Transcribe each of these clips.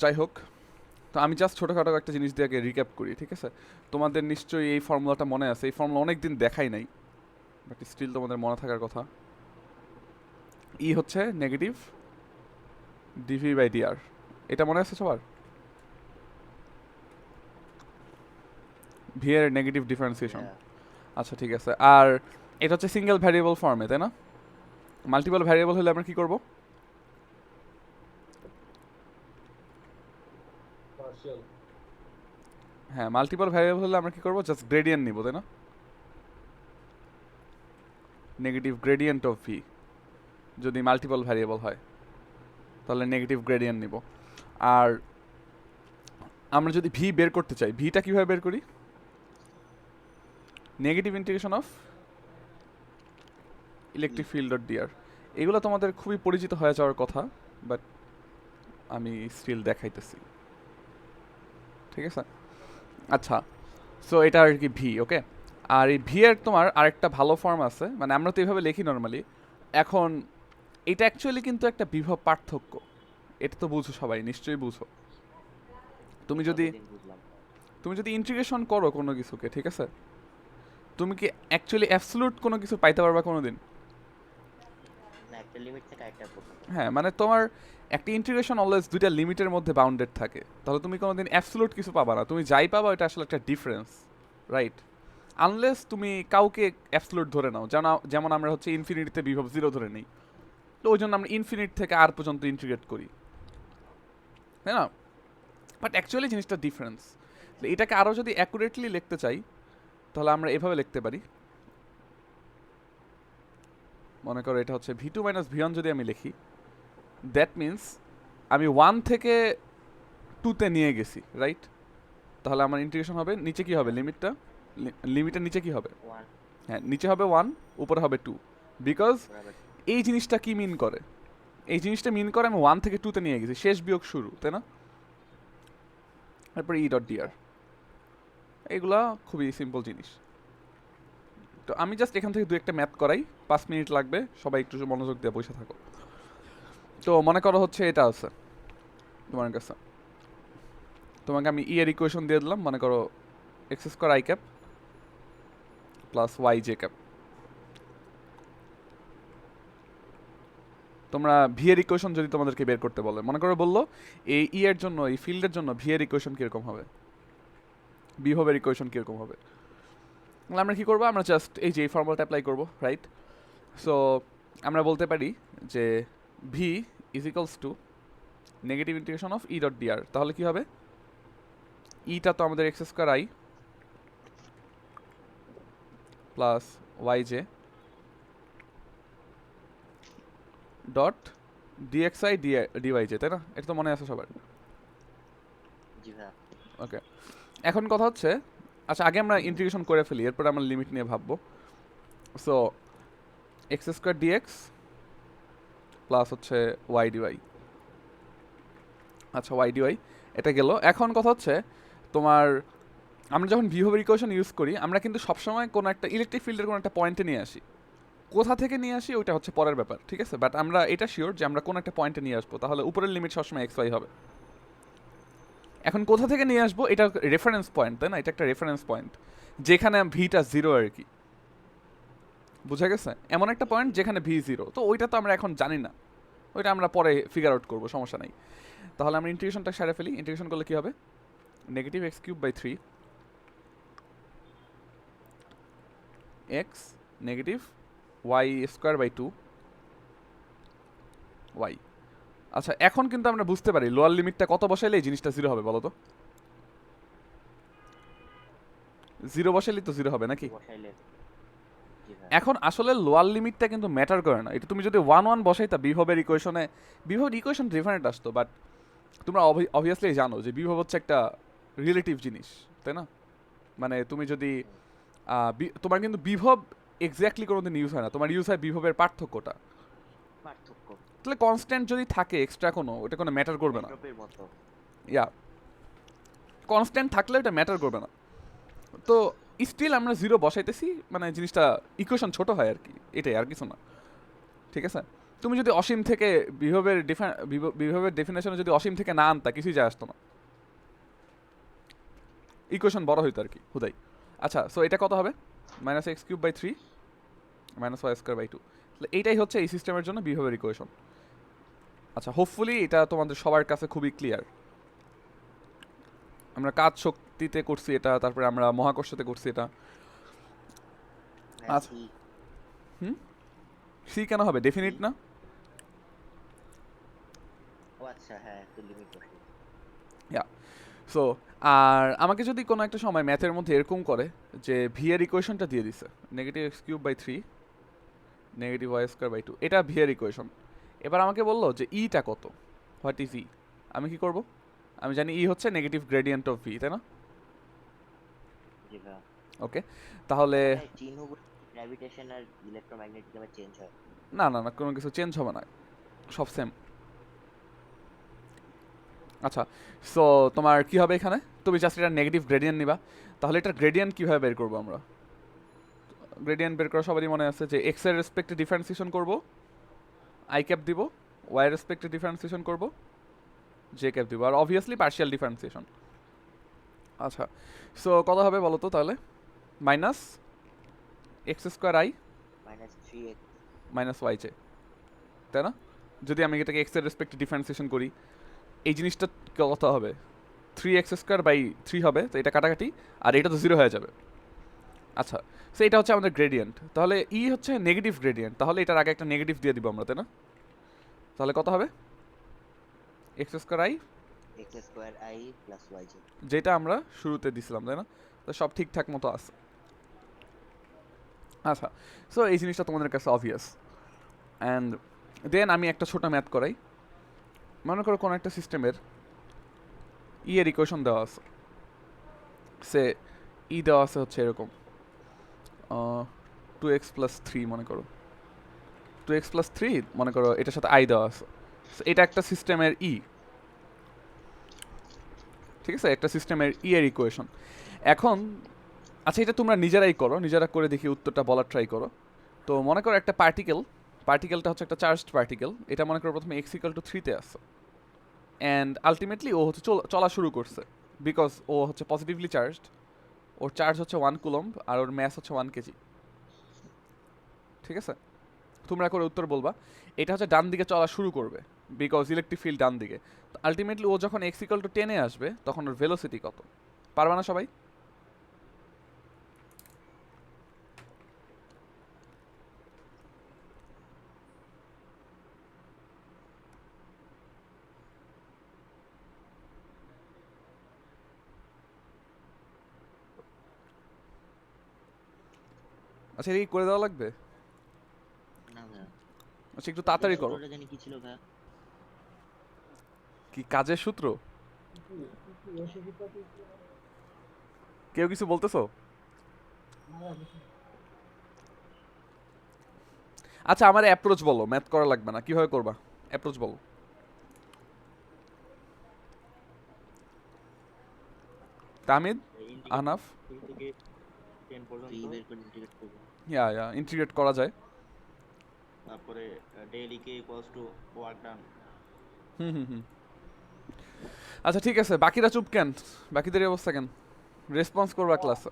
যাই হোক, তো আমি জাস্ট ছোটোখাটো একটা জিনিস দিয়ে আগে রিক্যাপ করি, ঠিক আছে? তোমাদের নিশ্চয়ই এই ফর্মুলাটা মনে আছে, এই ফর্মুলা অনেক দিন দেখাই নাই, বাট স্টিল তোমাদের মনে থাকার কথা। ই হচ্ছে নেগেটিভ ডিভি বাই ডিআর, এটা মনে আছে সবার? ভি এর নেগেটিভ ডিফারেন্সিয়েশন। হ্যাঁ আচ্ছা ঠিক আছে। আর এটা হচ্ছে সিঙ্গেল ভ্যারিয়েবল ফর্মে, তাই না? মাল্টিপল ভ্যারিয়েবল হলে আমরা কি করব? পার্শিয়াল। হ্যাঁ, মাল্টিপল ভ্যারিয়েবল হলে আমরা কি করব? জাস্ট গ্রেডিয়েন্ট নিব, তাই না? নেগেটিভ গ্রেডিয়েন্ট অফ ভি, যদি মাল্টিপল ভ্যারিয়েবল হয় তাহলে নেগেটিভ গ্রেডিয়েন্ট নিব। আর আমরা যদি ভি বের করতে চাই, ভিটা কিভাবে বের করি? Negative integration of electric field dot dr. এগুলো তোমাদের খুবই পরিচিত হয়ে যাওয়ার কথা, বাট আমি স্টিল দেখাইতেছি, ঠিক আছে? আচ্ছা, সো এটা আর কি ভি, ওকে। আর এই ভি এর তোমার আরেকটা ভালো ফর্ম আছে, মানে আমরা তো এইভাবে লিখি নর্মালি। এখন এটা অ্যাকচুয়ালি কিন্তু একটা বিভব পার্থক্য, এটা তো বুঝো সবাই, নিশ্চয়ই বুঝো। তুমি যদি যতদিন বুঝলাম। তুমি যদি ইন্টিগ্রেশন করো কোনো কিছুকে, ঠিক আছে, তুমি কি অ্যাকচুয়ালি অ্যাবসলুট কোনো কিছু পাইতে পারবা কোনোদিন? না, একটা লিমিট থেকে আরেকটা পর্যন্ত। হ্যাঁ, মানে তোমার একটা ইন্টিগ্রেশন অলওয়েজ দুইটা লিমিটের মধ্যে বাউন্ডেড থাকে, তাহলে তুমি কোনোদিন অ্যাবসলুট কিছু পাবা না। তুমি যাই পাবা এটা আসলে একটা ডিফারেন্স, রাইট? আনলেস তুমি কাউকে অ্যাবসলুট ধরে নাও, যেমন আমরা হচ্ছে ইনফিনিটিতে বিভব জিরো ধরে নিই, তো ওই জন্য আমরা ইনফিনিট থেকে আর পর্যন্ত ইন্টিগ্রেট করি, তাই না? বাট অ্যাকচুয়ালি জিনিসটা ডিফারেন্স। এটাকে আরও যদি অ্যাকুরেটলি লিখতে চাই তাহলে আমরা এভাবে লিখতে পারি। মনে করো এটা হচ্ছে V two minus V one, যদি আমি লিখি দ্যাট মিন্স আমি ওয়ান থেকে টুতে নিয়ে গেছি, রাইট? তাহলে আমার ইন্টিগ্রেশন হবে, নিচে কি হবে লিমিটটা? লিমিটের নিচে কি হবে? ওয়ান হ্যাঁ, নিচে হবে ওয়ান, উপরে হবে টু। বিকজ বরাবর। এই জিনিসটা কি মিন করে? এই জিনিসটা মিন করে আমি ওয়ান থেকে টুতে নিয়ে গেছি, শেষ বিয়োগ শুরু, তাই না? তারপরে ই ডট জি ডিআর, ভাই। এগুলা খুবই সিম্পল জিনিস। তো আমি জাস্ট এখান থেকে দু একটা ম্যাথ করাই, 5 মিনিট লাগবে, সবাই একটু মনোযোগ দিয়ে বসে থাকো। তো মনে করো হচ্ছে এটা আছে তোমার কাছে, তোমাকে আমি ই এর ইকুয়েশন দিয়ে দিলাম, মনে করো x square i cap plus y j cap. তোমরা ভি এর ইকুয়েশন যদি তোমাদেরকে বের করতে বলে, মনে করো বললো এই ই এর জন্য, এই ফিল্ডের জন্য ভি এর ইকুয়েশন কিরকম হবে, বিভবের ইকুয়েশন কিরকম হবে, তাহলে আমরা কি করবো? আমরা জাস্ট এই যে এই ফর্মুলাটা অ্যাপ্লাই করবো, রাইট? সো আমরা বলতে পারি যে V is equals to negative integration of E dot dr. তাহলে কি হবে? ইটা তো আমাদের x square i plus y j dot dx i dy j, তাই না? এটা তো মনে আছে সবার? জি ভাই। ওকে, এখন কথা হচ্ছে, আচ্ছা আগে আমরা ইন্টিগ্রেশন করে ফেলি, এরপর আমরা লিমিট নিয়ে ভাববো। So x square dx plus হচ্ছে ওয়াই ডিওয়াই। আচ্ছা ওয়াই ডিওয়াই এটা গেল। এখন কথা হচ্ছে তোমার, আমরা যখন বিহেভিয়ার ইকুয়েশন ইউজ করি আমরা কিন্তু সবসময় কোনো একটা ইলেকট্রিক ফিল্ডের কোনো একটা পয়েন্টে নিয়ে আসি। কোথা থেকে নিয়ে আসি ওইটা হচ্ছে পরের ব্যাপার, ঠিক আছে? বাট আমরা এটা শিওর যে আমরা কোনো একটা পয়েন্টে নিয়ে আসবো, তাহলে উপরের লিমিট সবসময় এক্স ওয়াই হবে। এখন কোথা থেকে নিয়ে আসবো, এটা রেফারেন্স পয়েন্ট, তাই না? এটা একটা রেফারেন্স পয়েন্ট যেখানে ভিটা জিরো আর কি, বুঝা গেছে? এমন একটা পয়েন্ট যেখানে ভি জিরো, তো ওইটা তো আমরা এখন জানি না, ওইটা আমরা পরে ফিগার আউট করবো, সমস্যা নাই। তাহলে আমরা ইন্টিগ্রেশনটা সেরে ফেলি। ইন্টিগ্রেশন করলে কি হবে? Negative x cube by three x negative y square by two y. আচ্ছা এখন কিন্তু আমরা বুঝতে পারি লোয়ার লিমিটটা কত বসাইলে এই জিনিসটা জিরো হবে বলো তো? জিরো বসাইলেই তো জিরো হবে নাকি? বসাইলে। জি ভাই। এখন আসলে লোয়ার লিমিটটা কিন্তু ম্যাটার করে না, এটা তুমি যদি ওয়ান ওয়ান বসাইতা বিভবের ইকুয়েশনে, বিভবের ইকুয়েশন ডিফারেন্ট আসতো, বাট তোমরা অবভিয়াসলি জানো যে বিভব হচ্ছে একটা রিলেটিভ জিনিস, তাই না? মানে তুমি যদি তোমার কিন্তু বিভব এক্স্যাক্টলি কোনোদিন ইউজ হয় না, তোমার ইউজ হয় বিভবের পার্থক্যটা। পার্থক্য। তাহলে কনস্ট্যান্ট যদি থাকে এক্সট্রা কোনো, ওটা কোনো ম্যাটার করবে না। এন্ট্রপির মতো। ইয়া, কনস্ট্যান্ট থাকলে এটা ম্যাটার করবে না। তো স্টিল আমরা জিরো বসাইতেছি, মানে জিনিসটা ইকুয়েশন ছোট হয় আর কি, এটাই আর কিছু না, ঠিক আছে? তুমি যদি অসীম থেকে বিভবের ডেফিনেশনে যদি অসীম থেকে না আনতা কিছুই যায় আসতো না, ইকুয়েশন বড় হইতো আর কি হুদাই। আচ্ছা, সো এটা কত হবে? -x³/3 -y²/2। এইটাই হচ্ছে এই সিস্টেমের জন্য বিহেভিয়ার ইকুয়েশন। আচ্ছা, হোপফুলি এটা তোমাদের সবার কাছে খুবই ক্লিয়ার। আমরা কাজ শক্তিতে করছি এটা, তারপরে আমরা মহাকর্ষতে করছি এটা। হ্যাঁ, আচ্ছা। C, সি কেন হবে? ডেফিনিট না? ও আচ্ছা, হ্যাঁ একটু লিমিট বসে। ইয়া। সো আর আমাকে যদি কোনো একটা সময় ম্যাথের মধ্যে এরকম করে যে ভি এর ইকুয়েশনটা দিয়ে দিছে -x³/3 -y²/2, এটা ভি এর ইকুয়েশন। এবার আমাকে বললো যে ইটা কত, হোয়াট ইজ ই। আমি কি করব? আমি জানি ই হচ্ছে নেগেটিভ গ্রেডিয়েন্ট অফ ভি, তাই না? জি ভাইয়া। ওকে, তাহলে হ্যাঁ, চিহ্নগুলো গ্র্যাভিটেশন আর ইলেকট্রোম্যাগনেটিজমে চেঞ্জ হয়। না না না, কোনো কিছু চেঞ্জ হবে না, সব সেম। আচ্ছা, সো তোমার কি হবে এখানে? তুমি জাস্ট এটা নেগেটিভ গ্রেডিয়েন্ট নিবা। তাহলে এটার গ্রেডিয়েন্ট কীভাবে বের করবো আমরা? গ্রেডিয়েন্ট বের করা সবারই মনে আছে যে এক্স এর রেসপেক্টে ডিফারেন্সিয়েশন করব, আই ক্যাপ দিব, ওয়াই এর রেসপেক্টে ডিফারেন্সিয়েশন করব, জে ক্যাপ দিব, আর অবভিয়াসলি পার্শিয়াল ডিফারেন্সিয়েশন। আচ্ছা, সো কত হবে বলো তো তাহলে? -x²i -3x। -yj, তাই না? যদি আমি এটাকে এক্স এর রেসপেক্টে ডিফারেন্সিয়েশন করি, এই জিনিসটা কত হবে? 3x²/3 হবে, তো এটা কাটাকাটি, আর এটা তো 0 হয়ে যাবে। আচ্ছা, সো এটা হচ্ছে আমাদের গ্রেডিয়েন্ট। তাহলে ই হচ্ছে নেগেটিভ গ্রেডিয়েন্ট, তাহলে এটার আগে একটা নেগেটিভ দিয়ে দিব আমরা, তাই না? তাহলে কত হবে? x²i x² i + yj। যেটা আমরা শুরুতে দিছিলাম, তাই না? তো সব ঠিকঠাক মতো আছে। আচ্ছা, সো এই জিনিসটা তোমাদের কাছে অবভিয়াস। অ্যান্ড দেন আমি একটা ছোট ম্যাথ করাই। মনে করো কোনো একটা সিস্টেমের ই এর ইকুয়েশন দেওয়া আছে, সে ই দেওয়া আছে হচ্ছে এরকম 2x+3, মনে করো 2x+3, মনে করো এটার সাথে আই দেওয়া আছে। So, এটা একটা সিস্টেমের ই, ঠিক আছে? একটা সিস্টেমের ই এর ইকুয়েশন। এখন আচ্ছা, এটা তোমরা নিজেরাই করো, নিজেরা করে দেখি উত্তরটা বলার ট্রাই করো। তো মনে করো একটা পার্টিকেলটা হচ্ছে একটা চার্জড পার্টিকেল। এটা মনে করো প্রথমে x=3-তে আছে, অ্যান্ড আলটিমেটলি ও হচ্ছে চলা শুরু করছে, বিকজ ও হচ্ছে পজিটিভলি চার্জড। ওর চার্জ হচ্ছে 1 কুলম্ব আর ওর ম্যাস হচ্ছে 1 কেজি। ঠিক আছে? তোমরা করে উত্তর বলবা। এটা হচ্ছে ডান দিকে চলা শুরু করবে, বিকজ ইলেকট্রিক ফিল্ড ডান দিকে। তো আলটিমেটলি ও যখন x=10-এ আসবে, তখন ওর ভেলোসিটি কত? পারবা না সবাই? আচ্ছা, এটা কি করে দেওয়া লাগবে? না ভাইয়া, আচ্ছা, একটু তাড়াতাড়ি করো। সূত্রটা জানি কি ছিল ভাইয়া? কি কাজের সূত্র? কেউ কিছু বলতেছো? আচ্ছা, আমার অ্যাপ্রোচ বলো, ম্যাথ করা লাগবে না, কিভাবে করবা অ্যাপ্রোচ বলো। তামিদ, আহনাফ? থেকে 10 পর্যন্ত, 3 বের করে ইন্টিগ্রেট করব। ইয়া ইন্টিগ্রেট করা যায়। তারপরে daily K equals to work done. হুম। আচ্ছা, ঠিক আছে, বাকিরা চুপ কেন? বাকিদের এই অবস্থা কেন? রেসপন্স করবা ক্লাস।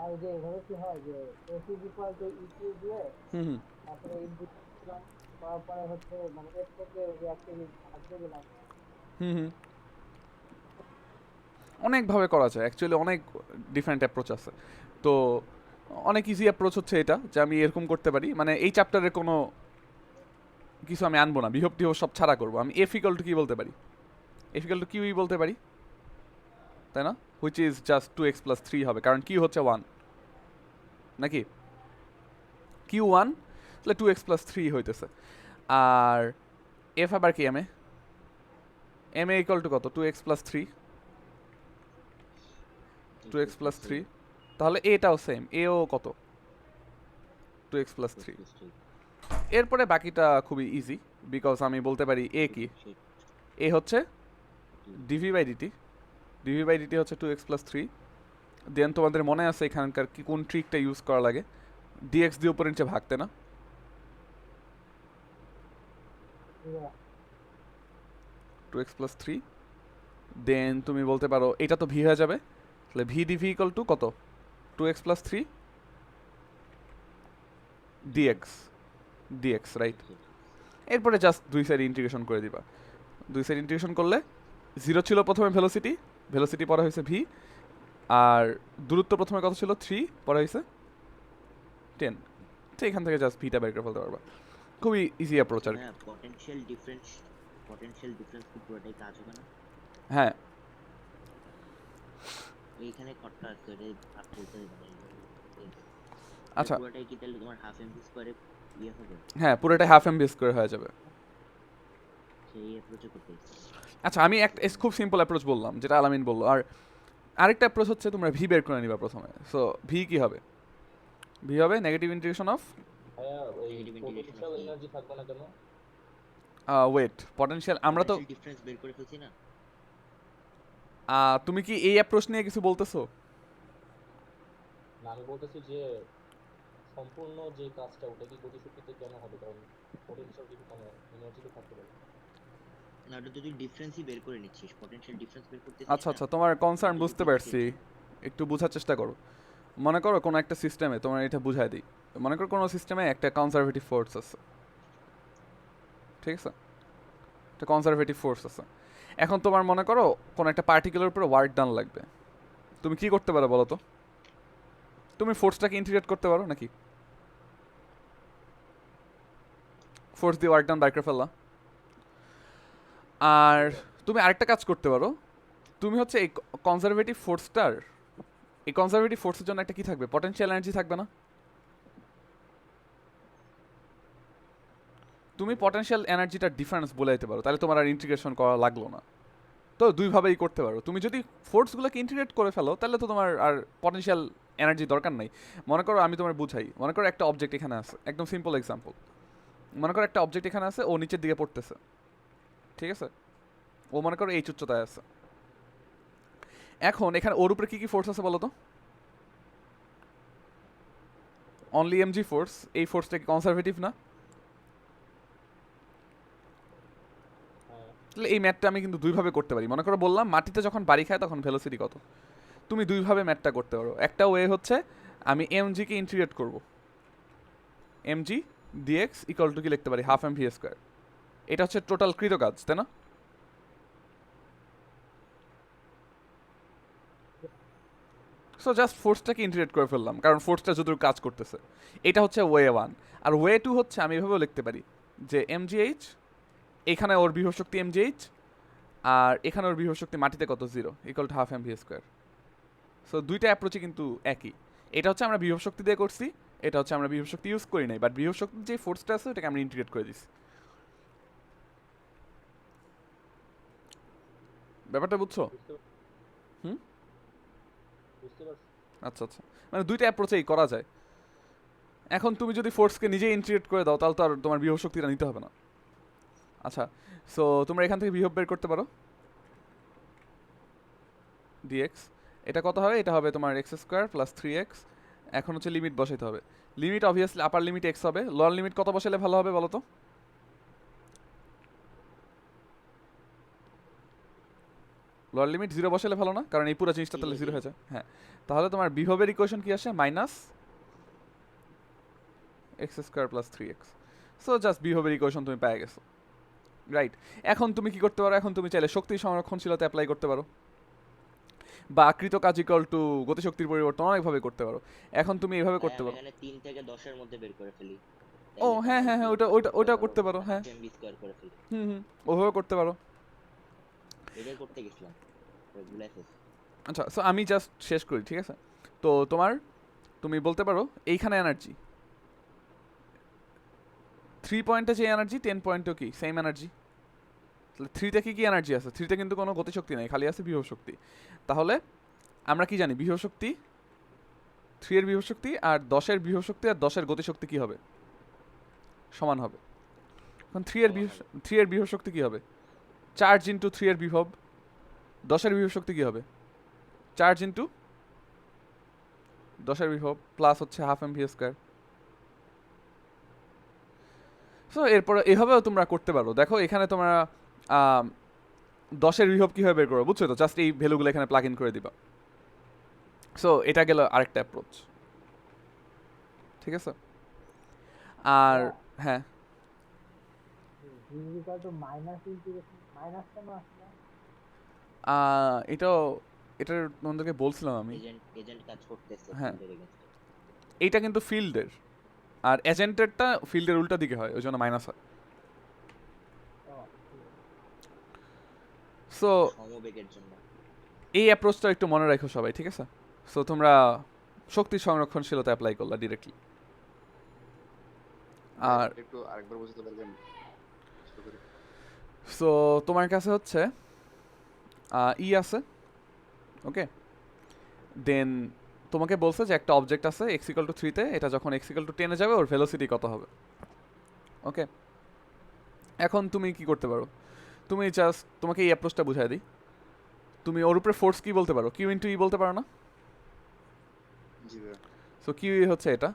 আর যে এভাবে কি হয় যে S is equal to EQ দিয়ে হুম তারপরে ইনপুট দিলাম, করার পরে হচ্ছে মানে এর থেকে রিঅ্যাক্টিভ ভাগ দিয়ে দিলাম। হুম। অনেকভাবে করা যায় অ্যাকচুয়ালি, অনেক ডিফারেন্ট অ্যাপ্রোচ আছে। তো অনেক ইজি অ্যাপ্রোচ হচ্ছে এটা, যে আমি এরকম করতে পারি, মানে এই চ্যাপ্টারে কোনো কিছু আমি আনবো না, বিভব টিভব সব ছাড়া করবো। আমি F=, কি বলতে পারি? F=QE বলতে পারি, তাই না? হুইচ ইজ জাস্ট 2x+3 হবে, কারণ কি হচ্ছে 1 নাকি Q1, তাহলে 2x+3 হইতেছে। আর F আবার কি MA কত? 2x+3, 2x+3। তাহলে এটাও সেম, এও কত? 2x+3। এরপরে বাকিটা খুবই ইজি, বিকজ আমি বলতে পারি এ কি? এ হচ্ছে dv/dt হচ্ছে 2x+3। দেন তোমাদের মনে আছে এখানকার কি কোন ট্রিকটা ইউজ করা লাগে? dx দিয়ে উপরে নিচে ভাগতে না? Yeah. 2x প্লাস 3 দেন তুমি বলতে পারো এটা তো ভি হয়ে যাবে, তাহলে ভি ডিভি ইকুয়াল টু কত, 2x plus 3 dx dx right. এরপরে জাস্ট দুই সাইড ইন্টিগ্রেশন করে দিবা, দুই সাইড ইন্টিগ্রেশন করলে জিরো ছিল প্রথমে ভেলোসিটি, ভেলোসিটি পরে হয়েছে ভি, আর দূরত্ব প্রথমে কত ছিল 3, পরে হয়েছে 10। তো এখান থেকে জাস্ট ভিটা বের করে ফেলতে পারবা, খুবই ইজি অ্যাপ্রোচ আর কি। হ্যাঁ, পটেনশিয়াল ডিফারেন্স কি পুরোটাই কাজ হবে না? হ্যাঁ এইখানে খটকা আছে, এটা ভাগ বলতে মানে আচ্ছা পুরোটাই কি তাহলে তোমার হাফ এমভি স্কয়ারে ইয়ে হবে? হ্যাঁ পুরোটা হাফ এম বি স্কোয়ার হয়ে যাবে। সেই অ্যাপ্রোচে করতে আচ্ছা আমি একটা খুব সিম্পল অ্যাপ্রোচ বললাম যেটা আলামিন বললো, আর আরেকটা অ্যাপ্রোচ হচ্ছে তোমরা ভি বের করে নিবা প্রথমে। সো ভি কি হবে, ভি হবে নেগেটিভ ইন্টিগ্রেশন অফ ভাইয়া ওই Negative integration potential of energy থাকবে না কেন? ওয়েট পটেনশিয়াল, আমরা তো ডিফারেন্স বের করে ফেলছি না? তুমি কি এই অ্যাপ্রোচ নিয়ে কিছু বলতেছো? না, আমি বলতেছি যে সম্পূর্ণ যে কাজটা ওটা কি গতিশক্তিতে কেন হবে? কারণ পোটেনশিয়াল মানে এনার্জি তো থাকতে পারে। না, ওটা তো তুই ডিফারেন্সই বের করে নিচ্ছিস, পটেনশিয়াল ডিফারেন্স বের করতেছিস আচ্ছা না? আচ্ছা তোমার কনসার্ন এটা বুঝতে যদি পারছি, একটু বোঝার চেষ্টা করো। মনে করো কোনো একটা সিস্টেমে, তোমার এটা বুঝাই দিই, মনে করো কোনো সিস্টেমে একটা কনজারভেটিভ ফোর্স আছে, ঠিক আছে, একটা কনজারভেটিভ ফোর্স আছে। এখন তোমার মনে করো কোনো একটা পার্টিকুলার উপরে ওয়ার্ক ডান লাগবে, তুমি কি করতে পারো বলো তো? তুমি ফোর্সটাকে ইন্টিগ্রেট করতে পারো নাকি? ফোর্স দিয়ে ওয়ার্ক ডান বাইর করে ফেললা। আর তুমি আরেকটা কাজ করতে পারো, তুমি হচ্ছে এই কনজারভেটিভ ফোর্সটার, এই কনজারভেটিভ ফোর্সের জন্য একটা কি থাকবে, পটেনশিয়াল এনার্জি থাকবে না? তুমি পটেনশিয়াল এনার্জিটার ডিফারেন্স বলে দিতে পারো, তাহলে তোমার আর ইন্টিগ্রেশন করা লাগলো না। তো দুইভাবেই করতে পারো, তুমি যদি ফোর্সগুলোকে ইন্টিগ্রেট করে ফেলো তাহলে তো তোমার আর পটেনশিয়াল এনার্জি দরকার নাই। মনে করো আমি তোমার বুঝাই, মনে করো একটা অবজেক্ট এখানে আছে, একদম সিম্পল এক্সাম্পল, মনে করো একটা অবজেক্ট এখানে আছে, ও নিচের দিকে পড়তেছে, ঠিক আছে, ও মনে করো এই উচ্চতায় আছে। এখন এখানে ওর উপরে কি কি ফোর্স আছে বলো তো? অনলি এমজি ফোর্স, এই ফোর্সটা কি কনজারভেটিভ না? হ্যাঁ, তাহলে এই ম্যাথটা আমি কিন্তু দুইভাবে করতে পারি। মনে করো বললাম মাটিতে যখন বাড়ি খায় তখন ভেলোসিটি কত, তুমি দুইভাবে ম্যাথটা করতে পারো। একটা ওয়ে হচ্ছে আমি এমজিকে ইন্টিগ্রেট করব, এমজি ডিএক্স ইকুয়াল টু কি লিখতে পারি, হাফ এম ভি স্কোয়ার। এটা হচ্ছে টোটাল কৃত কাজ, তাই না? সো জাস্ট ফোর্সটাকে ইন্টিগ্রেট করে ফেললাম, কারণ ফোর্সটা যতটুকু কাজ করতেছে। এটা হচ্ছে ওয়ে ওয়ান। আর ওয়ে টু হচ্ছে আমি এভাবেও লিখতে পারি যে এমজিএইচ, এখানে ওর বিভব শক্তি এমজিএইচ, আর এখানে ওর বিভব শক্তি মাটিতে কত, 0 equal to half m V square. So দুইটা অ্যাপ্রোচই কিন্তু একই। এটা হচ্ছে আমরা বিভব শক্তি দিয়ে করছি, এটা হচ্ছে আমরা বিভব শক্তি ইউজ করি নাই, বাট বিভব শক্তির যে ফোর্সটা আছে ওটাকে আমরা ইন্টিগ্রেট করে দিছি। ব্যাপারটা বুঝছো? বুঝতে হুম, বুঝতে পারছি। আচ্ছা আচ্ছা, মানে দুইটা অ্যাপ্রোচেই করা যায়। এখন তুমি যদি ফোর্সকে নিজে ইন্টিগ্রেট করে দাও তাহলে তো আর তোমার বিভব শক্তিটা নিতে হবে না। আচ্ছা, সো তোমরা এখান থেকে বিভব বের করতে পারো, ডিএক্স। এটা কত হবে, এটা হবে তোমার এক্স স্কোয়ার প্লাস 3x। এখন হচ্ছে লিমিট বসাইতে হবে, লিমিট অবভিয়াসলি আপার লিমিট এক্স হবে, লোয়ার লিমিট কত বসালে ভালো হবে বলো তো? লোয়ার লিমিট 0 বসালে ভালো না, কারণ এই পুরো জিনিসটা তাহলে 0 হয়ে যায়। হ্যাঁ, তাহলে তোমার বিভবের ইকুয়েশন কি আসে, minus x square plus 3x। So just বিভবের ইকুয়েশন তুমি পেয়ে গেছো, রাইট। এখন তুমি কি করতে পারো, এখন তুমি চাইলে শক্তি সংরক্ষণশীলতা অ্যাপ্লাই করতে পারো, বা আকৃত কাজ ইকুয়াল টু গতিশক্তির পরিবর্তন অনেকভাবে করতে পারো। এখন তুমি এইভাবে করতে পারো। এখানে 3 থেকে 10 এর মধ্যে বের করে ফেলি। ও হ্যাঁ হ্যাঁ হ্যাঁ, ওটা করতে পারো, হ্যাঁ এমভি স্কয়ার করে ফেলি। হুম, ওভাবে করতে পারো। এটাই করতে গেছিলাম, ভুলে গেছি। আচ্ছা, সো আমি জাস্ট শেষ করি, ঠিক আছে? তো তুমি বলতে পারো এইখানে এনার্জি 3 পয়েন্টে যে এনার্জি 10 পয়েন্টেও কি সেম এনার্জি। তাহলে 3তে কি এনার্জি আছে, 3তে কিন্তু কোনো গতিশক্তি নেই, খালি আছে বিভব শক্তি। তাহলে আমরা কি জানি, বিভব শক্তি 3 এর বিভব শক্তি আর 10 এর বিভব শক্তি আর 10 এর গতিশক্তি কি হবে, সমান হবে। এখন 3 এর বিভব শক্তি কি হবে, চার্জ ইন্টু 3 এর বিভব। 10 এর বিভব শক্তি কি হবে, চার্জ ইন্টু 10 এর বিভব প্লাস হচ্ছে half m V square. So এরপরে এভাবেও তোমরা করতে পারো। দেখো এখানে তোমরা 10-এর বিভব কীভাবে বের করো বুঝছো তো, জাস্ট এই ভ্যালুগুলো এখানে প্লাগ ইন করে দিবা। সো এটা গেল আরেকটা অ্যাপ্রোচ, ঠিক আছে। আর হ্যাঁ, V equal two minus integration, minus কেন আসলে? এটাও এটার তোমাদেরকে বলছিলাম আমি। এজেন্ট কাজ করতেছে হ্যাঁ। ফিল্ডের এগেইনস্টে। এইটা কিন্তু ফিল্ডের, আর এজেন্টেরটা ফিল্ডের উল্টা দিকে হয়, ওই জন্য মাইনাস হয়। সো সমবেগের জন্য। এই অ্যাপ্রোচটা একটু মনে রাখো সবাই, ঠিক আছে। সো তোমরা শক্তি সংরক্ষণশীলতা অ্যাপ্লাই করলা ডিরেক্টলি। আর একটু আরেকবার বুঝতে পারবেন? সো তোমার কাছে হচ্ছে ই আছে, ওকে। দেন তোমাকে বলছে যে একটা অবজেক্ট আছে এক্স ইকুয়াল টু 3-তে, এটা যখন এক্স ইকুয়াল টু 10-এ যাবে ওর ভেলোসিটি কত হবে, ওকে। এখন তুমি কি করতে পারো, তুমি জাস্ট তোমাকে এই অ্যাপ্রোচটা বুঝাই দিই। তুমি ওর উপরে ফোর্স কি বলতে পারো, কিউ ইন্টু ই বলতে পারো না? জি ভাই। সো কিউ হচ্ছে এটা,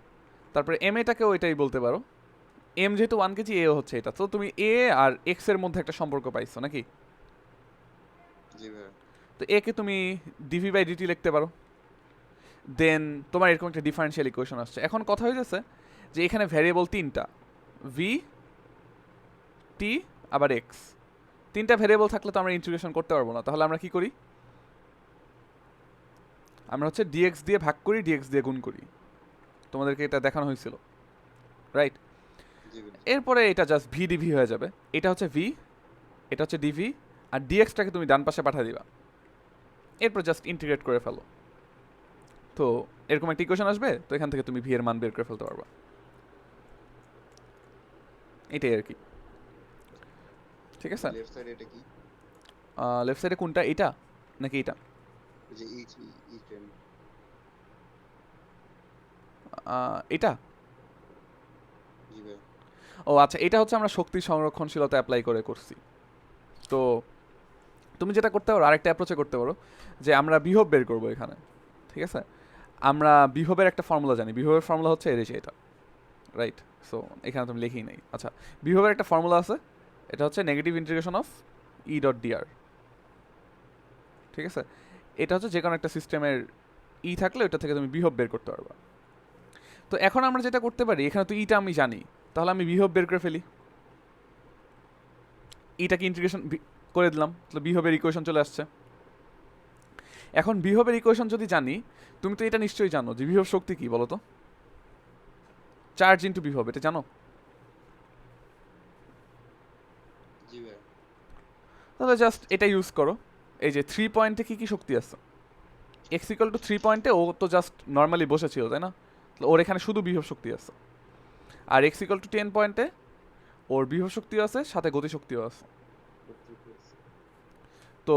তারপরে এম এটাকেও এটাই বলতে পারো। এম যেহেতু 1 কেজি, এও হচ্ছে এটা। তো তুমি এ আর এক্স এর মধ্যে একটা সম্পর্ক পাইছো নাকি? জি ভাই। তো এ কে তুমি ডিভি বাই ডিটি লিখতে পারো। দেন তোমার এরকম একটা ডিফারেন্সিয়াল ইকুয়েশন আসছে। এখন কথা হয়ে যাচ্ছে যে এখানে ভ্যারিয়েবল 3টা, ভি, টি, আবার এক্স। 3টা ভ্যারিয়েবল থাকলে তো আমরা ইন্টিগ্রেশন করতে পারবো না। তাহলে আমরা কি করি, আমরা হচ্ছে ডিএক্স দিয়ে ভাগ করি, ডিএক্স দিয়ে গুণ করি। তোমাদেরকে এটা দেখানো হয়েছিল, রাইট? জি ভাই। এরপরে এটা জাস্ট ভি ডিভি হয়ে যাবে। এটা হচ্ছে ভি, এটা হচ্ছে ডিভি, আর ডিএক্সটাকে তুমি ডান পাশে পাঠিয়ে দিবা। এরপর জাস্ট ইন্টিগ্রেট করে ফেলো। তো এরকম একটা ইকুয়েশন আসবে, তো এখান থেকে তুমি ভি এর মান বের করে ফেলতে পারবা। এটাই আর কি, ঠিক আছে। লেফট সাইডে এটা কি? লেফট সাইডে কোনটা, এটা নাকি এটা? ওই যে ই টেন। এটা, জি ভাই। ও আচ্ছা, এটা হচ্ছে আমরা শক্তি সংরক্ষণশীলতা অ্যাপ্লাই করে করছি। তো তুমি যেটা করতে পারো, আরেকটা অ্যাপ্রোচে করতে পারো, যে আমরা বিভব বের করবো এখানে, ঠিক আছে। আমরা বিভবের একটা ফর্মুলা জানি, বিভবের ফর্মুলা হচ্ছে এর এটা, রাইট? সো এখানে তুমি লিখেই নেই। আচ্ছা, বিভবের একটা ফর্মুলা আছে, এটা হচ্ছে negative integration of E dot dr, ঠিক আছে। এটা হচ্ছে যে কোনো একটা সিস্টেমের ই থাকলে ওটা থেকে তুমি বিভব বের করতে পারবা। তো এখন আমরা যেটা করতে পারি, এখানে তো ইটা আমি জানি, তাহলে আমি বিভব বের করে ফেলি। ইটাকে ইন্টিগ্রেশন করে দিলাম, তাহলে বিভবের ইকুয়েশন চলে আসছে। এখন বিভবের ইকুয়েশন যদি জানি, তুমি তো এটা নিশ্চয়ই জানো যে বিভব শক্তি কি বলো তো, চার্জ ইন্টু বিভব, এটা জানো? জি ভাই। তাহলে জাস্ট এটা ইউজ করো। এই যে 3 পয়েন্টে কি কি শক্তি আছে, এক্স ইকুয়াল টু 3 পয়েন্টে ও তো জাস্ট নর্মালি বসেছিল, তাই না? তাহলে ওর এখানে শুধু বিভব শক্তি আছে। আর এক্স ইকুয়াল টু 10 পয়েন্টে ওর বিভব শক্তিও আছে, সাথে গতিশক্তিও আছে। তো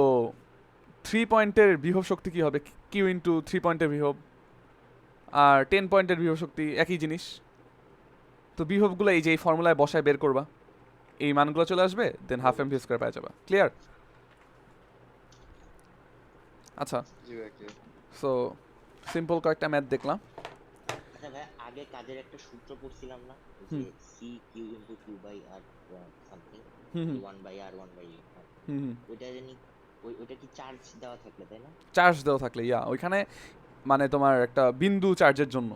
3 পয়েন্টের বিভব শক্তি কি হবে, কিউ ইন্টু 3 পয়েন্টের বিভব। আর 10 পয়েন্টের বিভব শক্তি একই জিনিস। তো বিভবগুলো এই যে এই ফর্মুলায় বসায় বের করবা, এই মানগুলো চলে আসবে, দেন হাফ এম ভি স্কয়ার পাওয়া যাবে। ক্লিয়ার? আচ্ছা, জি ভাই ক্লিয়ার। সো সিম্পল কয়েকটা ম্যাথ দেখলাম। আচ্ছা ভাই, আগে কাজের একটা সূত্র পড়ছিলাম না, যে হুম। C Q into Q by R something হুম হুম 1 বাই আর 1 বাই আর। হুম হুম। ওইটা জানি, ওইটা কি চার্জ দেওয়া থাকলে, তাই না? চার্জ দেওয়া থাকলে, ওইখানে মানে তোমার একটা বিন্দু চার্জের জন্য,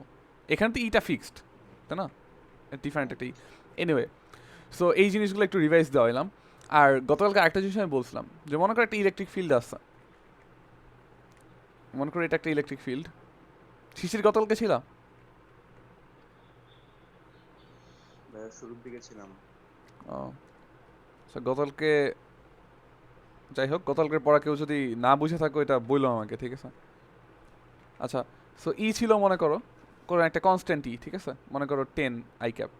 এখানে তো ইটা ফিক্সড, তাই না? ডিফারেন্ট একটা এনিওয়ে, সো এই জিনিসগুলো একটু রিভাইজ দেওয়া হইলাম। আর গতকালকে আরেকটা জিনিস আমি বলছিলাম, যে মনে করো একটা ইলেকট্রিক ফিল্ড আছে, মনে করো এটা একটা ইলেকট্রিক ফিল্ড। শিশির গতকালকে ছিল? ভাই শুরুর দিকে ছিলাম। ও আচ্ছা, গতকালকে যাই হোক, গতকালকের পড়া কেউ যদি না বুঝে থাকো এটা বললো আমাকে, ঠিক আছে? আচ্ছা, সো ই ছিল মনে করো কোনো একটা কনস্ট্যান্ট ই, ঠিক আছে? মনে করো 10 I cap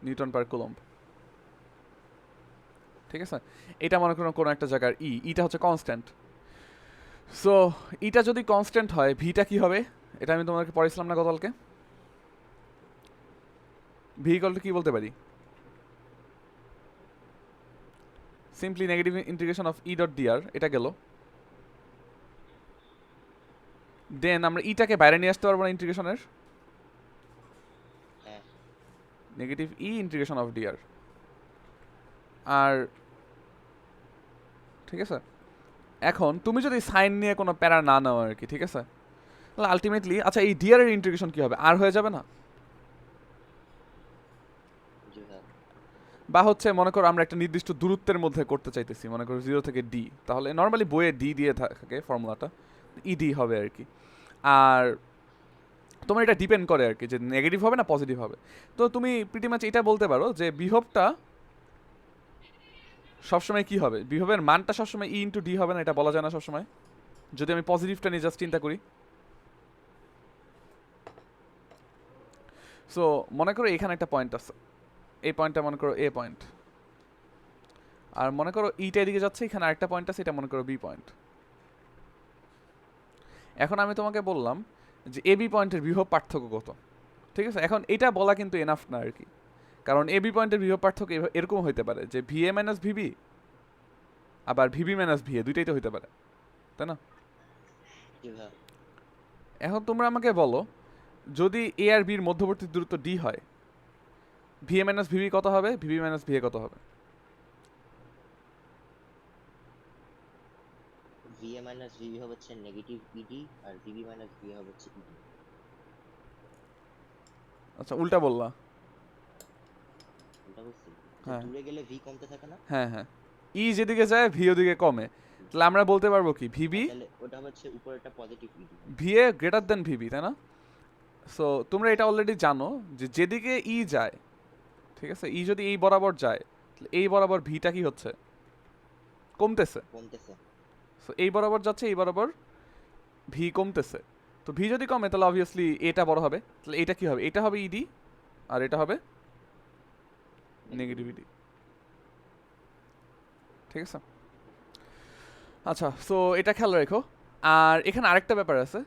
Newton per coulomb, ঠিক আছে? এটা মনে করো কোনো একটা জায়গার ইটা হচ্ছে কনস্ট্যান্ট। সো ইটা যদি কনস্ট্যান্ট হয়, ভিটা কি হবে, এটা আমি তোমাকে পড়াইছিলাম না গতকালকে? ভি ইকুয়াল টু কি বলতে পারি, simply negative integration of E dot dr, এটা গেল। দেন আমরা ইটাকে বাইরে নিয়ে আসতে পারবো না ইন্টিগ্রেশনের, হ্যাঁ। Negative E integration of DR, আর ঠিক আছে, এখন তুমি যদি সাইন নিয়ে কোনো প্যারা না নাও আর কি, ঠিক আছে, তাহলে আলটিমেটলি আচ্ছা এই ডিআর এর ইন্টিগ্রেশন কি হবে, আর হয়ে যাবে না? জি ভাইয়া। বা হচ্ছে মনে করো আমরা একটা নির্দিষ্ট দূরত্বের মধ্যে করতে চাইতেছি, মনে করো 0 থেকে ডি, তাহলে নর্মালি বইয়ে ডি দিয়ে থাকে ফর্মুলাটা, ইডি হবে আর কি। আর তোমার এটা ডিপেন্ড করে আর কি যে নেগেটিভ হবে না পজিটিভ হবে। তো তুমি প্রিটি মাচ এটা বলতে পারো যে বিভবটা সবসময় কি হবে, বিভবের মানটা সবসময় ই ইন্টু ডি হবে না, এটা বলা যায় না সবসময়, যদি আমি পজিটিভটা নিয়ে জাস্ট চিন্তা করি। সো মনে করো এখানে একটা পয়েন্ট আছে, এই পয়েন্টটা মনে করো এ পয়েন্ট, আর মনে করো ইটা এদিকে যাচ্ছে, এখানে আরেকটা পয়েন্ট আছে, এটা মনে করো বি পয়েন্ট। এখন আমি তোমাকে বললাম যে এ বি পয়েন্টের বিভব পার্থক্য কত, ঠিক আছে। এখন এটা বলা কিন্তু এনাফ না আর কি, কারণ এ বি পয়েন্টের বিভব পার্থক্য এরকম হইতে পারে যে ভিএ মাইনাস ভিবি, আবার ভিবি মাইনাস ভিএ, দুইটাই তো হইতে পারে, তাই না? জি ভাইয়া। এখন তোমরা আমাকে বলো, যদি এ আর বির মধ্যবর্তী দূরত্ব ডি হয়, ভিএ মাইনাস ভিবি কত হবে, ভিবি মাইনাস ভিএ কত হবে? ভিএ মাইনাস ভিবি হবে হচ্ছে নেগেটিভ ইডি, আর ভিবি মাইনাস ভিএ হবে হচ্ছে ইডি। আচ্ছা উল্টা বললা। ওটা বুঝছি। হ্যাঁ। দূরে গেলে ভি কমতে থাকে না? হ্যাঁ হ্যাঁ, ই যেদিকে যায় ভি ওদিকে কমে, তাহলে আমরা বলতে পারবো কি ভিবি তাহলে ওটা হচ্ছে উপরেরটা positive ED. VA greater than VB, তাই না? সো তোমরা এটা অলরেডি জানো যে যেদিকে ই যায়, ঠিক আছে, ই যদি এই বরাবর যায়, তাহলে এই বরাবর ভিটা কি হচ্ছে, কমতেছে। কমতেছে। সো এই বরাবর যাচ্ছে, এই বরাবর ভি কমতেছে। তো ভি যদি কমে তাহলে অবভিয়াসলি এটা বড় হবে, তাহলে এটা কি হবে, এটা হবে ইডি আর এটা হবে নেগেটিভ ইডি, ঠিক আছে। আচ্ছা সো এটা খেয়াল রেখো। আর এখানে আরেকটা ব্যাপার আছে,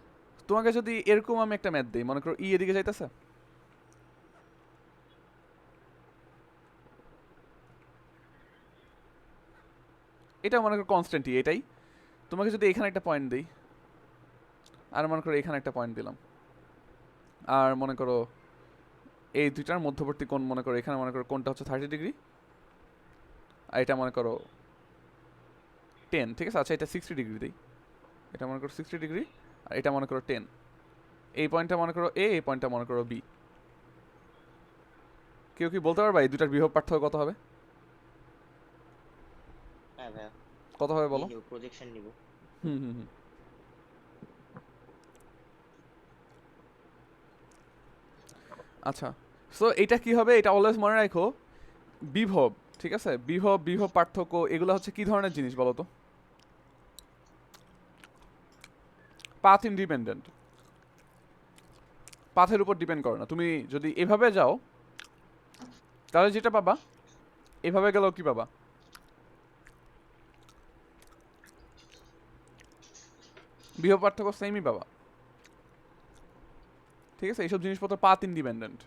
তোমাকে যদি এরকম আমি একটা ম্যাথ দিই, মনে করো ই এদিকে যাইতেছে, এটা মনে করো কনস্ট্যান্ট ই, এটাই। তোমাকে যদি এখানে একটা পয়েন্ট দিই, আর মনে করো এখানে একটা পয়েন্ট দিলাম, আর মনে করো এই দুইটার মধ্যবর্তী কোণ, মনে করো এখানে মনে করো কোণটা হচ্ছে 30 ডিগ্রি, আর এটা মনে করো 10, ঠিক আছে। আচ্ছা এটা 60 ডিগ্রি দিই, এটা মনে করো 60 ডিগ্রি, আর এটা মনে করো 10। এই পয়েন্টটা মনে করো এ, এই পয়েন্টটা মনে করো বি। কেউ কি বলতে পারবা এই দুটার বিভব পার্থক্য কত হবে? হ্যাঁ ভাইয়া। কত হবে বলো? প্রজেকশন নিব। হুম হুম হুম। আচ্ছা সো এটা কি হবে, এটা অলওয়েজ মনে রাখো, বিভব, ঠিক আছে, বিভব বিভব পার্থক্য এগুলো হচ্ছে কি ধরনের জিনিস বলো তো? পাথ ইন্ডিপেন্ডেন্ট, পাথের উপর ডিপেন্ড করে না। তুমি যদি এভাবে যাও তাহলে যেটা পাবা, এভাবে গেলেও কি পাবা, বিভব পার্থক্য সেমই পাবা, ঠিক আছে। এইসব জিনিসপত্র পাথ ইন্ডিপেন্ডেন্ট,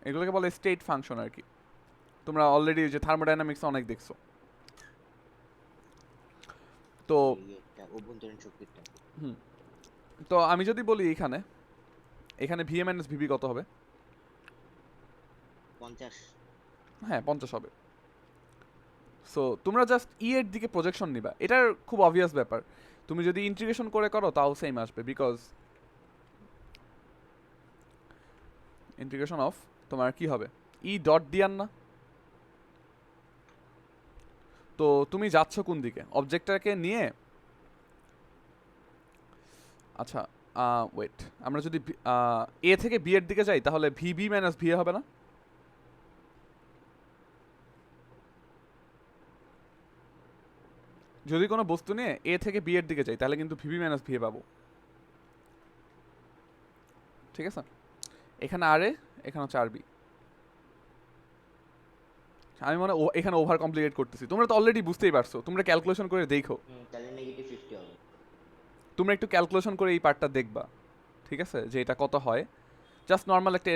এগুলোকে বলে স্টেট ফাংশন আর কি। তোমরা অলরেডি যে থার্মোডাইনামিক্স অনেক দেখছো। তো অভ্যন্তরীণ শক্তিটা। হুম, তো আমি যদি বলি এখানে, এখানে ভিএ মাইনাস ভিবি কত হবে? 50। হ্যাঁ 50 হবে। সো তোমরা জাস্ট ই এর দিকে প্রজেকশন নিবা, এটার খুব অবভিয়াস ব্যাপার। তুমি যদি ইন্টিগ্রেশন করে করো তাও সেম আসবে, বিকজ ইন্টিগ্রেশন অফ তোমার কি হবে, ই ডট ডিআর না? তো তুমি যাচ্ছ কোন দিকে, অবজেক্টটাকে নিয়ে। আচ্ছা ওয়েট, আমরা যদি এ থেকে বি এর দিকে যাই তাহলে ভিবি মাইনাস ভিএ হবে না? যদি কোনো বস্তু নিয়ে এ থেকে বি এর দিকে যাই তাহলে কিন্তু ভিবি মাইনাস ভিএ পাবো, ঠিক আছে। এখানে আর এ, এখানে হচ্ছে আরবি। আমি মনে এখানে ওভার কমপ্লিকেট করতেছি, তোমরা তো অলরেডি বুঝতেই পারছো, তোমরা ক্যালকুলেশন করে দেখো, তাহলে নেগেটিভ 50 হবে। তোমরা একটু ক্যালকুলেশন করে এই পার্টটা দেখবা, ঠিক আছে, যে এটা কত হয়। জাস্ট নর্মাল একটা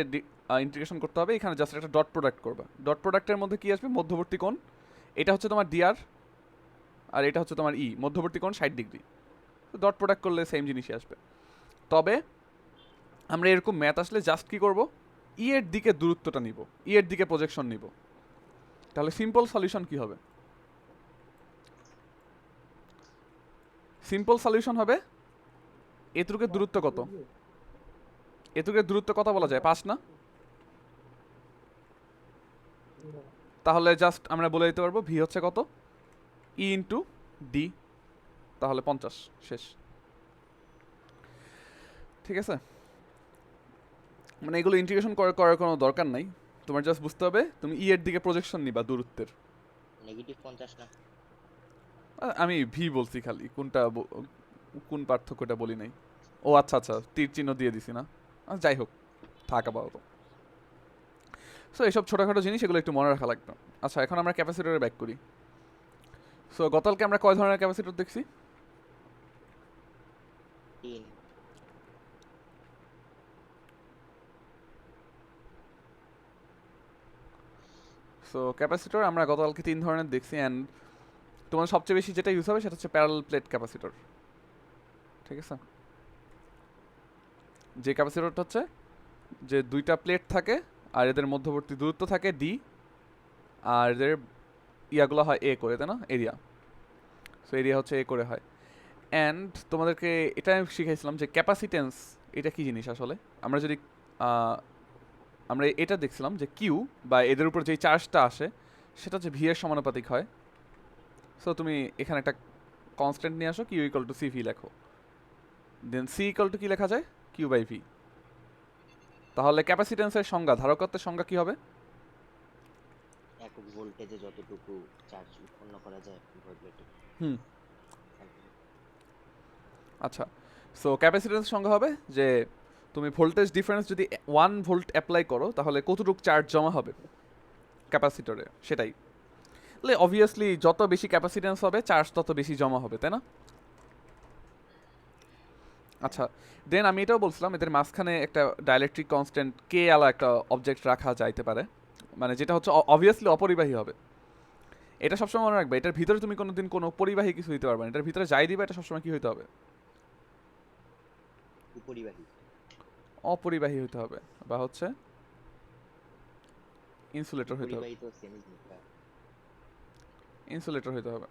ইন্টিগ্রেশন করতে হবে, এখানে জাস্ট একটা ডট প্রোডাক্ট করবা। ডট প্রোডাক্টের মধ্যে কি আসবে, মধ্যবর্তী কোণ, এটা হচ্ছে তোমার ডিআর আর এটা হচ্ছে তোমার ই, মধ্যবর্তী কোণ 60 ডিগ্রি। ডট প্রোডাক্ট করলে সেম জিনিসই আসবে। তবে আমরা এরকম ম্যাথ আসলে জাস্ট কি করব, ই এর দিকে দূরত্বটা নিব, ই এর দিকে প্রজেকশন নিব, তাহলে সিম্পল সলিউশন কি হবে? সিম্পল সলিউশন হবে এতটুকুর দূরত্ব কত? এতটুকুর দূরত্ব কত বলা যায়? 5 না? তাহলে জাস্ট আমরা বলে দিতে পারবো ভি হচ্ছে কত? ই ইন্টু ডি, তাহলে 50 শেষ। ঠিক আছে, মানে এগুলো ইন্টিগ্রেশন করার কোনো দরকার নাই, তোমার জাস্ট বুঝতে হবে তুমি ই এর দিকে প্রজেকশন নিবা দূরত্বের। নেগেটিভ 50 না? আমি ভি বলছি খালি, কোন পার্থক্যটা বলি নাই। ও আচ্ছা আচ্ছা, তীর চিহ্ন দিয়ে দিছি না? যাই হোক, থাক আপাতত। সো এইসব ছোটোখাটো জিনিস এগুলো একটু মনে রাখা লাগবে। আচ্ছা, এখন আমরা ক্যাপাসিটরে ব্যাক করি। সো গতকালকে আমরা কয় ধরনের ক্যাপাসিটর দেখছি? 3। সো ক্যাপাসিটর আমরা গতকালকে 3 ধরনের দেখছি, অ্যান্ড তোমার সবচেয়ে বেশি যেটা ইউজ হবে সেটা হচ্ছে প্যারালাল প্লেট ক্যাপাসিটর। ঠিক আছে, যে ক্যাপাসিটরটা হচ্ছে যে দুইটা প্লেট থাকে আর এদের মধ্যবর্তী দূরত্ব থাকে ডি, আর এদের ইয়াগুলো হয় এ করে, তাই না? এরিয়া, সো এরিয়া হচ্ছে এ করে হয়। অ্যান্ড তোমাদেরকে এটা আমি শিখাইছিলাম যে ক্যাপাসিটেন্স এটা কি জিনিস আসলে। আমরা যদি আমরা এটা দেখছিলাম যে কিউ বা এদের উপর যেই চার্জটা আসে সেটা হচ্ছে ভি এর সমানুপাতিক হয়। সো তুমি এখানে একটা কনস্ট্যান্ট নিয়ে আসো, Q equal to C V লেখো, দেন সি ইকুয়াল টু কি লেখা যায়? Q by V. তাহলে ক্যাপাসিটেন্সের সংজ্ঞা, ধারকত্বের সংজ্ঞা কি হবে? একক ভোল্টেজে যতটুকু চার্জ উৎপন্ন করা যায় উভয় প্লেটে। হুম, আচ্ছা। সো ক্যাপাসিটেন্স সংজ্ঞা হবে যে তুমি ভোল্টেজ ডিফারেন্স যদি 1 ভোল্ট অ্যাপ্লাই করো তাহলে কতটুকু চার্জ জমা হবে ক্যাপাসিটরে, সেটাই। তাহলে অবভিয়াসলি যত বেশি ক্যাপাসিটেন্স হবে চার্জ তত বেশি জমা হবে, তাই না? আচ্ছা, দেন আমি এটাও বলছিলাম এদের মাঝখানে একটা ডাইলেকট্রিক কনস্ট্যান্ট কে আলা একটা অবজেক্ট রাখা যাইতে পারে, মানে যেটা হচ্ছে অবভিয়াসলি অপরিবাহী হবে। এটা সবসময় মনে রাখবে, এটার ভিতরে তুমি কোনোদিন কোনো পরিবাহী কিছু দিতে পারবে না, এটার ভিতরে যাই দিবে এটা সবসময় কি হইতে হবে? উপরিবাহী। অপরিবাহী হইতে হবে, বা হচ্ছে ইনসুলেটর হইতে হবে। উপরিবাহী তো সেমি জিনিস। ইনসুলেটর হইতে হবে,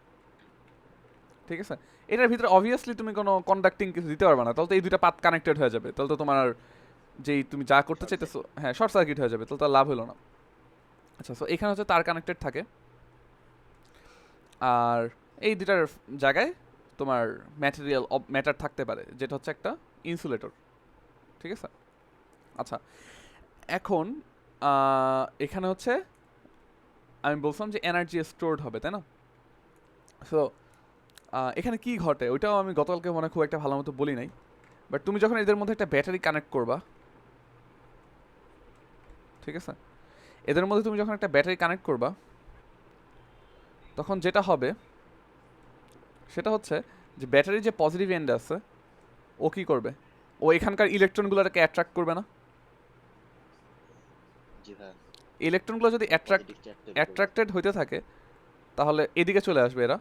ঠিক আছে? এটার ভিতরে অবভিয়াসলি তুমি কোনো কন্ডাক্টিং কিছু দিতে পারবে না, তাহলে তো এই দুইটা পাত কানেক্টেড হয়ে যাবে, তাহলে তো তোমার আর যেই তুমি যা করতে চাইতেছো, হ্যাঁ, শর্ট সার্কিট হয়ে যাবে, তাহলে তো আর লাভ হলো না। আচ্ছা, সো এখানে হচ্ছে তার কানেক্টেড থাকে, আর এই দুটার জায়গায় তোমার ম্যাটার থাকতে পারে, যেটা হচ্ছে একটা ইনসুলেটর, ঠিক আছে? আচ্ছা, এখন এখানে হচ্ছে আমি বলছিলাম যে এনার্জি স্টোরড হবে, তাই না? সো এখানে কি ঘটে ওইটাও আমি গতকালকে মনে খুব একটা ভালো মতো বলি নাই, বাট তুমি যখন এদের মধ্যে একটা ব্যাটারি কানেক্ট করবা, ঠিক আছে, এদের মধ্যে তুমি যখন একটা ব্যাটারি কানেক্ট করবা তখন যেটা হবে সেটা হচ্ছে যে ব্যাটারির যে পজিটিভ এন্ড আছে ও কি করবে? ও এখানকার ইলেকট্রনগুলোকে অ্যাট্রাক্ট করবে না? জি ভাই। ইলেকট্রনগুলো যদি অ্যাট্রাক্টেড হইতে থাকে তাহলে এদিকে চলে আসবে এরা,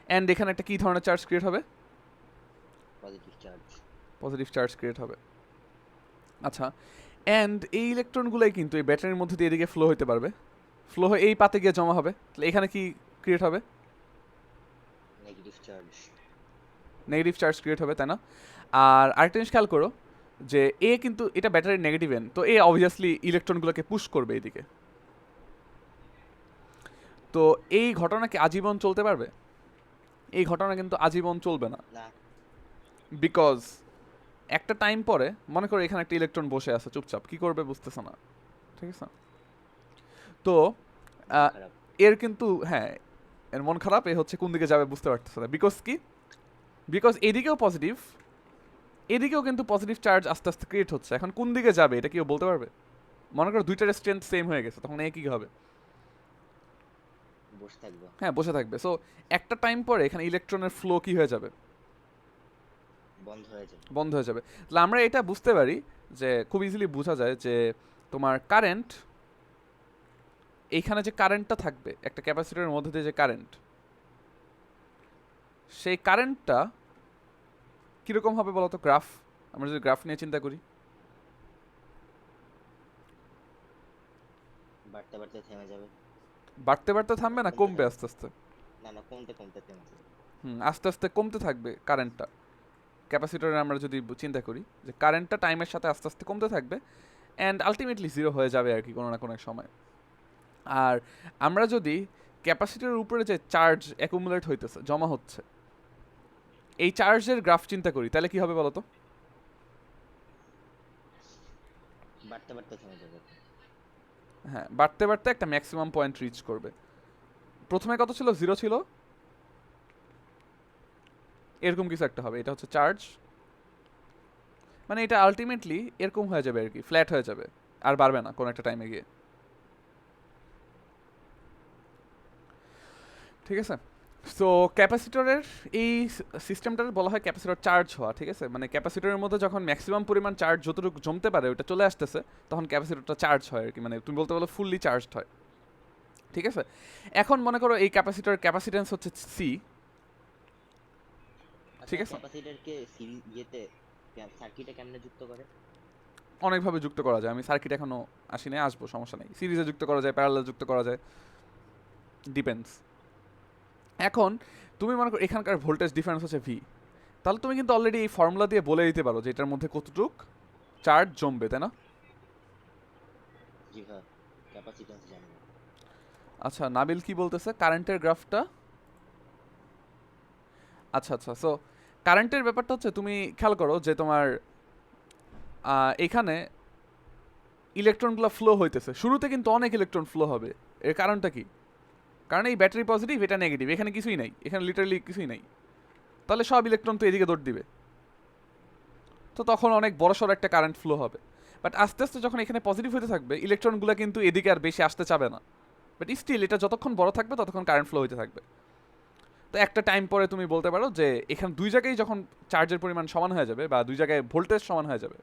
অ্যান্ড এখানে একটা কি ধরনের চার্জ ক্রিয়েট হবে? Positive charge. Positive charge create হবে। আচ্ছা, অ্যান্ড এই ইলেকট্রনগুলোই কিন্তু এই ব্যাটারির মধ্যে দিয়ে এদিকে ফ্লো হইতে পারবে, ফ্লো হয়ে এই পাতে গিয়ে জমা হবে, তাহলে এখানে কি ক্রিয়েট হবে? Negative charge. Negative charge create হবে, তাই না? আর আরেকটা জিনিস খেয়াল করো যে এ কিন্তু এটা ব্যাটারির নেগেটিভ এন্ড, তো এ অবভিয়াসলি ইলেকট্রনগুলোকে পুশ করবে এইদিকে। তো এই ঘটনা কি আজীবন চলতে পারবে? এই ঘটনা কিন্তু আজীবন চলবে না, না। বিকজ একটা টাইম পরে মনে করো এখানে একটা ইলেকট্রন বসে আছে চুপচাপ, কি করবে বুঝতেছে না, ঠিক আছে? তো খারাপ। এর কিন্তু হ্যাঁ, এর মন খারাপ, এ হচ্ছে কোন দিকে যাবে বুঝতে পারতেছে না, বিকজ কি? বিকজ এদিকেও পজিটিভ, এদিকেও কিন্তু পজিটিভ চার্জ আস্তে আস্তে ক্রিয়েট হচ্ছে, এখন কোন দিকে যাবে এটা কেউ বলতে পারবে? মনে করো দুইটার স্ট্রেংথ সেম হয়ে গেছে, তখন এ কি হবে? বসে থাকবো। হ্যাঁ, বসে থাকবে। সো একটা টাইম পরে এখানে ইলেকট্রনের ফ্লো কি হয়ে যাবে? বন্ধ হয়ে যাবে। বন্ধ হয়ে যাবে। তাহলে আমরা এটা বুঝতে পারি যে খুব ইজিলি বোঝা যায় যে তোমার কারেন্ট, এইখানে যে কারেন্টটা থাকবে একটা ক্যাপাসিটরের মধ্যে দিয়ে যে কারেন্ট, সেই কারেন্টটা কীরকম হবে বলতো? গ্রাফ, আমরা যদি গ্রাফ নিয়ে চিন্তা করি, বাড়তে বাড়তে থেমে যাবে। বাড়তে বাড়তে থামবে না কমবে আস্তে আস্তে? না না, কমতে কমতে কমতে। আস্তে আস্তে কমতে থাকবে কারেন্টটা। ক্যাপাসিটরে আমরা যদি চিন্তা করি যে কারেন্টটা টাইমের সাথে আস্তে আস্তে কমতে থাকবে অ্যান্ড আলটিমেটলি জিরো হয়ে যাবে আর কি কোনো না কোনো এক সময়। আর আমরা যদি ক্যাপাসিটরের উপরে যে চার্জ অ্যাকুমুলেট হইতেছে, জমা হচ্ছে, এই চার্জের গ্রাফ চিন্তা করি, তাহলে কি হবে বলো তো? বাড়তে বাড়তে থেমে যাবে। হ্যাঁ, বাড়তে বাড়তে একটা ম্যাক্সিমাম পয়েন্ট রিচ করবে। প্রথমে কত ছিল? 0 ছিল, এরকম কিছু একটা হবে। এটা হচ্ছে চার্জ, মানে এটা আলটিমেটলি এরকম হয়ে যাবে আর কি, ফ্ল্যাট হয়ে যাবে, আর বাড়বে না কোনো একটা টাইমে গিয়ে। ঠিক আছে? সো ক্যাপাসিটরের এই সিস্টেমটার বলা হয় ক্যাপাসিটর চার্জ হওয়া। ঠিক আছে, মানে ক্যাপাসিটরের মধ্যে যখন ম্যাক্সিমাম পরিমাণ চার্জ যতটুকু জমতে পারে ওটা চলে আসতেছে, তখন ক্যাপাসিটরটা চার্জ হয় আর কি, মানে তুমি বলতে বলো ফুললি চার্জড হয়। ঠিক আছে, এখন মনে করো এই ক্যাপাসিটর ক্যাপাসিটেন্স হচ্ছে সি। ঠিক আছে, ক্যাপাসিটরকে সিরিজ ইয়েতে সার্কিটে কেমনে যুক্ত করে? অনেকভাবে যুক্ত করা যায়। আমি সার্কিট এখনো আসি নাই, আসবো, সমস্যা নেই। সিরিজে যুক্ত করা যায়, প্যারালাল যুক্ত করা যায়, ডিপেন্ডস। এখন তুমি মনে করো এখানকার ভোল্টেজ ডিফারেন্স হচ্ছে ভি, তাহলে তুমি কিন্তু অলরেডি এই ফর্মুলা দিয়ে বলে দিতে পারো যে এটার মধ্যে কতটুক চার্জ জমবে, তাই না? জি ভাই, ক্যাপাসিট্যান্স জানি না। আচ্ছা, নাবিল কি বলতেছে কারেন্টের গ্রাফটা? আচ্ছা আচ্ছা, সো কারেন্টের ব্যাপারটা হচ্ছে তুমি খেয়াল করো যে তোমার এখানে ইলেকট্রনগুলো ফ্লো হইতেছে, শুরুতে কিন্তু অনেক ইলেকট্রন ফ্লো হবে। এর কারণটা কি? কারণ এই ব্যাটারি পজিটিভ, এটা নেগেটিভ, এখানে কিছুই নাই, এখানে লিটারালি কিছুই নাই, তাহলে সব ইলেকট্রন তো এদিকে দৌড় দিবে, তো তখন অনেক বড়সড় একটা কারেন্ট ফ্লো হবে। বাট আস্তে আস্তে যখন এখানে পজিটিভ হতে থাকবে, ইলেকট্রনগুলো কিন্তু এদিকে আর বেশি আসতে চাবে না, বাট স্টিল এটা যতক্ষণ বড় থাকবে ততক্ষণ কারেন্ট ফ্লো হতে থাকবে। তো একটা টাইম পরে তুমি বলতে পারো যে এখানে দুই জায়গায় যখন চার্জের পরিমাণ সমান হয়ে যাবে বা দুই জায়গায় ভোল্টেজ সমান হয়ে যাবে,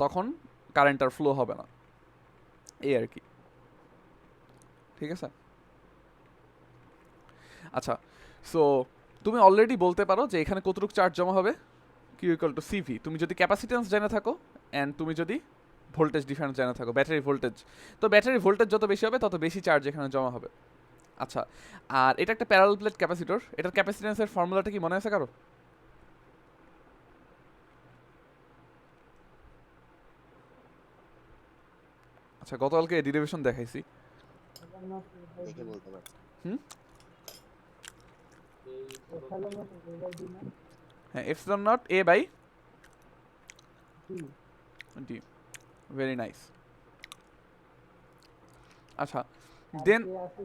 তখন কারেন্ট আর ফ্লো হবে না, এই আর কি। ঠিক আছে, আচ্ছা, সো তুমি অলরেডি বলতে পারো যে এখানে কতটুকু চার্জ জমা হবে, কিউ ইকুয়াল টু সিভি। তুমি যদি ক্যাপাসিটেন্স জেনে থাকো অ্যান্ড তুমি যদি ভোল্টেজ ডিফারেন্স জেনে থাকো, ব্যাটারি ভোল্টেজ, তো ব্যাটারি ভোল্টেজ যত বেশি হবে তত বেশি চার্জ এখানে জমা হবে। আচ্ছা, আর এটা একটা প্যারালাল প্লেট ক্যাপাসিটর, এটার ক্যাপাসিটেন্সের ফর্মুলাটা কি মনে আছে কারো? আচ্ছা, গতকালকে ডেরিভেশন দেখাইছি। দেখে বলতে পারছি। এই ছোট হ্যাঁ, epsilon naught A by d, very nice. আচ্ছা, দেন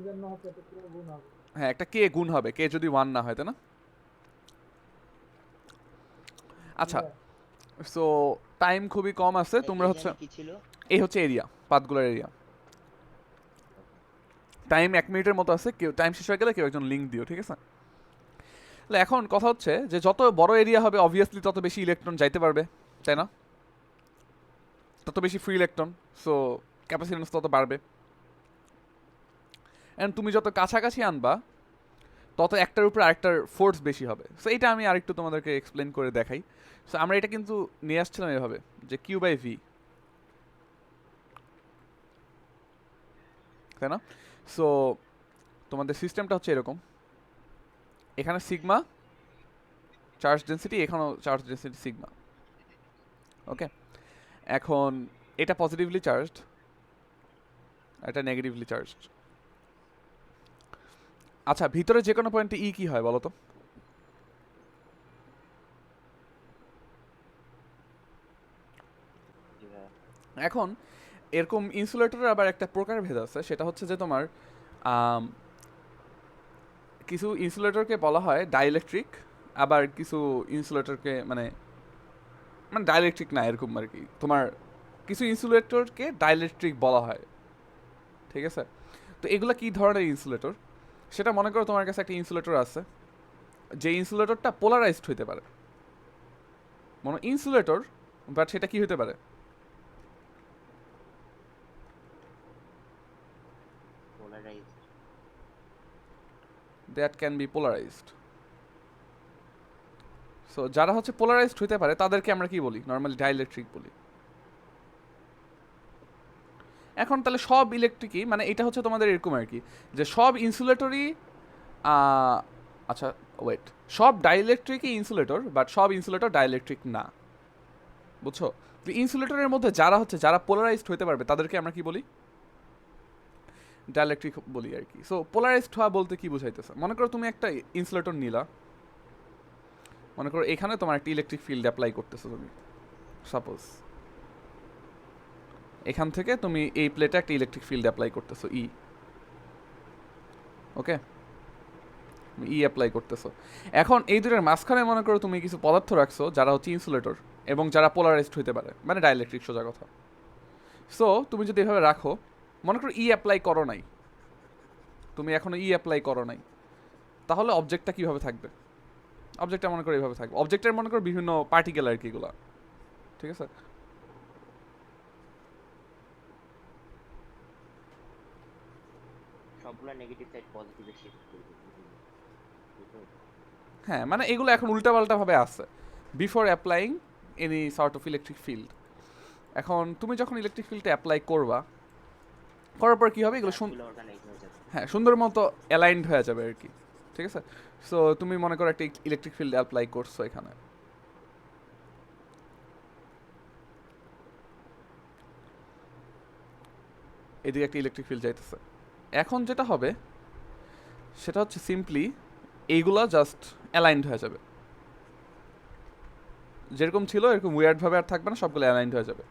জন্য হচ্ছে এটা পুরো গুণ হবে। হ্যাঁ, একটা কে গুণ হবে, কে যদি 1 না হয়, তাই না? আচ্ছা, সো টাইম খুবই কম আছে, তোমরা হচ্ছে কি ছিল? এই হচ্ছে এরিয়া, পাতগুলার এরিয়া। টাইম 1 মিনিটের মতো আছে, কেউ টাইম শেষ হয়ে গেলে কেউ একজন লিঙ্ক দিও, ঠিক আছে? তাহলে এখন কথা হচ্ছে যে যত বড় এরিয়া হবে অবভিয়াসলি তত বেশি ইলেকট্রন যাইতে পারবে, তাই না? তত বেশি ফ্রি ইলেকট্রন, সো ক্যাপাসিটেন্স তত বাড়বে। অ্যান্ড তুমি যত কাছাকাছি আনবা তত একটার উপর আরেকটার ফোর্স বেশি হবে। সো এটা আমি আরেকটু তোমাদেরকে এক্সপ্লেন করে দেখাই। সো আমরা এটা কিন্তু নিয়ে আসছিলাম এভাবে যে কিউ বাই ভি, তাই না? সো তোমাদের সিস্টেমটা হচ্ছে এরকম, এখানে সিগমা চার্জ ডেন্সিটি, এখানেও চার্জ ডেন্সিটি সিগমা। ওকে, এখন এটা পজিটিভলি চার্জড, এটা নেগেটিভলি চার্জড। আচ্ছা, ভিতরে যে কোনো পয়েন্টে ই কি হয় বলো তো? জি ভাই। এখন এরকম ইনসুলেটরের আবার একটা প্রকারভেদ আছে, সেটা হচ্ছে যে তোমার কিছু ইনসুলেটরকে বলা হয় ডাইইলেকট্রিক, আবার কিছু ইনসুলেটরকে মানে মানে ডাইইলেকট্রিক না এরকম আর কি। তোমার কিছু ইনসুলেটরকে ডাইইলেকট্রিক বলা হয়, ঠিক আছে? তো এগুলো কি ধরনের ইনসুলেটর? সেটা মনে করো তোমার কাছে একটা ইনসুলেটর আছে, যে ইনসুলেটরটা পোলারাইজড হইতে পারে, মনে ইনসুলেটর, বাট সেটা কি হতে পারে? Polarised. That can be polarised. So যারা হচ্ছে পোলারাইজড হইতে পারে তাদেরকে আমরা কি বলি? নর্মালি ডাইইলেকট্রিক বলি। এখন তাহলে সব ইলেকট্রিকই, মানে এটা হচ্ছে তোমাদের এরকম আর কি, যে সব ইনসুলেটরই, আচ্ছা ওয়েট, সব ডাইইলেকট্রিকই ইনসুলেটর, বাট সব ইনসুলেটর ডাইইলেকট্রিক না, বুঝছো? তো ইনসুলেটরের মধ্যে যারা পোলারাইজড হতে পারবে তাদেরকে আমরা কি বলি? ডাইইলেকট্রিক বলি আর কি। সো পোলারাইজড হওয়া বলতে কি বুঝাইতেছে? মনে করো তুমি একটা ইনসুলেটর নিলা, মনে করো এখানে তোমার একটা ইলেকট্রিক ফিল্ড অ্যাপ্লাই করতেছো তুমি, সাপোজ এখান থেকে তুমি এই প্লেটে একটা ইলেকট্রিক ফিল্ড অ্যাপ্লাই করতেছো ই, ওকে, ই অ্যাপ্লাই করতেছো। এখন এই দুটোর মাঝখানে মনে করো তুমি কিছু পদার্থ রাখছো যারা হচ্ছে ইনসুলেটর এবং যারা পোলারাইজড হতে পারে, মানে ডাইইলেকট্রিক সোজা কথা। সো তুমি যদি এভাবে রাখো, মনে করো ই অ্যাপ্লাই করো নাই, তুমি এখনো ই অ্যাপ্লাই করো নাই, তাহলে অবজেক্টটা কিভাবে থাকবে? অবজেক্টটা মনে করো এইভাবে থাকবে। অবজেক্টের মনে করো বিভিন্ন পার্টিকেল আর কি এগুলা, ঠিক আছে? সবগুলা নেগেটিভ সাইড পজিটিভে শিফট করবে। বুঝতে পেরেছো? হ্যাঁ, মানে এগুলো এখন উল্টাপাল্টা ভাবে আছে, before applying any sort of electric field. এখন তুমি যখন ইলেকট্রিক ফিল্ডটা অ্যাপ্লাই করবা, করার পর কি হবে? এগুলো সবগুলো অর্গানাইজ হয়ে যাবে। হ্যাঁ সুন্দর মতো অ্যালাইন্ড হয়ে যাবে আর কি, ঠিক আছে? সো তুমি মনে করো একটা ইলেকট্রিক ফিল্ড অ্যাপ্লাই করছো এখানে, এদিকে একটা ইলেকট্রিক ফিল্ড যাইতেছে। এখন যেটা হবে সেটা হচ্ছে সিম্পলি এইগুলা জাস্ট অ্যালাইন্ড হয়ে যাবে, যেরকম ছিল এরকম উইয়ার্ড ভাবে আর থাকবে না, সবগুলো অ্যালাইন্ড হয়ে যাবে।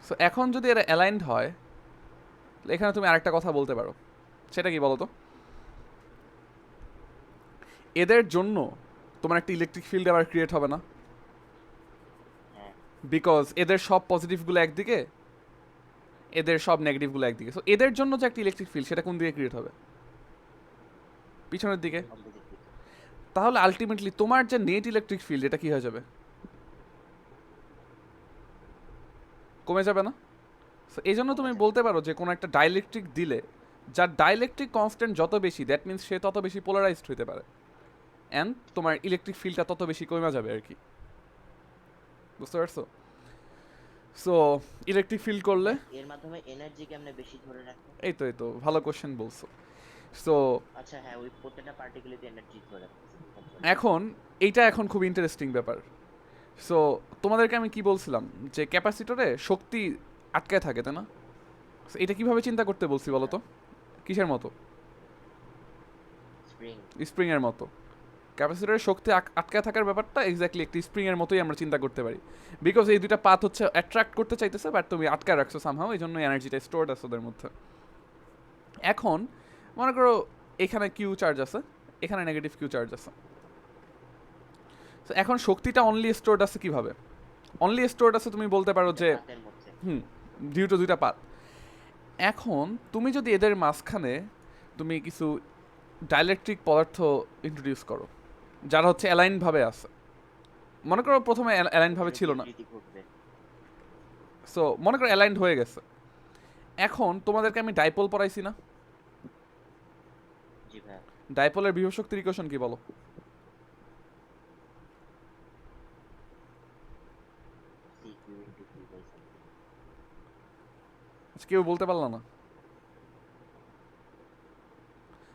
সো এখন যদি এরা অ্যালাইন্ড হয়, তাহলে এখানে তুমি আরেকটা কথা বলতে পারো, সেটা কি বলো তো? এদের জন্য তোমার একটা ইলেকট্রিক ফিল্ড আবার ক্রিয়েট হবে না? হ্যাঁ, বিকজ এদের সব পজিটিভগুলো একদিকে, এদের সব নেগেটিভগুলো একদিকে। সো এদের জন্য যে একটা ইলেকট্রিক ফিল্ড, সেটা কোন দিকে ক্রিয়েট হবে? পিছনের দিকে। অপোজিট দিকে। তাহলে আলটিমেটলি তোমার যে নেট ইলেকট্রিক ফিল্ড, এটা কি হয়ে যাবে? কমে যাবে না? সো এই জন্য তুমি বলতে পারো যে কোনো একটা ডাইইলেকট্রিক দিলে, যার ডাইইলেকট্রিক কনস্ট্যান্ট যত বেশি, দ্যাট মিন্স সে তত বেশি পোলারাইজড হতে পারে, অ্যান্ড তোমার ইলেকট্রিক ফিল্ডটা তত বেশি কমে যাবে আর কি, বুঝতে পারছো? সো ইলেকট্রিক ফিল্ড করলে, এর মাধ্যমে এনার্জি কেমনে বেশি ধরে রাখে? এই তো ভালো কোশ্চেন বলছো। সো আচ্ছা হ্যাঁ, ওই প্রত্যেকটা পার্টিকেলেতে এনার্জি ধরে রাখে। এখন এইটা খুব ইন্টারেস্টিং ব্যাপার। সো তোমাদেরকে আমি কি বলছিলাম, যে ক্যাপাসিটরে শক্তি আটকায় থাকে, তাই না? So, এটা কিভাবে চিন্তা করতে বলছি বলো তো? কিসের মতো? স্প্রিং। স্প্রিং এর মতো। ক্যাপাসিটরের শক্তি আটকায় থাকার ব্যাপারটা এক্স্যাক্টলি একটি স্প্রিং এর মতোই আমরা চিন্তা করতে পারি, বিকজ এই দুইটা পাথ হচ্ছে অ্যাট্রাক্ট করতে চাইতেছে, বাট তুমি আটকায় রাখছো সামহাও, এই জন্য এনার্জিটা স্টোরড আছে ওদের মধ্যে। এখন মনে করো এখানে কিউ চার্জ আছে, এখানে নেগেটিভ কিউ চার্জ আছে। তো এখন শক্তিটা অনলি স্টোরড আছে কিভাবে? অনলি স্টোরড আছে তুমি বলতে পারো যে হাতের মধ্যে। ডিউ টু দুইটা পাত। এখন তুমি যদি এদের মাঝখানে তুমি কিছু ডাইইলেকট্রিক পদার্থ ইন্ট্রোডিউস করো, যারা হচ্ছে অ্যালাইন ভাবে আছে, মনে করো প্রথমে অ্যালাইন ভাবে ছিল না, বিকৃতি ঘটবে। সো মনে করো অ্যালাইন্ড হয়ে গেছে। এখন তোমাদেরকে আমি ডাইপোল পড়াইছি না? জি ভাই। ডাইপোলের বিভব শক্তির ইকুয়েশন কি বলো? CQ into Q by something। আচ্ছা, কেউ বলতে পারলো না?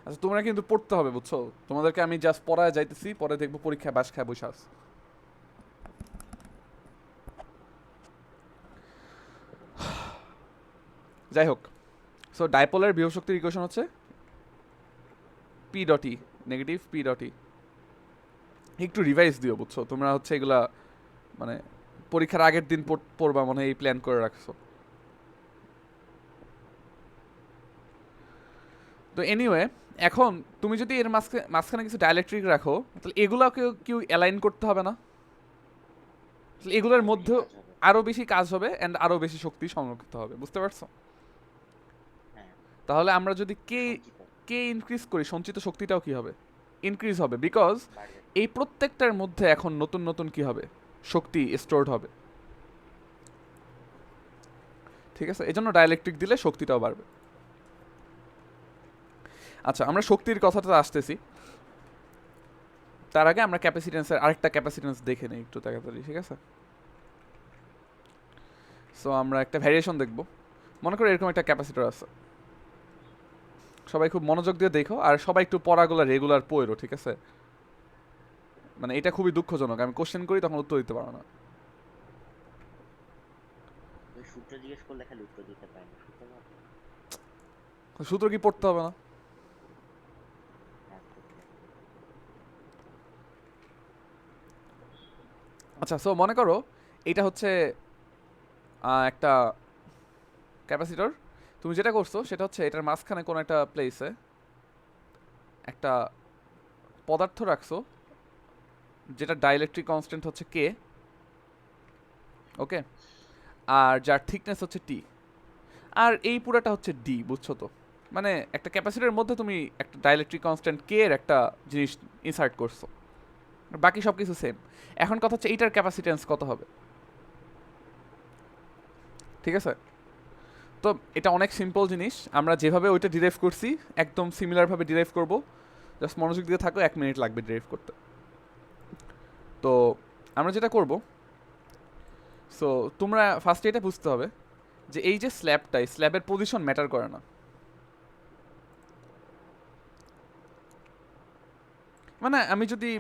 আচ্ছা তোমরা কিন্তু পড়তে হবে, বুঝছো? তোমাদেরকে আমি জাস্ট পড়ায় যাইতেছি, পরে দেখবো পরীক্ষায় বাস খায় বসে আস। যাই হোক, সো ডাইপোলের বিভব শক্তির ইকুয়েশন হচ্ছে P dot E, negative P dot E. একটু রিভাইজ দিও, বুঝছো? তোমরা হচ্ছে এগুলা মানে পরীক্ষার আগের দিন পড়বা মনে হয়, এই প্ল্যান করে রাখছো। তো এনিওয়ে, এখন তুমি যদি এর মাঝখানে কিছু ডাইইলেকট্রিক রাখো, তাহলে এগুলোকে কি অ্যালাইন করতে হবে না? তাহলে এগুলোর মধ্যেও কাজ হবে। আরো বেশি কাজ হবে অ্যান্ড আরো বেশি শক্তি সংরক্ষিত হবে, বুঝতে পারছো? হ্যাঁ, তাহলে আমরা যদি সঞ্চিত কে ইনক্রিজ করি, সঞ্চিত শক্তিটাও কি হবে? ইনক্রিজ হবে, বিকজ বাড়বে। এই প্রত্যেকটার মধ্যে এখন নতুন নতুন কি হবে? শক্তি স্টোরড হবে, ঠিক আছে? এজন্য ডাইইলেকট্রিক দিলে শক্তিটাও বাড়বে। আচ্ছা, আমরা শক্তির কথাটা আসতেছি। তার আগে আমরা ক্যাপাসিটেন্সের আরেকটা ক্যাপাসিটেন্স দেখে নিই একটু তাড়াতাড়ি, ঠিক আছে? সো আমরা একটা ভ্যারিয়েশন দেখব। মনে করো এরকম একটা ক্যাপাসিটর আছে, সবাই খুব মনোযোগ দিয়ে দেখো, আর সবাই একটু পড়াগুলো রেগুলার পড়ো, ঠিক আছে? মানে এটা খুবই দুঃখজনক, আমি কোশ্চেন করি তখন উত্তর দিতে পারো না। ওই সূত্র জিজ্ঞেস করলে খালি উত্তর দিতে পারে না, সূত্র না সূত্র কি পড়তে হবে না? হ্যাঁ, করতে হবে। আচ্ছা, সো মনে করো এটা হচ্ছে একটা ক্যাপাসিটর। তুমি যেটা করছো সেটা হচ্ছে এটার মাঝখানে কোনো একটা প্লেসে একটা পদার্থ রাখছো, যেটা ডাইইলেকট্রিক কনস্ট্যান্ট হচ্ছে কে, ওকে, আর যার থিকনেস হচ্ছে টি, আর এই পুরোটা হচ্ছে ডি, বুঝছো তো? মানে একটা ক্যাপাসিটরের মধ্যে তুমি একটা ডাইইলেকট্রিক কনস্ট্যান্ট কে এর একটা জিনিস ইনসার্ট করছো, বাকি সব কিছু সেম। এখন কথা হচ্ছে এইটার ক্যাপাসিটেন্স কত হবে, ঠিক আছে? তো এটা অনেক সিম্পল জিনিস, আমরা যেভাবে ওইটা ডিরাইভ করছি একদম সিমিলারভাবে ডিরাইভ করব। জাস্ট মনোযোগ দিয়ে থাকো, 1 মিনিট লাগবে ডিরাইভ করতে। তো আমরা যেটা করব, সো তোমরা ফার্স্টে এটা বুঝতে হবে যে এই যে স্ল্যাবটা, এই স্ল্যাবের পজিশন ম্যাটার করে না। মানে আমি যদি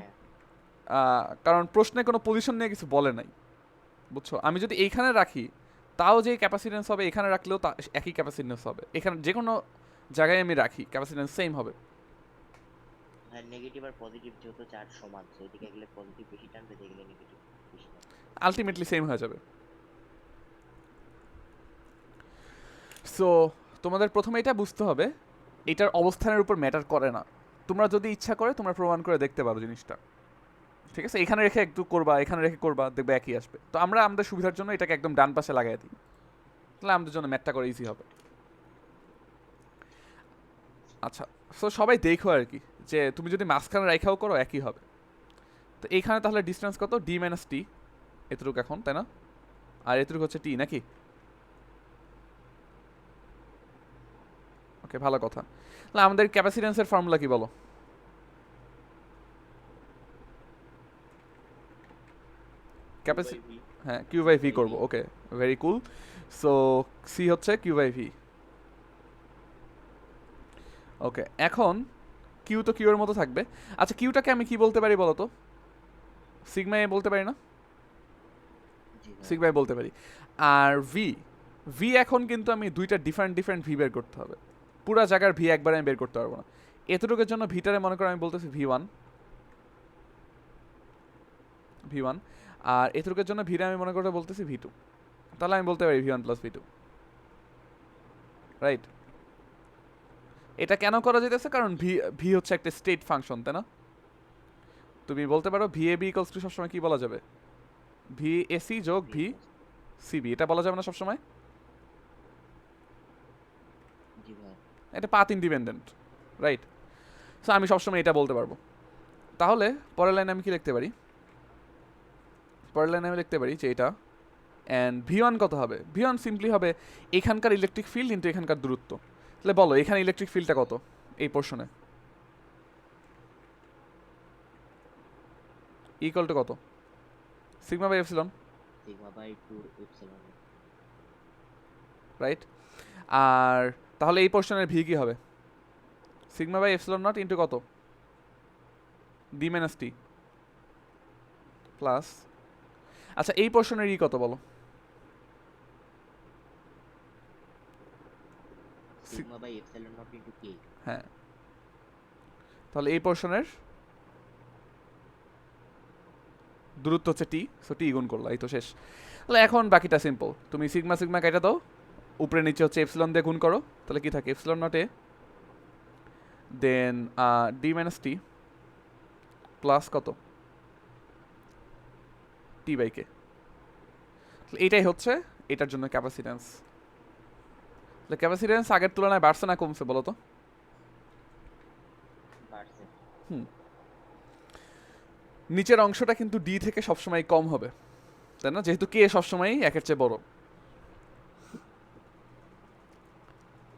কারণ প্রশ্নে কোনো পজিশন নিয়ে কিছু বলে নাই, বুঝছো? আমি যদি এইখানে রাখি তাও যে ক্যাপাসিটেন্স হবে, এখানে রাখলেও তা একই ক্যাপাসিটেন্স হবে। এখানে যে কোনো জায়গায় আমি রাখি ক্যাপাসিটেন্স সেম হবে। হ্যাঁ, নেগেটিভ আর পজিটিভ যেহেতু চার্জ সমান, তো এদিকে গেলে পজিটিভ বেশি টানবে, এদিকে গেলে নেগেটিভ বেশি টানবে। আলটিমেটলি সেম হয়ে যাবে। সো তোমাদের প্রথমে এটা বুঝতে হবে এটার অবস্থানের উপর ম্যাটার করে না। তোমরা যদি ইচ্ছা করে তোমরা প্রমাণ করে দেখতে পারো জিনিসটা, ঠিক আছে? এখানে রেখে একটু করবা, এখানে রেখে করবা, দেখবে একই আসবে। তো আমরা আমাদের সুবিধার জন্য এটাকে একদম ডান পাশে লাগাই দিই, তাহলে আমাদের জন্য ম্যাথটা করে ইজি হবে। আচ্ছা, সো সবাই দেখো আর কি, যে তুমি যদি মাঝখানে রেখাও করো একই হবে। তো এইখানে তাহলে ডিস্টেন্স কত? ডি মাইনাস টি, এতটুকু এখন, তাই না? আর এতটুকু হচ্ছে টি নাকি? ওকে, ভালো কথা। তাহলে আমাদের ক্যাপাসিটেন্সের ফর্মুলা কি বলো? ক্যাপাসিটি, হ্যাঁ, কিউ বাই ভি করবো। ওকে, ভেরি কুল। সো সি হচ্ছে কিউ বাই ভি। ওকে, এখন কিউ তো কিউ এর মতো থাকবে। আচ্ছা, কিউটাকে আমি কি বলতে পারি বলো তো? সিগমা এ বলতে পারি না? জি ভাই। সিগমা এ বলতে পারি। আর ভি, ভি এখন কিন্তু আমি দুইটা ডিফারেন্ট ডিফারেন্ট ভি বের করতে হবে, পুরা জায়গার ভি একবারে আমি বের করতে পারবো না। এতটুকুর জন্য ভিটারে মনে করো আমি বলতেছি ভি ওয়ান, ভি ওয়ান, আর এতটুকুর জন্য ভিরে আমি মনে করতে বলতেছি ভি টু। তাহলে আমি বলতে পারি V one plus V two, right? এটা কেন করা যেতেছে? কারণ ভি ভি হচ্ছে একটা স্টেট ফাংশন, তাই না? তুমি বলতে পারো V A B equals to সবসময় কি বলা যাবে? ভি এসি যোগ ভি সিবি, এটা বলা যাবে না সবসময়? জি ভাই। এটা পাথ ইন্ডিপেন্ডেন্ট, রাইট? সো আমি সবসময় এটা বলতে পারবো। তাহলে পরের লাইনে আমি কি লিখতে পারি? পরের লাইনে আমি লিখতে পারি যে এটা, অ্যান্ড ভি ওয়ান কত হবে? ভি ওয়ান সিম্পলি হবে এখানকার ইলেকট্রিক ফিল্ড ইন্টু এখানকার দূরত্ব। তাহলে বলো এখানে ইলেকট্রিক ফিল্ডটা কত এই পোর্শনে? ইকুয়াল টু কত? Sigma by epsilon, sigma by 2 epsilon. Right? আর তাহলে এই পোর্শনের ভি কি হবে? Sigma by epsilon not into কত? ডি মাইনাস টি প্লাস, আচ্ছা এই পোর্শনের ই কত বলো? Sigma by epsilon not into K. হ্যাঁ, তাহলে এই পোর্শনের দূরত্ব হচ্ছে টি, সো টি গুণ করলা, এই তো শেষ। তাহলে এখন বাকিটা সিম্পল, তুমি সিগমা সিগমা কেটে দাও, উপরে নিচে হচ্ছে এপসিলন দিয়ে গুণ করো, তাহলে কি থাকে? Epsilon naught A then d minus T plus কত? T by k. এইটাই হচ্ছে এটার জন্য ক্যাপাসিটেন্স। তাহলে ক্যাপাসিটেন্স আগের তুলনায় বাড়ছে না কমছে বলো তো? বাড়ছে। নিচের অংশটা কিন্তু ডি থেকে সবসময় কম হবে, তাই না? যেহেতু কে সবসময় একের চেয়ে বড়।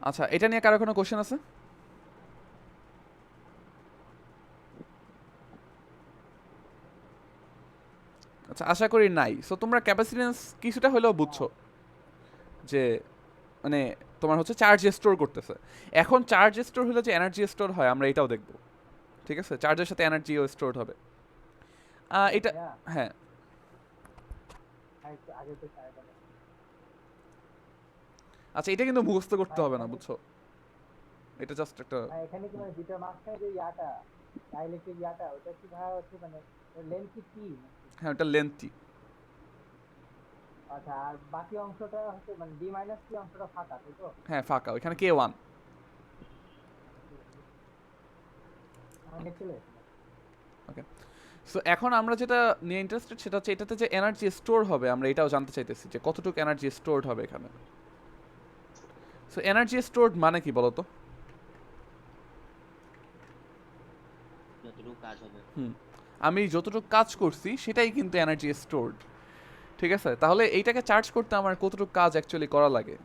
আচ্ছা, এটা নিয়ে কারো কোনো কোশ্চেন আছে? আচ্ছা, আশা করি নাই। সো তোমরা ক্যাপাসিটেন্স কিছুটা হলেও বুঝছো যে মানে তোমার হচ্ছে চার্জ স্টোর করতেছে। এখন চার্জ স্টোর হলে যে এনার্জি স্টোর হয় আমরা এটাও দেখব, ঠিক আছে? চার্জের সাথে এনার্জিও স্টোর হবে। এটা ভাইয়া, হ্যাঁ, একটু আগে তো চাইটা আচ্ছা এটা কিন্তু মুখস্থ করতে ভাই হবে না, এখানে বুঝছো? এটা জাস্ট একটা ভাই এখানে কি মানে দুটার মাঝখানে যে ইয়াটা ডাইলেক্ট্রিক ইয়াটা ওটা কি ভাই হচ্ছে মানে লেন্থ কি টি নাকি? হ্যাঁ, ওটা লেন্থি। আচ্ছা, আর বাকি অংশটা হচ্ছে মানে ডি মাইনাস টি অংশটা ফাঁকা তাই তো? হ্যাঁ, ফাঁকা, ওইখানে K1। আমার নেট চলে এসেছে। ওকে, সো এখন আমরা যেটা নিয়ে ইন্টারেস্টেড সেটা হচ্ছে এটাতে যে এনার্জি স্টোর হবে আমরা এটাও জানতে চাইতেছি যে কতটুকু এনার্জি স্টোরড হবে এখানে। সো এনার্জি স্টোরড মানে কি বলো তো? যতটুকু কাজ হবে। আমি যতটুকু কাজ করছি সেটাই কিন্তু এনার্জি স্টোরড, ঠিক আছে? তাহলে এইটাকে চার্জ করতে আমার কতটুকু কাজ অ্যাকচুয়ালি করা লাগে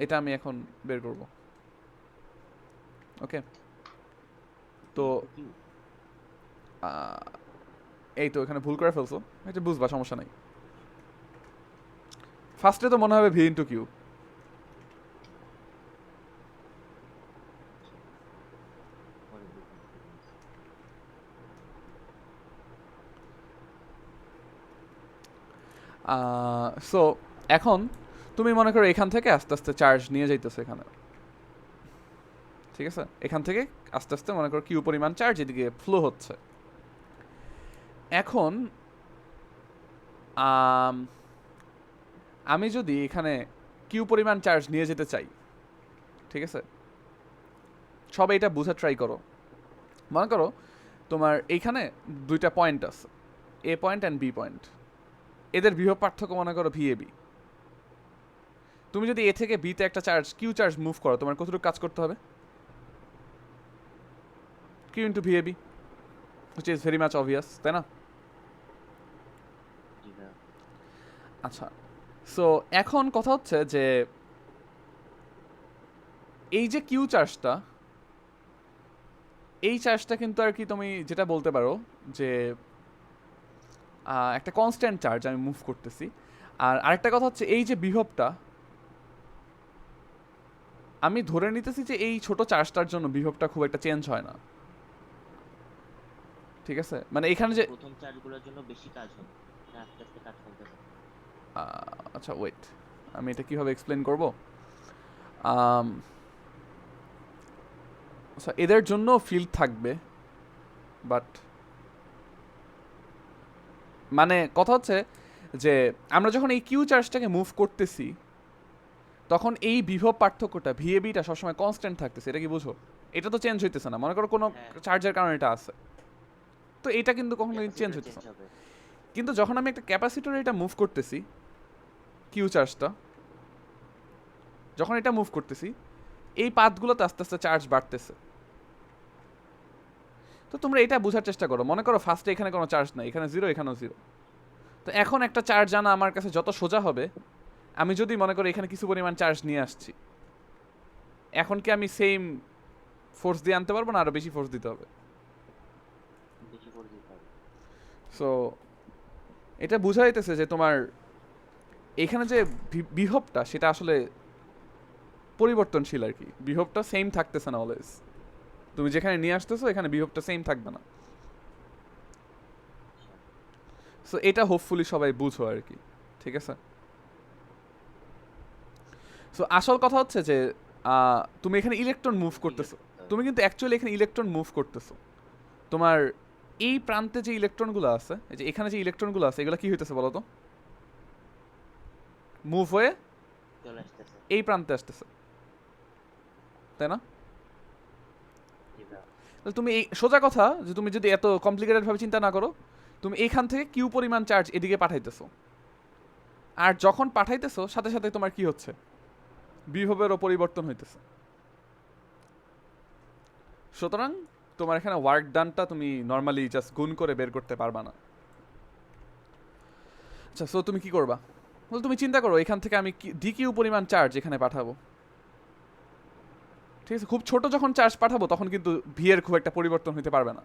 এটা আমি এখন বের করব। ওকে, তো কিউ এই তো এখানে ভুল করে ফেলছো, এটা বুঝবা, সমস্যা নাই। ফার্স্টে তো মনে হবে ভি ইন্টু কিউ। পরে বুঝতে পারছি। সো এখন তুমি মনে করো এখান থেকে আস্তে আস্তে চার্জ নিয়ে যাইতেছো এখানে, ঠিক আছে? এখান থেকে আস্তে আস্তে মনে করো কিউ পরিমাণ চার্জ এদিকে ফ্লো হচ্ছে। এখন আমি যদি এখানে কিউ পরিমাণ চার্জ নিয়ে যেতে চাই, ঠিক আছে? সবাই এটা বোঝা ট্রাই করো। মনে করো তোমার এইখানে দুইটা পয়েন্ট আছে, এ পয়েন্ট অ্যান্ড বি পয়েন্ট। এদের বিভব পার্থক্য মনে করো ভি এ বি। তুমি যদি এ থেকে বিতে একটা চার্জ কিউ চার্জ মুভ করো তোমার কতটুকু কাজ করতে হবে? Q into V A B, which is very much obvious, তাই না? জি ভাইয়া। আচ্ছা, সো এখন কথা হচ্ছে যে এই যে কিউ চার্জটা, এই চার্জটা কিন্তু আর কি তুমি যেটা বলতে পারো যে একটা কনস্ট্যান্ট চার্জ আমি মুভ করতেছি। আর আরেকটা কথা হচ্ছে এই যে বিভবটা, আমি ধরে নিতেছি যে এই ছোট চার্জটার জন্য বিভবটা খুব একটা চেঞ্জ হয় না, ঠিক আছে? মানে এখানে যে প্রথম চার্জগুলোর জন্য বেশি কাজ হবে, না আস্তে আস্তে কাজ কমতে হবে? আচ্ছা ওয়েট, আমি এটা কিভাবে এক্সপ্লেন করব? আচ্ছা, এদের জন্য ফিল্ড থাকবে, বাট মানে কথা হচ্ছে যে আমরা যখন এই কিউ চার্জটাকে মুভ করতেছি তখন এই বিভব পার্থক্যটা ভিএবিটা সবসময় কনস্ট্যান্ট থাকতেছে, এটা কি বুঝো? এটা তো চেঞ্জ হইতেছে না, মনে করো কোনো হ্যাঁ। চার্জের কারণে এটা আছে, তো এটা কিন্তু কখনো চেঞ্জ ক্যাপাসিটর হইতেছে চেঞ্জ না। হবে। কিন্তু যখন আমি একটা ক্যাপাসিটরে এটা মুভ করতেছি, কিউ চার্জটা যখন এটা মুভ করতেছি এই পাথগুলোতে আস্তে আস্তে চার্জ বাড়তেছে। তো তোমরা এটা বোঝার চেষ্টা করো, মনে করো ফার্স্টে এখানে কোনো চার্জ নাই, এখানে জিরো, এখানেও জিরো। তো এখন একটা চার্জ আনা আমার কাছে যত সোজা হবে, আমি যদি মনে করি এখানে কিছু পরিমাণ চার্জ নিয়ে আসছি, এখন কি আমি সেম ফোর্স দিয়ে আনতে পারবো না আরো বেশি ফোর্স দিতে হবে? বেশি করে দিতে হবে। সো এটা বোঝা যাইতেছে যে তোমার এখানে যে বিভবটা সেটা আসলে পরিবর্তনশীল আর কি, বিভবটা সেম থাকতেছে না অলওয়েজ। তুমি যেখানে নিয়ে আসতেছো এখানে বিভবটা সেম থাকবে না। সো এটা হোপফুলি সবাই বুঝো আর কি, ঠিক আছে? সো আসল কথা হচ্ছে যে তুমি এখানে ইলেকট্রন মুভ করতেছো, তুমি কিন্তু অ্যাকচুয়ালি এখানে ইলেকট্রন মুভ করতেছো। তোমার এই প্রান্তে যে ইলেকট্রনগুলো আছে, এই যে এখানে যে ইলেকট্রনগুলো আছে, এগুলো কি হইতেছে বলো তো? মুভ হয়ে চলে আসতেছে। এই প্রান্তে আসতেছে, তাই না? জি ভাইয়া। তাহলে তুমি এই সোজা কথা যে তুমি যদি এত কমপ্লিকেটেড ভাবে চিন্তা না করো, তুমি এইখান থেকে কিউ পরিমাণ চার্জ এদিকে পাঠাইতেছো, আর যখন পাঠাইতেছো সাথে সাথে তোমার কি হচ্ছে? বিভবেরও পরিবর্তন হইতেছে। সুতরাং তোমার এখানে ওয়ার্ক ডানটা তুমি নর্মালি জাস্ট গুণ করে বের করতে পারবা না। আচ্ছা, সো তুমি কি করবা? বল তুমি চিন্তা করো এখান থেকে আমি ডি কিউ পরিমাণ চার্জ এখানে পাঠাবো, ঠিক আছে? খুব ছোট যখন চার্জ পাঠাবো তখন কিন্তু ভি এর খুব একটা পরিবর্তন হতে পারবে না।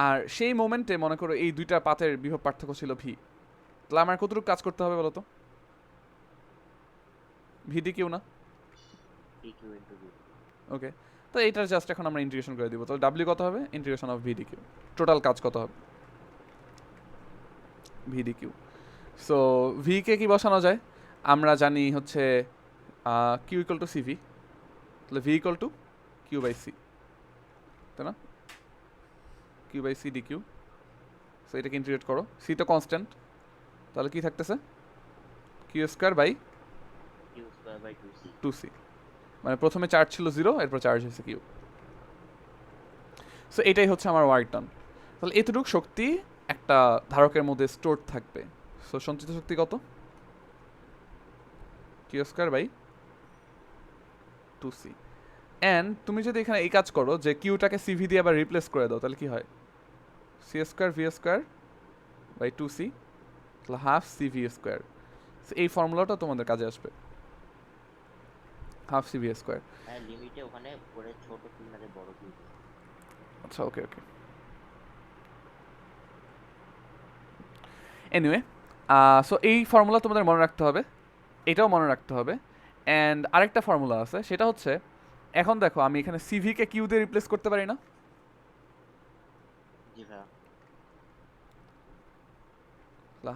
আর সেই মোমেন্টে মনে করো এই দুইটা পাতের বিভব পার্থক্য ছিল ভি, তাহলে আমার কতটুকু কাজ করতে হবে বলো তো? ভিডি কিউ না? dq into v। ওকে, তো এইটার জাস্ট এখন আমরা ইন্টিগ্রেশন করে দিব। তাহলে ডাব্লিউ কত হবে? Integration of V d Q, total কাজ কত হবে ভিডি কিউ। সো ভি কে কি বসানো যায়? আমরা জানি হচ্ছে কিউ ইকুয়াল টু সিভি, তাহলে V equal to Q by C, তাই না? Q by C d Q. So এটাকে ইন্টিগ্রেট করো, সি তো কনস্ট্যান্ট, তাহলে কি থাকতেছে? Q square by q square by 2c। 2c, মানে প্রথমে চার্জ ছিল 0, এরপর চার্জ হয়েছে কিউ। সো এটাই হচ্ছে আমার ওয়ার্ক ডান। তাহলে এতটুকু শক্তি একটা ধারকের মধ্যে স্টোর থাকবে। সো সঞ্চিত শক্তি কত? Q square by 2c। And তুমি যদি এখানে এই কাজ করো যে কিউটাকে সিভি দিয়ে আবার রিপ্লেস করে দাও, তাহলে কি হয়? C square V square by 2c, তাহলে হাফ সিভি স্কোয়ার। এই ফর্মুলাটা তোমাদের কাজে আসবে, হাফ সিভি স্কোয়ার। হ্যাঁ, লিমিটে ওখানে পরে ছোট কিনারে বড় q। আচ্ছা, ওকে ওকে। এনিওয়ে, সো এই ফর্মুলা তোমাদের মনে রাখতে হবে, এটাও মনে রাখতে হবে। অ্যান্ড আরেকটা ফর্মুলা আছে, সেটা হচ্ছে এখন দেখো আমি এখানে সিভিকে কিউ দিয়ে রিপ্লেস করতে পারি না? জি ভাইয়া।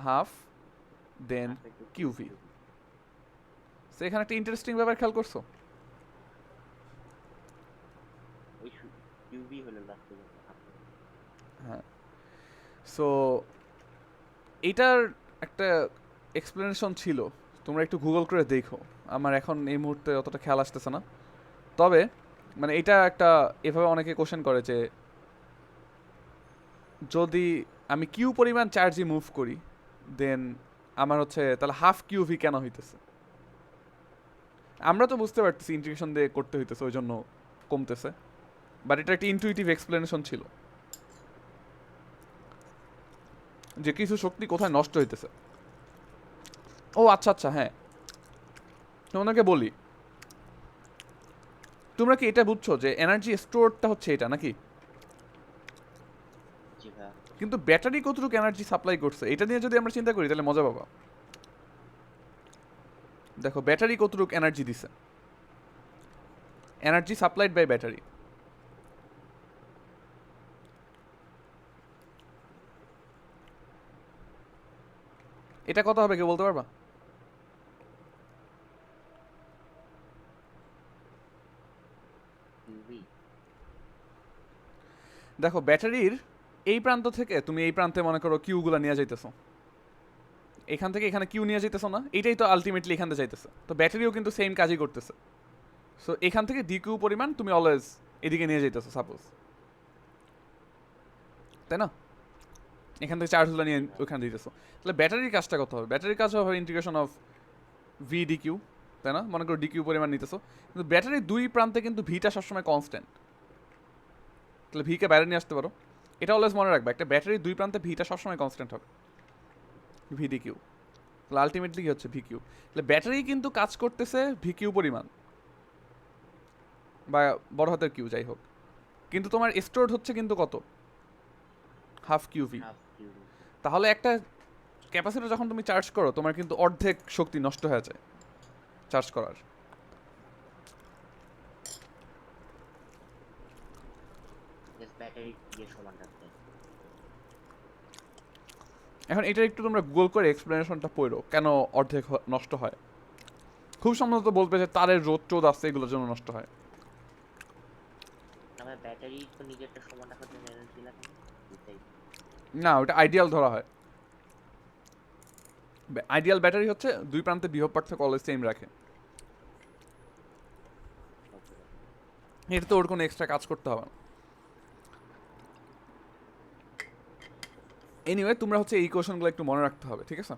হাফ দেন half into q QV। into v। So এখানে একটা ইন্টারেস্টিং ব্যাপার খেয়াল করছো? ওই qv হলো লাস্টে। হ্যাঁ, সো এটার একটা এক্সপ্লেনেশন ছিল, তোমরা একটু গুগল করে দেখো, আমার এখন এই মুহূর্তে অতটা খেয়াল আসতেছে না। তবে মানে এটা একটা এভাবে অনেকে কোশ্চেন করে যে যদি আমি কিউ পরিমাণ চার্জই মুভ করি দেন আমার হচ্ছে তাহলে হাফ কিউভি কেন হইতেছে? আমরা তো বুঝতে পারতেছি ইন্টিগ্রেশন দিয়ে করতে হইতেছে, ওই জন্য কমতেছে, বাট এটা একটা ইনটুইটিভ এক্সপ্লেনেশন ছিল যে কিছু শক্তি কোথায় নষ্ট হইতেছে। ও আচ্ছা আচ্ছা, হ্যাঁ তোমাদেরকে বলি, তোমরা কি এটা বুঝছো যে এনার্জি স্টোরটা হচ্ছে এটা নাকি? জি ভাইয়া। কিন্তু ব্যাটারি কতটুকু এনার্জি সাপ্লাই করছে এটা নিয়ে যদি আমরা চিন্তা করি তাহলে মজা পাবা। দেখো ব্যাটারি কতটুকু এনার্জি দিছে, এনার্জি সাপ্লাইড বাই ব্যাটারি। এটা কত হবে কেউ বলতে পারবা? qv। দেখো ব্যাটারির এই প্রান্ত থেকে তুমি এই প্রান্তে মনে করো কিউ গুলা নিয়ে যাইতেছো, এখান থেকে এখানে কিউ নিয়ে যাইতেছো না, এটাই তো আলটিমেটলি এখানে যাইতেছে, তো ব্যাটারিও কিন্তু সেম কাজই করতেছে। সো এখান থেকে ডি কিউ পরিমাণ তুমি অলওয়েজ এদিকে নিয়ে যাইতেছো সাপোজ, তাই না? এখান থেকে চার্জগুলো নিয়ে ওইখানে দিতেছো, তাহলে ব্যাটারির কাজটা কত হবে? ব্যাটারির কাজ হবে integration of V d Q, তাই না? মনে করো ডি কিউ পরিমাণ নিতেছো, কিন্তু ব্যাটারির দুই প্রান্তে কিন্তু ভিটা সবসময় কনস্ট্যান্ট, তাহলে ভিকে বাইরে নিয়ে আসতে পারো। এটা অলওয়েজ মনে রাখবে, একটা ব্যাটারির দুই প্রান্তে ভিটা সবসময় কনস্ট্যান্ট হবে, ভি ডি কিউ। তাহলে আলটিমেটলি কি হচ্ছে? V Q. তাহলে ব্যাটারি কিন্তু কাজ করতেছে ভি কিউ পরিমাণ বা বড় হাতের কিউ যাই হোক, কিন্তু তোমার স্টোরড হচ্ছে কিন্তু কত? Half Q V. half qv। তাহলে একটা ক্যাপাসিটর যখন তুমি চার্জ করো তোমার কিন্তু অর্ধেক শক্তি নষ্ট হয়ে যায় চার্জ করার। জাস্ট ব্যাটারি দিয়ে সমান রাখতে। এখন এটা একটু তোমরা গুগল করে এক্সপ্লেনেশনটা পড়ো কেন অর্ধেক নষ্ট হয়। খুব সম্ভবত বলবে যে তারের রোদ টোদ আছে এগুলোর জন্য নষ্ট হয়। আমার ব্যাটারি তো নিজেরটা সমান রাখার জন্য এনার্জি লাগে না, বুঝতেই। না, ওটা আইডিয়াল ধরা হয়। আইডিয়াল ব্যাটারি হচ্ছে দুই প্রান্তে বিভব পার্থক্য অলওয়েজ সেম রাখে, এটা তো ওর কোনো এক্সট্রা কাজ করতে হবে না। এনিওয়ে তোমরা হচ্ছে এই ইকুয়েশনগুলো একটু মনে রাখতে হবে, ঠিক আছে?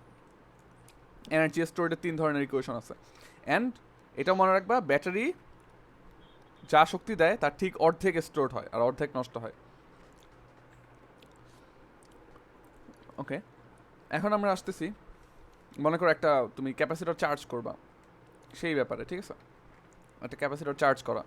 এনার্জি স্টোরেজের 3 ধরনের ইকুয়েশন আছে, অ্যান্ড এটা মনে রাখবা ব্যাটারি যা শক্তি দেয় তার ঠিক অর্ধেক স্টোরড হয় আর অর্ধেক নষ্ট হয়। ওকে, এখন আমরা আসতেছি, মনে করো একটা তুমি ক্যাপাসিটর চার্জ করবা সেই ব্যাপারে, ঠিক আছে? একটা ক্যাপাসিটর চার্জ করা,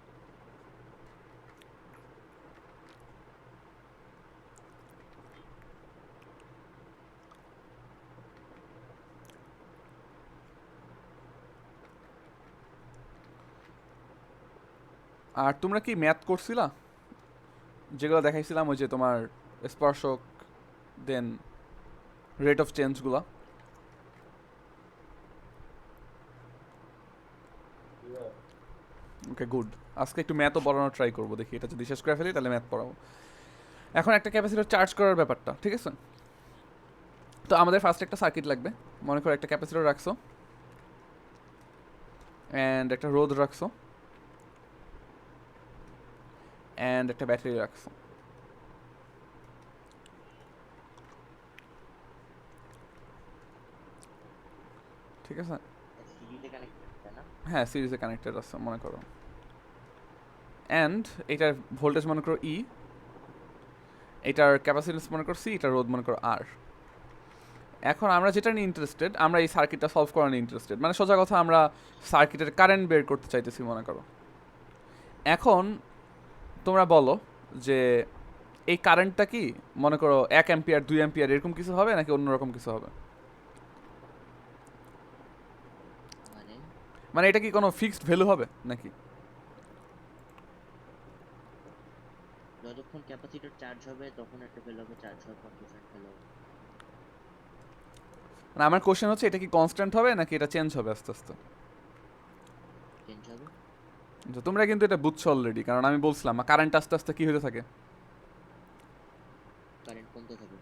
আর তোমরা কি ম্যাথ করছিলা, যেগুলো দেখাইছিলাম ওই যে তোমার স্পর্শক দেন রেট অফ চেঞ্জগুলো? ওকে গুড, আজকে একটু ম্যাথও পড়ানোর ট্রাই করবো, দেখি এটা যদি শেষ করে ফেলি তাহলে ম্যাথ পড়াবো। এখন একটা ক্যাপাসিটর চার্জ করার ব্যাপারটা, ঠিক আছে? তো আমাদের ফার্স্ট একটা সার্কিট লাগবে। মনে করো একটা ক্যাপাসিটর রাখছো অ্যান্ড একটা রোদ রাখছো অ্যান্ড একটা ব্যাটারি রাখছো। ঠিক আছে, সিরিজে কানেক্টেড তাই না? হ্যাঁ সিরিজে কানেক্টেড আছে মনে করো। অ্যান্ড এটার ভোল্টেজ মনে করো ই, এটার ক্যাপাসিটেন্স মনে করো সি, এটার রোধ মনে করো আর। এখন আমরা যেটা নিয়ে ইন্টারেস্টেড, আমরা এই সার্কিটটা সলভ করা নিয়ে ইন্টারেস্টেড, মানে সোজা কথা আমরা সার্কিটের কারেন্ট বের করতে চাইতেছি মনে করো। এখন তোমরা বলো যে এই কারেন্টটা কি মনে করো 1 অ্যাম্পিয়ার 2 অ্যাম্পিয়ার এরকম কিছু হবে নাকি অন্যরকম কিছু হবে? মানে মানে এটা কি কোনো ফিক্সড ভ্যালু হবে নাকি? যতক্ষণ ক্যাপাসিটর চার্জ হবে তখন একটা ভ্যালু হবে, চার্জ হওয়ার পর ডিফারেন্ট ভ্যালু মানে আমার কোশ্চেন হচ্ছে এটা কি কনস্ট্যান্ট হবে নাকি এটা চেঞ্জ হবে আস্তে আস্তে? চেঞ্জ হবে। তো তোমরা কিন্তু এটা বুঝছো অলরেডি, কারণ আমি বলছিলাম কারেন্ট আস্তে আস্তে কি হতে থাকে, কারেন্ট কমতে থাকে।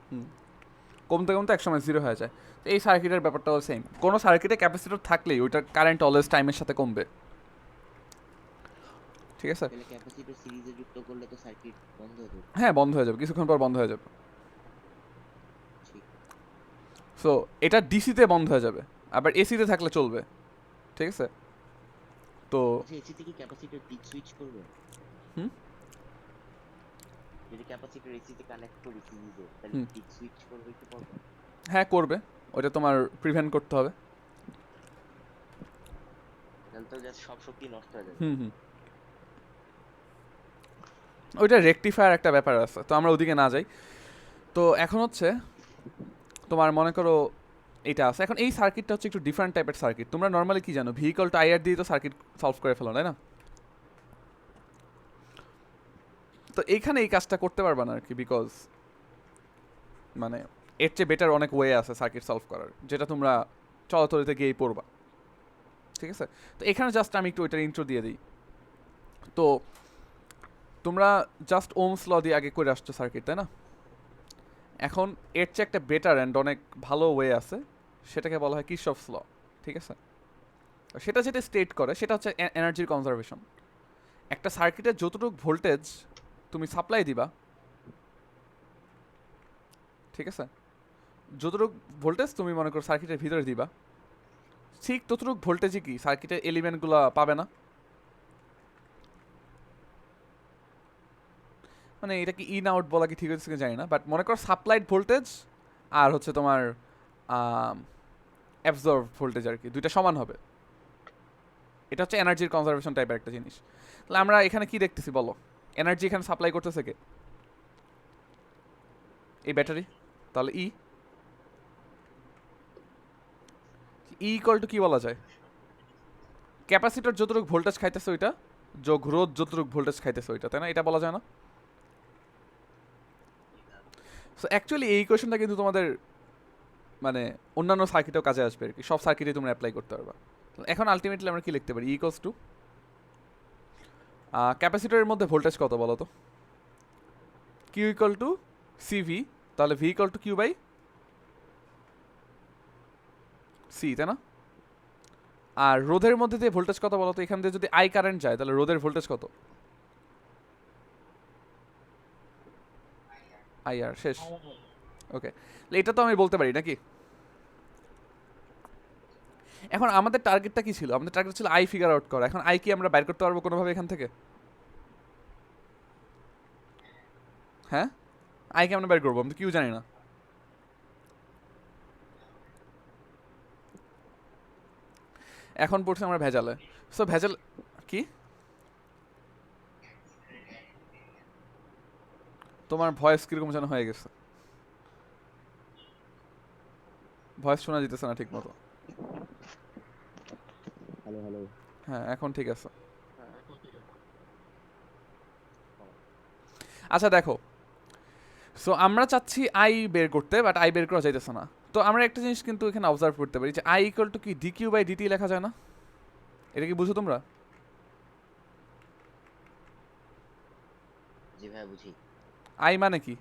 কমতে কমতে একসময় জিরো হয়ে যায়। তো এই সার্কিটের ব্যাপারটাও সেম, কোনো সার্কিটে ক্যাপাসিটর থাকলেই ওইটার কারেন্ট অলওয়েজ টাইমের সাথে কমবে। ঠিক আছে, তাহলে ক্যাপাসিটর সিরিজে যুক্ত করলে তো সার্কিট বন্ধ হয়ে যাবে। হ্যাঁ বন্ধ হয়ে যাবে, কিছুক্ষণ পর বন্ধ হয়ে যাবে। ঠিক। সো এটা ডিসিতে বন্ধ হয়ে যাবে, আবার এসিতে থাকলে চলবে। ঠিক আছে, তো আচ্ছা, এসি থেকে ক্যাপাসিটর পিক সুইচ করবে? হুম? যদি ক্যাপাসিটর এসিতে কানেক্ট করি সিরিজে, তাহলে হুম। পিক সুইচ করবে কি পড়বে? হ্যাঁ করবে, ওইটা তোমার প্রিভেন্ট করতে হবে। তাহলে তো জাস্ট সব শক্তি নষ্ট হয়ে যাবে। হুম হুম, ওইটা রেকটিফায়ার একটা ব্যাপার আছে, তো আমরা ওদিকে না যাই। তো এখন হচ্ছে তোমার মনে করো এটা আছে। এখন এই সার্কিটটা হচ্ছে একটু ডিফারেন্ট টাইপের সার্কিট। তোমরা নর্মালি কি জানো, ভেহিকল টায়ার দিয়ে তো সার্কিট সলভ করে ফেলো তাই না? তো এইখানে এই কাজটা করতে পারবা না আর কি, বিকজ মানে এর চেয়ে বেটার অনেক ওয়ে আছে সার্কিট সলভ করার, যেটা তোমরা চলাচলিতে গিয়েই পড়বা। ঠিক আছে, তো এখানে জাস্ট আমি একটু ওইটার ইন্ট্রো দিয়ে দিই। তো তোমরা জাস্ট ওমস ল দিয়ে আগে করে আসছো সার্কিট তাই না? এখন এর চেয়ে একটা বেটার অ্যান্ড অনেক ভালো ওয়ে আছে, সেটাকে বলা হয় কিরশফস ল। ঠিক আছে, সেটা যেটা স্টেট করে সেটা হচ্ছে এনার্জির কনজারভেশন। একটা সার্কিটের যতটুকু ভোল্টেজ তুমি সাপ্লাই দিবা, ঠিক আছে, যতটুকু ভোল্টেজ তুমি মনে করো সার্কিটের ভিতরে দিবা, ঠিক ততটুকু ভোল্টেজই কি সার্কিটের এলিমেন্টগুলো পাবে না? মানে এটা কি ইন আউট বলা কি ঠিক হচ্ছে কি জানি না, বাট মনে করো সাপ্লাইড ভোল্টেজ আর হচ্ছে তোমার অ্যাবজর্ভ ভোল্টেজ আর কি দুইটা সমান হবে। এটা হচ্ছে এনার্জির কনজারভেশন টাইপের একটা জিনিস। তাহলে আমরা এখানে কি দেখতেছি বলো, এনার্জি এখানে সাপ্লাই করতেছে কে? এই ব্যাটারি। তাহলে ই ইকুয়াল টু কি বলা যায়, ক্যাপাসিটর যতটুকু ভোল্টেজ খাইতেছে ওইটা যোগ রোধ যতটুকু ভোল্টেজ খাইতেছে ওইটা, তাই না? এটা বলা যায় না? সো অ্যাকচুয়ালি এই ইকুয়েশনটা কিন্তু তোমাদের মানে অন্যান্য সার্কিটেও কাজে আসবে আর কি, সব সার্কিটে তোমরা অ্যাপ্লাই করতে পারবা। এখন আলটিমেটলি আমরা কি লিখতে পারি, ইকুয়ালস টু ক্যাপাসিটরের মধ্যে ভোল্টেজ কত বলো তো, কিউ ইকুয়াল টু সিভি, তাহলে V equal to Q by C, তাই না? আর রোধের মধ্যে দিয়ে ভোল্টেজ কত বলো তো, এখান দিয়ে যদি আই কারেন্ট যায় তাহলে রোধের ভোল্টেজ কত? আই আর শেষ। ওকে, এটা তো আমি বলতে পারি নাকি? এখন আমাদের টার্গেটটা কি ছিল, আমাদের টার্গেট ছিল আই ফিগার আউট করা। এখন আই কি আমরা বাইর করতে পারবো কোনোভাবে এখান থেকে? হ্যাঁ, আই কে আমরা বাইর করবো, আমি তো কিউ জানি না। এখন পড়ছে আমরা ভেজালে। সো ভেজাল কি, তোমার ভয়েস কিরকম যেন হয়ে গেছে, ভয়েস শোনা যেতেছে না ঠিক মতো। Hello hello. হ্যাঁ এখন ঠিক আছে। আচ্ছা দেখো, সো আমরা চাচ্ছি আই বের করতে, বাট আই বের করা যাইতেছে না। তো আমরা একটা জিনিস কিন্তু এখানে অবজার্ভ করতে পারি যে আই ইকুয়াল টু কি ডিকিউ বাই ডিটি লেখা যায় না? এটা কি বুঝো তোমরা? জি ভাই বুঝি। আই মানে কি?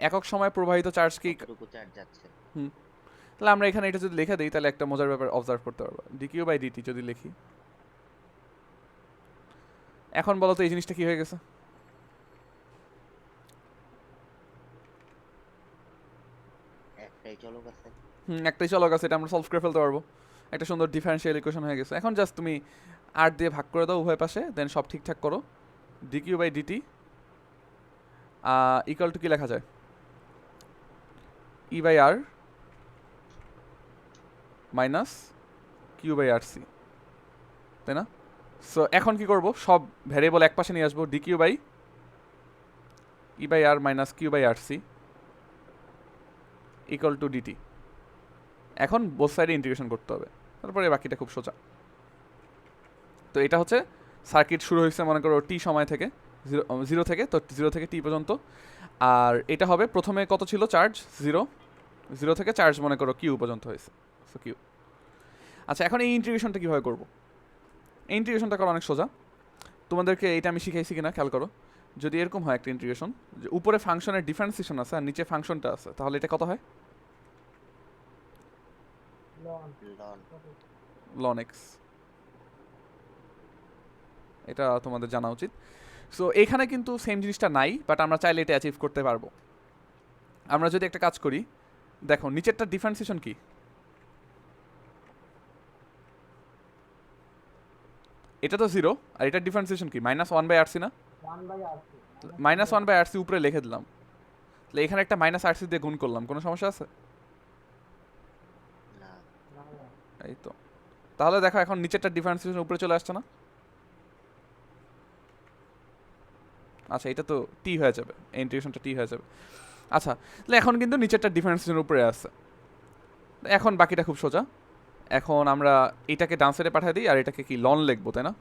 একক সময় প্রবাহিত চার্জ কি? কতটুকু চার্জ যাচ্ছে। তাহলে আমরা এখানে এটা যদি লিখে দিই তাহলে একটা মজার ব্যাপার অবজার্ভ করতে পারবো। ডিকিউ বাই ডিটি যদি লিখি, এখন বলো তো এই জিনিসটা কি হয়ে গেছে? একটাই চলক আছে। একটাই চলক আছে, এটা আমরা সলভ করে ফেলতে পারবো। একটা সুন্দর ডিফারেন্সিয়াল ইকুয়েশন হয়ে গেছে। এখন জাস্ট তুমি আর দিয়ে ভাগ করে দাও উভয় পাশে, দেন সব ঠিকঠাক করো। DQ by DT equal to কি লেখা যায়? E by R minus Q by R C, তাই না? সো এখন কি করব, সব ভ্যারিয়েবল এক পাশে নিয়ে আসবো। DQ by E by R minus Q by R C equal to dt. এখন বোথ সাইডে ইন্টিগ্রেশন করতে হবে, তারপরে বাকিটা খুব সোজা। তো এটা হচ্ছে সার্কিট শুরু হয়েছে মনে করো টি সময় থেকে, জিরো থেকে, তো জিরো থেকে টি পর্যন্ত। আর এটা হবে প্রথমে কত ছিল চার্জ? জিরো থেকে চার্জ মনে করো কিউ পর্যন্ত হয়েছে, সো কিউ। আচ্ছা এখন এই ইন্টিগ্রেশনটা কীভাবে করবো? এই ইন্টিগ্রেশনটা করা অনেক সোজা। তোমাদেরকে এইটা আমি শিখাইছি কিনা খেয়াল করো। যদি এরকম হয় একটা ইন্টিগ্রেশন, যে উপরে ফাংশনের ডিফারেন্সিয়েশন আছে আর নিচে ফাংশনটা আছে, তাহলে এটা কত হয়? Ln ln. Ln x. এটা তোমাদের জানা উচিত। সো এখানে কিন্তু সেম জিনিসটা নাই, বাট আমরা চাইলে এটা অ্যাচিভ করতে পারবো। আমরা যদি একটা কাজ করি, দেখো নিচেরটা ডিফারেন্সিয়েশন কি? এটা তো জিরো, আর এটা ডিফারেন্সিয়েশন কি? Minus one by R C না? 1/RC minus one by R C উপরে লিখে দিলাম, তাহলে এখানে একটা মাইনাস আর সি দিয়ে গুণ করলাম, কোনো সমস্যা আছে? না। না না এই তো। তাহলে দেখো এখন নিচেরটা ডিফারেন্সিয়েশন উপরে চলে আসছে না? আচ্ছা এটা তো টি হয়ে যাবে, এই ইন্টিগ্রেশনটা টি হয়ে যাবে। আচ্ছা তাহলে এখন কিন্তু নিচেরটা ডিফারেন্সিয়েশন উপরে আছে। এখন বাকিটা খুব সোজা। এখন আমরা এটাকে ডান সাইডে পাঠিয়ে দিই, আর এটাকে কি লন লিখবো, তাই না?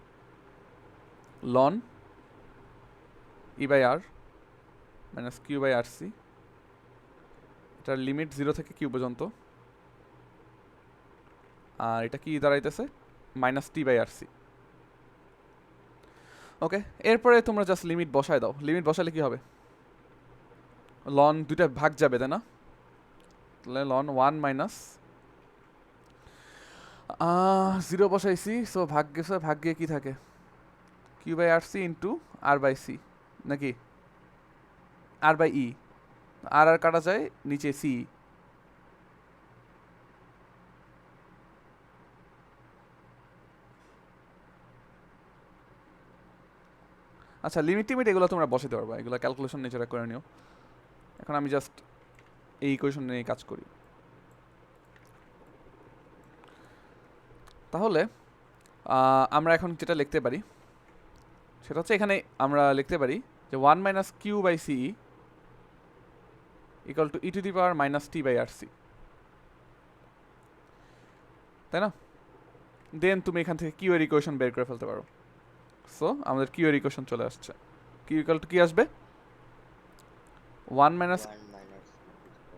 Ln E by R minus Q by R C, এটার লিমিট জিরো থেকে কিউ পর্যন্ত, আর এটা কি দাঁড়াইতেছে? Minus T by R C. Okay, এরপরে তোমরা জাস্ট লিমিট বসায় দাও। লিমিট বসালে কি হবে? লন দুইটা ভাগ যাবে, তাই না? তাহলে লন ওয়ান মাইনাস জিরো বসাইছি, সো ভাগ গেছে, ভাগ গিয়ে কি থাকে? Q by R C into R by C, নাকি আর বাই ই। আর আর কাটা যায়, নিচে সি। আচ্ছা লিমিট টিমিট এগুলো তোমরা বসাতে পারবা, এগুলো ক্যালকুলেশন নিজেরা করে নিও। এখন আমি জাস্ট এই ইকুয়েশন নিয়ে কাজ করি। তাহলে আমরা এখন যেটা লিখতে পারি সেটা হচ্ছে, এখানে আমরা লিখতে পারি যে one minus Q by C equal to E to the power minus T by R C, তাই না? দেন তুমি এখান থেকে কিউ এর ইকুয়েশন বের করে ফেলতে পারো। সো আমাদের কিউ এর ইকুয়েশন চলে আসছে। কিউ ইকুয়াল টু কি আসবে? One minus 1 minus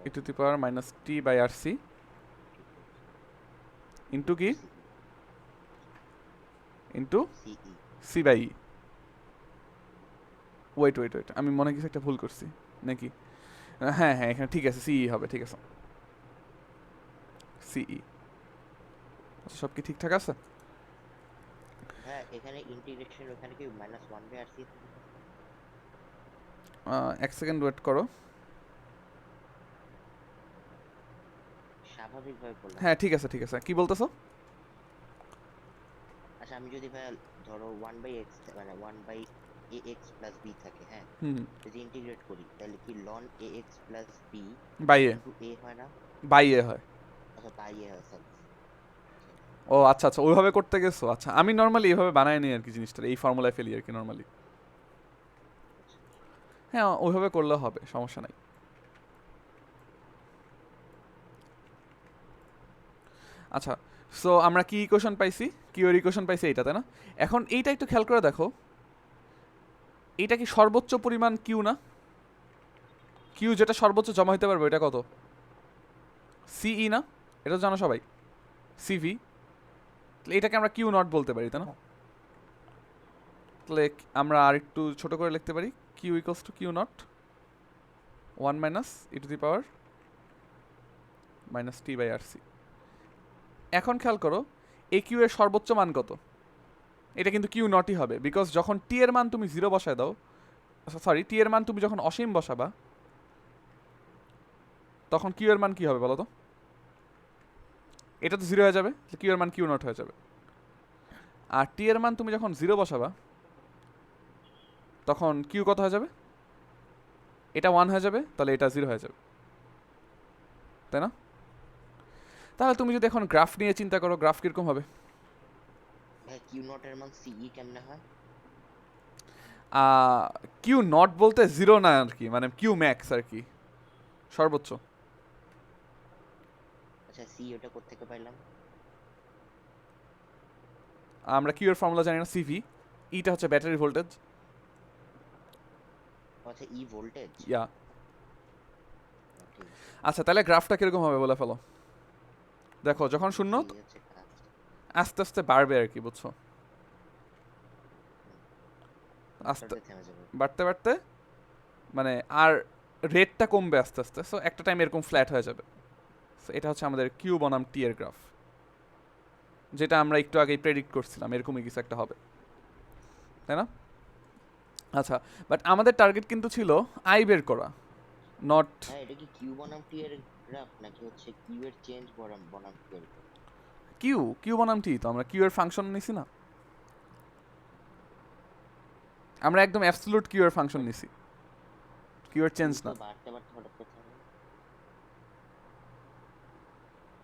E to the power minus T by R C into কি? Into CE. C by E. Wait wait wait, আমি মনে হয় কিছু একটা ভুল করছি নাকি? হ্যাঁ হ্যাঁ, এখানে ঠিক আছে, সিই হবে, ঠিক আছে সিই। আচ্ছা সব কি ঠিকঠাক আছে? হ্যাঁ এখানে ইন্টিগ্রেশন, ওখানে কি মাইনাস 1/RC? এক সেকেন্ড ওয়েট করো। স্বাভাবিকভাবে বললাম। হ্যাঁ ঠিক আছে ঠিক আছে, কি বলতেছো? আচ্ছা আমি যদি ভাই ধরো 1/x মানে 1/ax প্লাস b থাকে, হ্যাঁ, হুম, যদি ইন্টিগ্রেট করি তাহলে কি ln ax plus b by a, into a হয় না? বাই এ হয়। আচ্ছা বাই a হয় স্যার। ও আচ্ছা আচ্ছা, ওইভাবে করতে গেছো। আচ্ছা আমি নর্মালি এইভাবে বানাই নিই আর কি জিনিসটা, এই ফর্মুলায় ফেলি আর কি নর্মালি। হ্যাঁ ওইভাবে করলেও হবে, সমস্যা নাই। আচ্ছা সো আমরা কি ইকুয়েশন পাইছি? কিউ এর ইকুয়েশন পাইছি এইটা, তাই না? এখন এইটা একটু খেয়াল করে দেখো, এইটা কি সর্বোচ্চ পরিমাণ কিউ না? কিউ যেটা সর্বোচ্চ জমা হতে পারবে এটা কত? সিই না, এটা তো জানো সবাই, সিভি। এটাকে আমরা কিউ নট বলতে পারি, তাই না? তাহলে আমরা আর একটু ছোট করে লিখতে পারি, Q equals to Q naught 1 minus E to the power minus T by R C. এখন খেয়াল করো এই কিউ এর সর্বোচ্চ মান কত? এটা কিন্তু কিউ নটই হবে, বিকজ যখন টি এর মান তুমি 0 বসায় দাও, সরি টি এর মান তুমি যখন অসীম বসাবা তখন কিউ এর মান কি হবে বলো তো? এটা তো 0 হয়ে যাবে, কিউ এর মান কিউ নট হয়ে যাবে। আর টি এর মান তুমি যখন 0 বসাবা তখন কিউ কত হয়ে যাবে? এটা 1 হয়ে যাবে, তাহলে এটা 0 হয়ে যাবে, তাই না? তাহলে তুমি যদি এখন গ্রাফ নিয়ে চিন্তা করো, গ্রাফ কিরকম হবে? ভাই কিউ নট এর মান সিই কেমনে হয়? কিউ নট বলতে 0 না আর কি, মানে কিউ ম্যাক্স আর কি, সর্বোচ্চ। আচ্ছা সি ওটা কোত্থেকে পাইলাম? আমরা কিউ এর ফর্মুলা জানি না, সিভি। ইটা হচ্ছে ব্যাটারি ভোল্টেজ। আচ্ছা ই ভোল্টেজ। ইয়া। আচ্ছা তাহলে গ্রাফটা কিরকম হবে বলে ফেলো। দেখো যখন শূন্য আস্তে আস্তে বাড়বে আর কি, বুঝছো? আস্তে থেমে যাবে। বাড়তে বাড়তে মানে আর রেটটা কমবে আস্তে আস্তে, সো একটা টাইম এরকম ফ্ল্যাট হয়ে যাবে। সো এটা হচ্ছে আমাদের কিউ বনাম টি এর গ্রাফ, যেটা আমরা একটু আগেই প্রেডিক্ট করছিলাম এরকমই কিছু একটা হবে, তাই না? আচ্ছা বাট আমাদের টার্গেট কিন্তু ছিল আই বের করা, নট হ্যাঁ এটা কি কিউ বনাম টি এর গ্রাফ নাকি হচ্ছে কিউ এর চেঞ্জ বনাম টি এর? কিউ বনাম টি। তো আমরা কিউ এর ফাংশন নিছি না, আমরা একদম অ্যাবসলিউট কিউ এর ফাংশন নিছি, কিউ এর চেঞ্জ না। বাড়তে বাড়তে হঠাৎ করে থামে।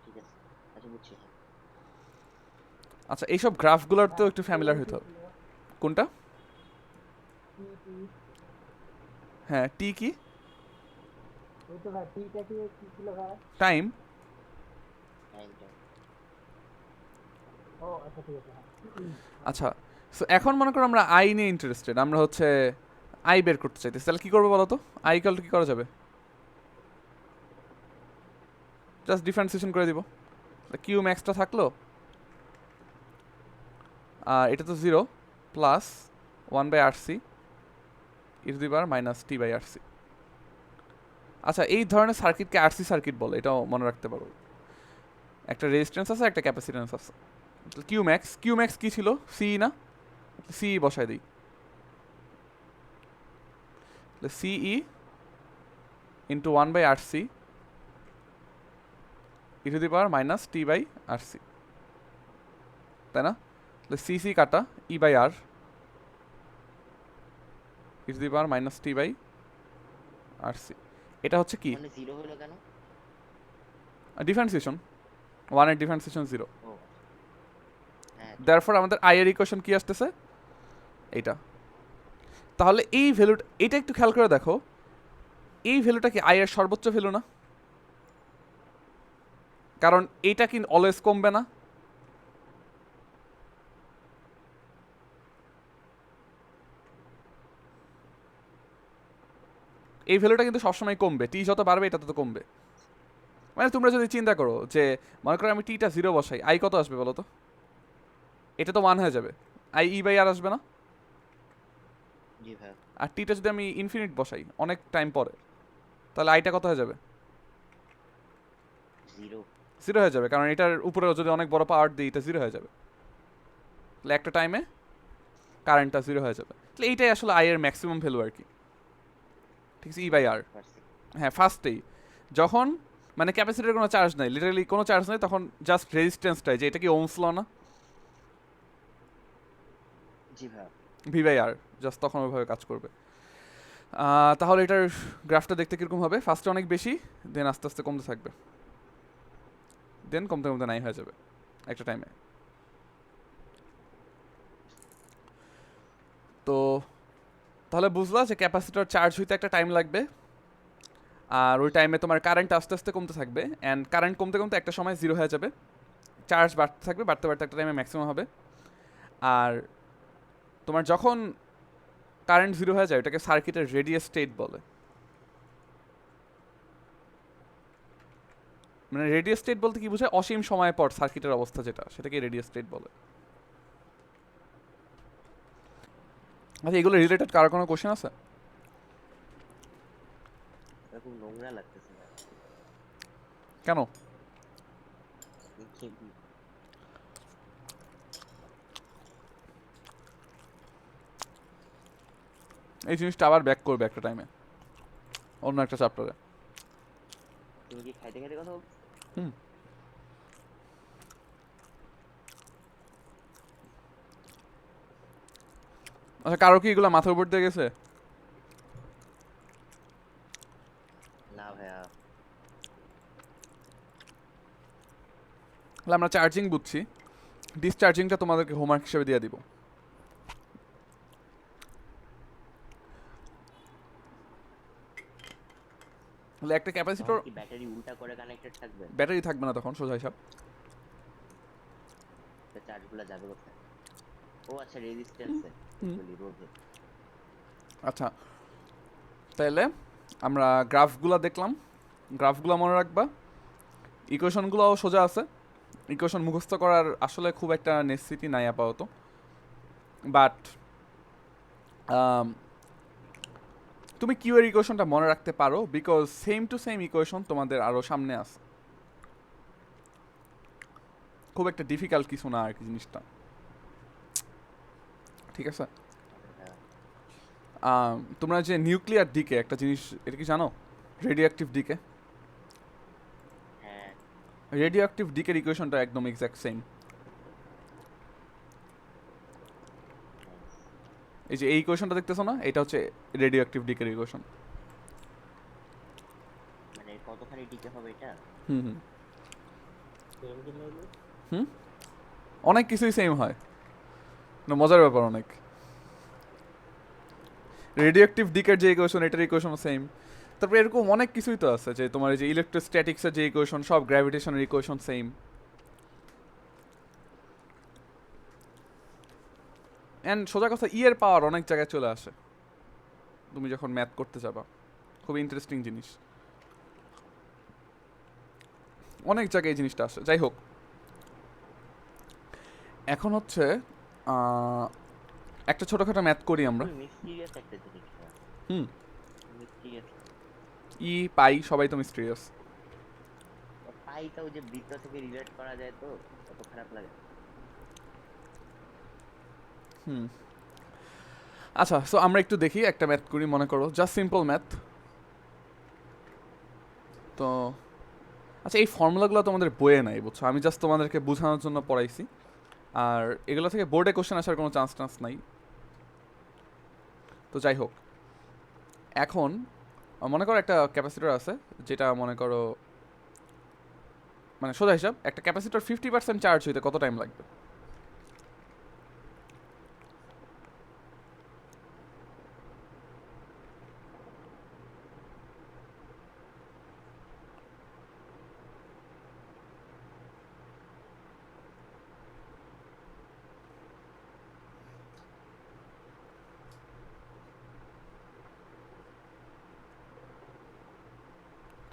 ঠিক আছে, আচ্ছা বুঝছি। হ্যাঁ আচ্ছা এইসব গ্রাফগুলোর তো একটু ফ্যামিলিয়ার হইতে হবে। কোনটা? হ্যাঁ টি কি? ওই তো ভাই টিটা কি ছিল ভাই? টাইম। টাইমটা। ও আচ্ছা ঠিক আছে, হ্যাঁ। আচ্ছা সো এখন মনে করো আমরা আই নিয়ে ইন্টারেস্টেড, আমরা হচ্ছে আই বের করতে চাইতেছি, তাহলে কি করবো বলো তো? আই ইকুয়াল টু কি করা যাবে? জাস্ট ডিফারেন্সিয়েশন করে দিব, কিউ ম্যাক্সটা থাকলো আর এটা তো 0 plus 1 by R C E to the power minus T by R C. আচ্ছা এই ধরনের সার্কিটকে আরসি সার্কিট বলে, এটাও মনে রাখতে পারো। একটা রেজিস্ট্যান্স আছে, একটা ক্যাপাসিট্যান্স আছে। কিউ ম্যাক্স কি ছিল? সি না, সি বসাই দিই, CE into 1 by R C E to the power minus T by R C, তাই না? সি সি কাটা E by R E to the power minus T by R C. এটা হচ্ছে কি? মানে জিরো হলো কেন? ডিফারেন্সিয়েশন, 1 এর ডিফারেন্সিয়েশন 0। ও হ্যাঁ দেয়ারফর আমাদের আই এর ইকুয়েশন কি আসতেছে? এইটা। তাহলে এই ভ্যালুটা, এটা একটু খেয়াল করে দেখো, এই ভ্যালুটা কি আই এর সর্বোচ্চ ভ্যালু না? কারণ এইটা কি অলওয়েজ কমবে না? এই ভ্যালুটা কিন্তু সবসময় কমবে, টি যত বাড়বে এটা তত কমবে। মানে তোমরা যদি চিন্তা করো যে মনে করো আমি টিটা 0 বসাই, আই কত আসবে বলো তো? এটা তো 1 হয়ে যাবে, আই ই বাই আর আসবে না? জি ভাই আর টিটা যদি আমি ইনফিনিট বসাই অনেক টাইম পরে, তাহলে আইটা কত হয়ে যাবে? জিরো। 0 হয়ে যাবে, কারণ এটার উপরে যদি অনেক বড় পাওয়ার দিই এটা 0 হয়ে যাবে। তাহলে একটা টাইমে কারেন্টটা 0 হয়ে যাবে। তাহলে এইটাই আসলে আই এর ম্যাক্সিমাম ভ্যালু আর কি, ঠিক আছে? ই বাই আর। হ্যাঁ ফার্স্টেই যখন মানে ক্যাপাসিটির কোনো চার্জ নাই, লিটারালি কোনো চার্জ নাই, তখন জাস্ট রেজিস্ট্যান্সটাই, যে এটা কি ওমস ল না, জি ভাই ভি বাই আর, জাস্ট তখন ওইভাবে কাজ করবে। তাহলে এটার গ্রাফটা দেখতে কীরকম হবে? ফার্স্টে অনেক বেশি, দেন আস্তে আস্তে কমতে থাকবে, দেন কমতে কমতে নাই হয়ে যাবে একটা টাইমে। তো তাহলে বুঝলা যে ক্যাপাসিটর চার্জ হইতে একটা টাইম লাগবে, আর ওই টাইমে তোমার কারেন্ট আস্তে আস্তে কমতে থাকবে, অ্যান্ড কারেন্ট কমতে কমতে একটা সময় 0 হয়ে যাবে, চার্জ বাড়তে থাকবে, বাড়তে বাড়তে একটা টাইমে ম্যাক্সিমাম হবে। আর তোমার যখন কারেন্ট 0 হয়ে যায় ওটাকে সার্কিটের রেডিয়াস স্টেট বলে। মানে রেডিও স্টেট বলতে কি বোঝায়? অসীম সময় পর সার্কিটের অবস্থা যেটা, সেটাকে রেডিও স্টেট বলে। আচ্ছা, এগুলো রিলেটেড কারো কোনো কোশ্চেন আছে? এটা খুব নোংরা লাগতেছে না? কেন? এই জিনিসটা আবার ব্যাক করবে একটা টাইমে, অন্য একটা চ্যাপ্টারে। তুমি কি খাইতে খাইতে কথা বলছো? হুম। আচ্ছা, কারো কি এগুলো মাথার উপর দিয়ে গেছে? না ভাইয়া। তাহলে আমরা চার্জিং বুঝছি, ডিসচার্জিংটা তোমাদেরকে হোমওয়ার্ক হিসেবে দিয়ে দিব। তাহলে একটা ক্যাপাসিটর, তখন কি ব্যাটারি উল্টা করে কানেক্টেড থাকবে? ব্যাটারি থাকবে না তখন, সোজা হিসাব। চার্জগুলো যাবে কোথায়? ও আচ্ছা, রেজিস্ট্যান্সে, বলি রোধে। আচ্ছা, তাহলে আমরা গ্রাফগুলো দেখলাম, গ্রাফগুলো মনে রাখবা। ইকুয়েশনগুলোও সোজা আছে, ইকুয়েশন মুখস্থ করার আসলে খুব একটা নেসেসিটি নাই আপাতত, বাট তুমি কিউ এর ইকুয়েশনটা মনে রাখতে পারো, because same to same equation তোমাদের আরও সামনে আছে। খুব একটা ডিফিকাল্ট কিছু না আর কি জিনিসটা, ঠিক আছে? তোমরা যে নিউক্লিয়ার ডিকে একটা জিনিস, এটা কি জানো? রেডিও অ্যাক্টিভ ডিকে, হ্যাঁ, রেডিও অ্যাক্টিভ ডিকের ইকুয়েশনটা একদম এক্স্যাক্ট সেম। এই যে এই ইকুয়েশনটা দেখতেছো না, এটা হচ্ছে রেডিও অ্যাক্টিভ ডিকের ইকুয়েশন। মানে কতখানি টিকে হবে এটা? হুম হুম সেম কি নইলো? হুম, অনেক কিছুই সেম হয় না, মজার ব্যাপার অনেক। রেডিও অ্যাক্টিভ ডিকের যে ইকুয়েশন, এটার ইকুয়েশনও সেম। তারপরে এরকম অনেক কিছুই তো আছে, যে তোমার এই যে ইলেকট্রোস্ট্যাটিক্সের যে ইকুয়েশন, সব গ্র্যাভিটেশনের ইকুয়েশন সেম। অ্যান্ড সোজা কথা, ই এর পাওয়ার অনেক জায়গায় চলে আসে তুমি যখন ম্যাথ করতে যাবা, খুব ইন্টারেস্টিং জিনিস, অনেক জায়গায় এই জিনিসটা আসে। যাই হোক, এখন হচ্ছে একটা ছোটোখাটো ম্যাথ করি আমরা। মিস্টিরিয়াস একটা জিনিস। হুম, মিস্টিরিয়াস। ই পাই সবাই তো মিস্ট্রিয়াস। পাইটাও যে বৃত্ত থেকে রিলেট করা যায়, তো কত খারাপ লাগে। হুম, আচ্ছা, সো আমরা একটু দেখি একটা ম্যাথ করি, মনে করো জাস্ট সিম্পল ম্যাথ। তো আচ্ছা, এই ফর্মুলাগুলো তোমাদের বইয়ে নাই, বুঝছো? আমি জাস্ট তোমাদেরকে বোঝানোর জন্য পড়াইছি, আর এগুলো থেকে বোর্ডে কোশ্চেন আসার কোনো চান্স নাই। তো যাই হোক, এখন মনে করো একটা ক্যাপাসিটর আছে, যেটা মনে করো, মানে সোজা হিসাব, একটা ক্যাপাসিটর 50% চার্জ হইতে কত টাইম লাগবে?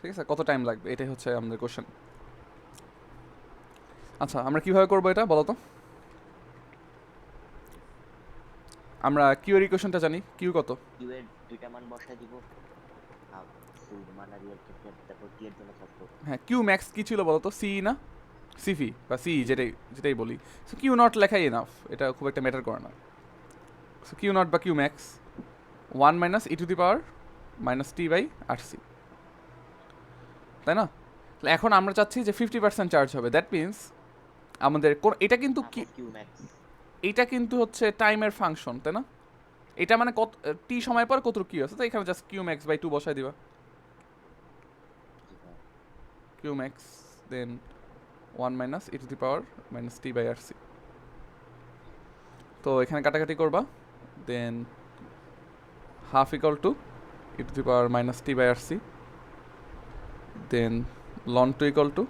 ঠিক আছে, কত টাইম লাগবে, এটাই হচ্ছে আমাদের কোশ্চেন। আচ্ছা, আমরা কিভাবে করবো এটা বলো তো? আমরা কিউ এর ইকুয়েশনটা জানি, কিউ কত? কিউ এর দুইটা মান বসায় দিব, ফুল মান আর এর ক্ষেত্রে, তারপর টি এর জন্য থাকবো। হ্যাঁ, কিউ ম্যাক্স কি ছিল বলো তো? সি না, সিভি বা সি, যেটাই যেটাই বলি। সো কিউ নট লেখাই এনাফ, এটা খুব একটা ম্যাটার করে না। সো কিউ নট বা Q max 1 minus E to the power minus T by R C, তাই না? তাহলে এখন আমরা চাচ্ছি যে 50% চার্জ হবে, দ্যাট মিনস আমাদের এটা কিন্তু কি, কিউ ম্যাক্স। এটা কিন্তু হচ্ছে টাইমের ফাংশন, তাই না? এটা মানে কত টি সময় পর কত কিউ আছে, তো এখানে জাস্ট কিউ ম্যাক্স বাই 2 বসাই দিবা। Q max then 1 minus E to the power minus T by R C. তো এখানে কাটাকাটি করবা, then half equal to E to the power minus T by R C, then ln two equal to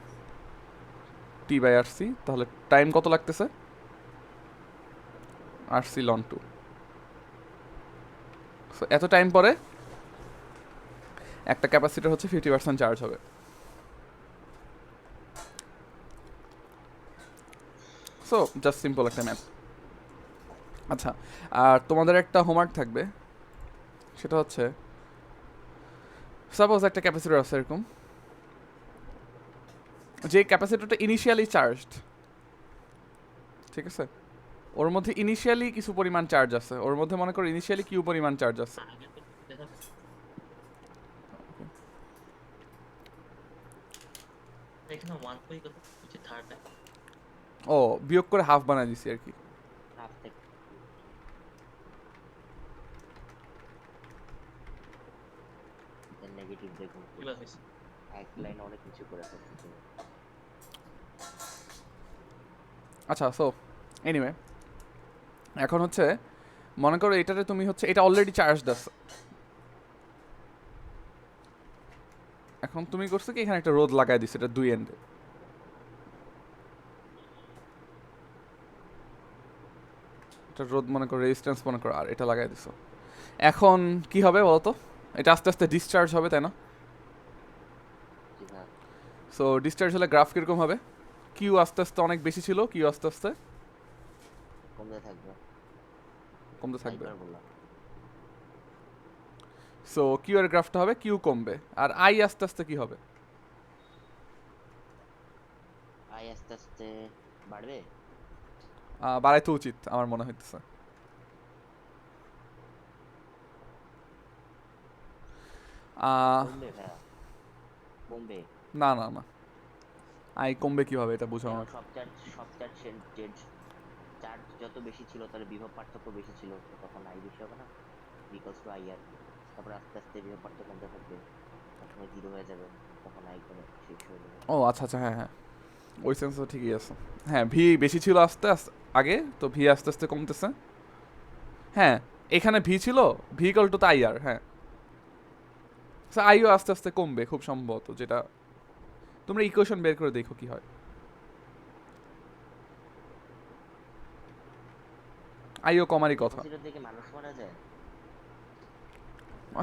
T by R C. তাহলে time কত লাগতেছে? R C ln two. So এত time পরে একটা ক্যাপাসিটর হচ্ছে 50% চার্জ হবে। So just simple একটা math. আচ্ছা, আর তোমাদের একটা হোমওয়ার্ক থাকবে, সেটা হচ্ছে সাপোজ একটা ক্যাপাসিটর আছে এরকম, যে ক্যাপাসিটরটা ইনিশিয়ালি চার্জড, ঠিক আছে, ওর মধ্যে ইনিশিয়ালি কিছু পরিমাণ চার্জ আছে, ওর মধ্যে মনে করো ইনিশিয়ালি কিউ পরিমাণ চার্জ আছে। এখানে 1 কই কত যে থার্ড ও বিয়োগ করে হাফ বানাই দিছি আর কি। হাফ থেকে নেগেটিভ দেখুন, কিভাবে হইছে? এক লাইনে অনেক কিছু করে ফেলছে তুমি। আচ্ছা, সো এনিওয়ে, এখন হচ্ছে মনে করো এটাতে তুমি হচ্ছে এটা অলরেডি চার্জড আছে, এখন তুমি করছো কি এখানে একটা রোদ লাগাই দিছো এটা দুই এন্ডে, এটা রোদ মনে করো রেজিস্ট্যান্স মনে করো আর এটা লাগাই দিছো। এখন কি হবে বলতো, এটা আস্তে আস্তে ডিসচার্জ হবে তাই না? জি হ্যাঁ, সো ডিসচার্জ হলে গ্রাফ কিরকম হবে? কিউ আস্তে আস্তে অনেক বেশি ছিল, কিউ আস্তে আস্তে কমতে থাকবে, কমতে থাকবে। হাইপার বললাম। সো কিউ এর গ্রাফটা হবে কিউ কমবে, আর আই আস্তে আস্তে কি হবে? আই আস্তে আস্তে বাড়বে, বাড়াইতে উচিত আমার মনে হইতেছে। কমবে ভাইয়া, কমবে। না না না, আই কমবে কিভাবে এটা বুঝো আমার। সব চার্জ চার্জ যত বেশি ছিল তার বিভব পার্থক্য বেশি ছিল, তো তখন আই বেশি হবে না, বিকজ টু আই আর। তারপর আস্তে আস্তে বিভব পার্থক্য কমতে থাকবে, তখন জিরো হয়ে যাবে, তখন আই কমে শেষ হয়ে যাবে। ও আচ্ছা আচ্ছা, হ্যাঁ হ্যাঁ, ওই সেন্স তো ঠিকই আছে। হ্যাঁ, ভি বেশি ছিল আস্তে আস্তে আগে, তো ভি আস্তে আস্তে কমতেছে। হ্যাঁ, এখানে ভি ছিল, ভি ইকুয়াল টু আই আর, হ্যাঁ, আইও আস্তে আস্তে কমবে খুব সম্ভবত, যেটা তোমরা ইকুয়েশন বের করে দেখো কি হয়। আইও কমারই কথা। ক্যাপাসিটর থেকে মানুষ মারা যায়?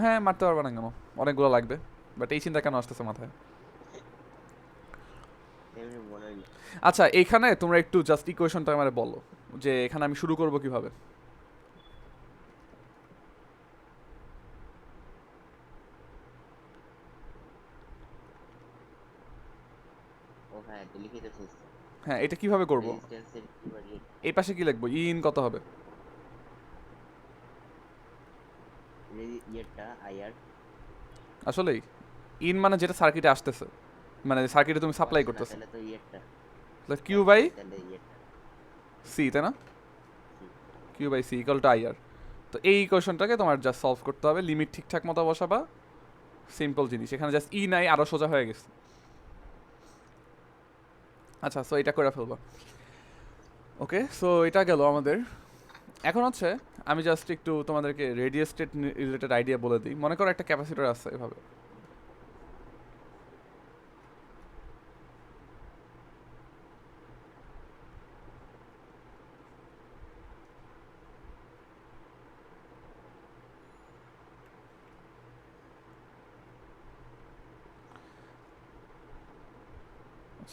হ্যাঁ, মারতে পারবে না কেন, অনেকগুলো লাগবে, বাট এই চিন্তা কেন আসতেছে মাথায়? এমনি মনে হইলো। আচ্ছা, এইখানে তোমরা একটু জাস্ট ইকুয়েশনটা আমারে বলো যে এখানে আমি শুরু করব কিভাবে। ও হ্যাঁ, এটা লিখে তো ফেলছে। হ্যাঁ, এটা কিভাবে করব? রেজিস্ট্যান্সের কিউবার রেট, এই পাশে কি লিখবো, ইন কত হবে? ইয়েরটা আইআর আসলেই ইন মানে যেটা সার্কিটে আসতেছে, মানে সার্কিটে তুমি সাপ্লাই করতেছো, তাহলে তো ইয়েরটা, কিউ বাই তাহলে ইয়েরটা সি, তাই না? Q by C equal to I R. তো এই ইকুয়েশনটাকে তোমার জাস্ট সলভ করতে হবে, লিমিট ঠিকঠাক মতো বসাবা, সিম্পল জিনিস, এখানে জাস্ট ই নাই, আরো সোজা হয়ে গেছে। আচ্ছা, সো এটা করে ফেলবো। ওকে, সো এটা গেল আমাদের। এখন হচ্ছে আমি জাস্ট একটু তোমাদেরকে রেডিও স্টেট রিলেটেড আইডিয়া বলে দিই। মনে করো একটা ক্যাপাসিটর আছে এভাবে,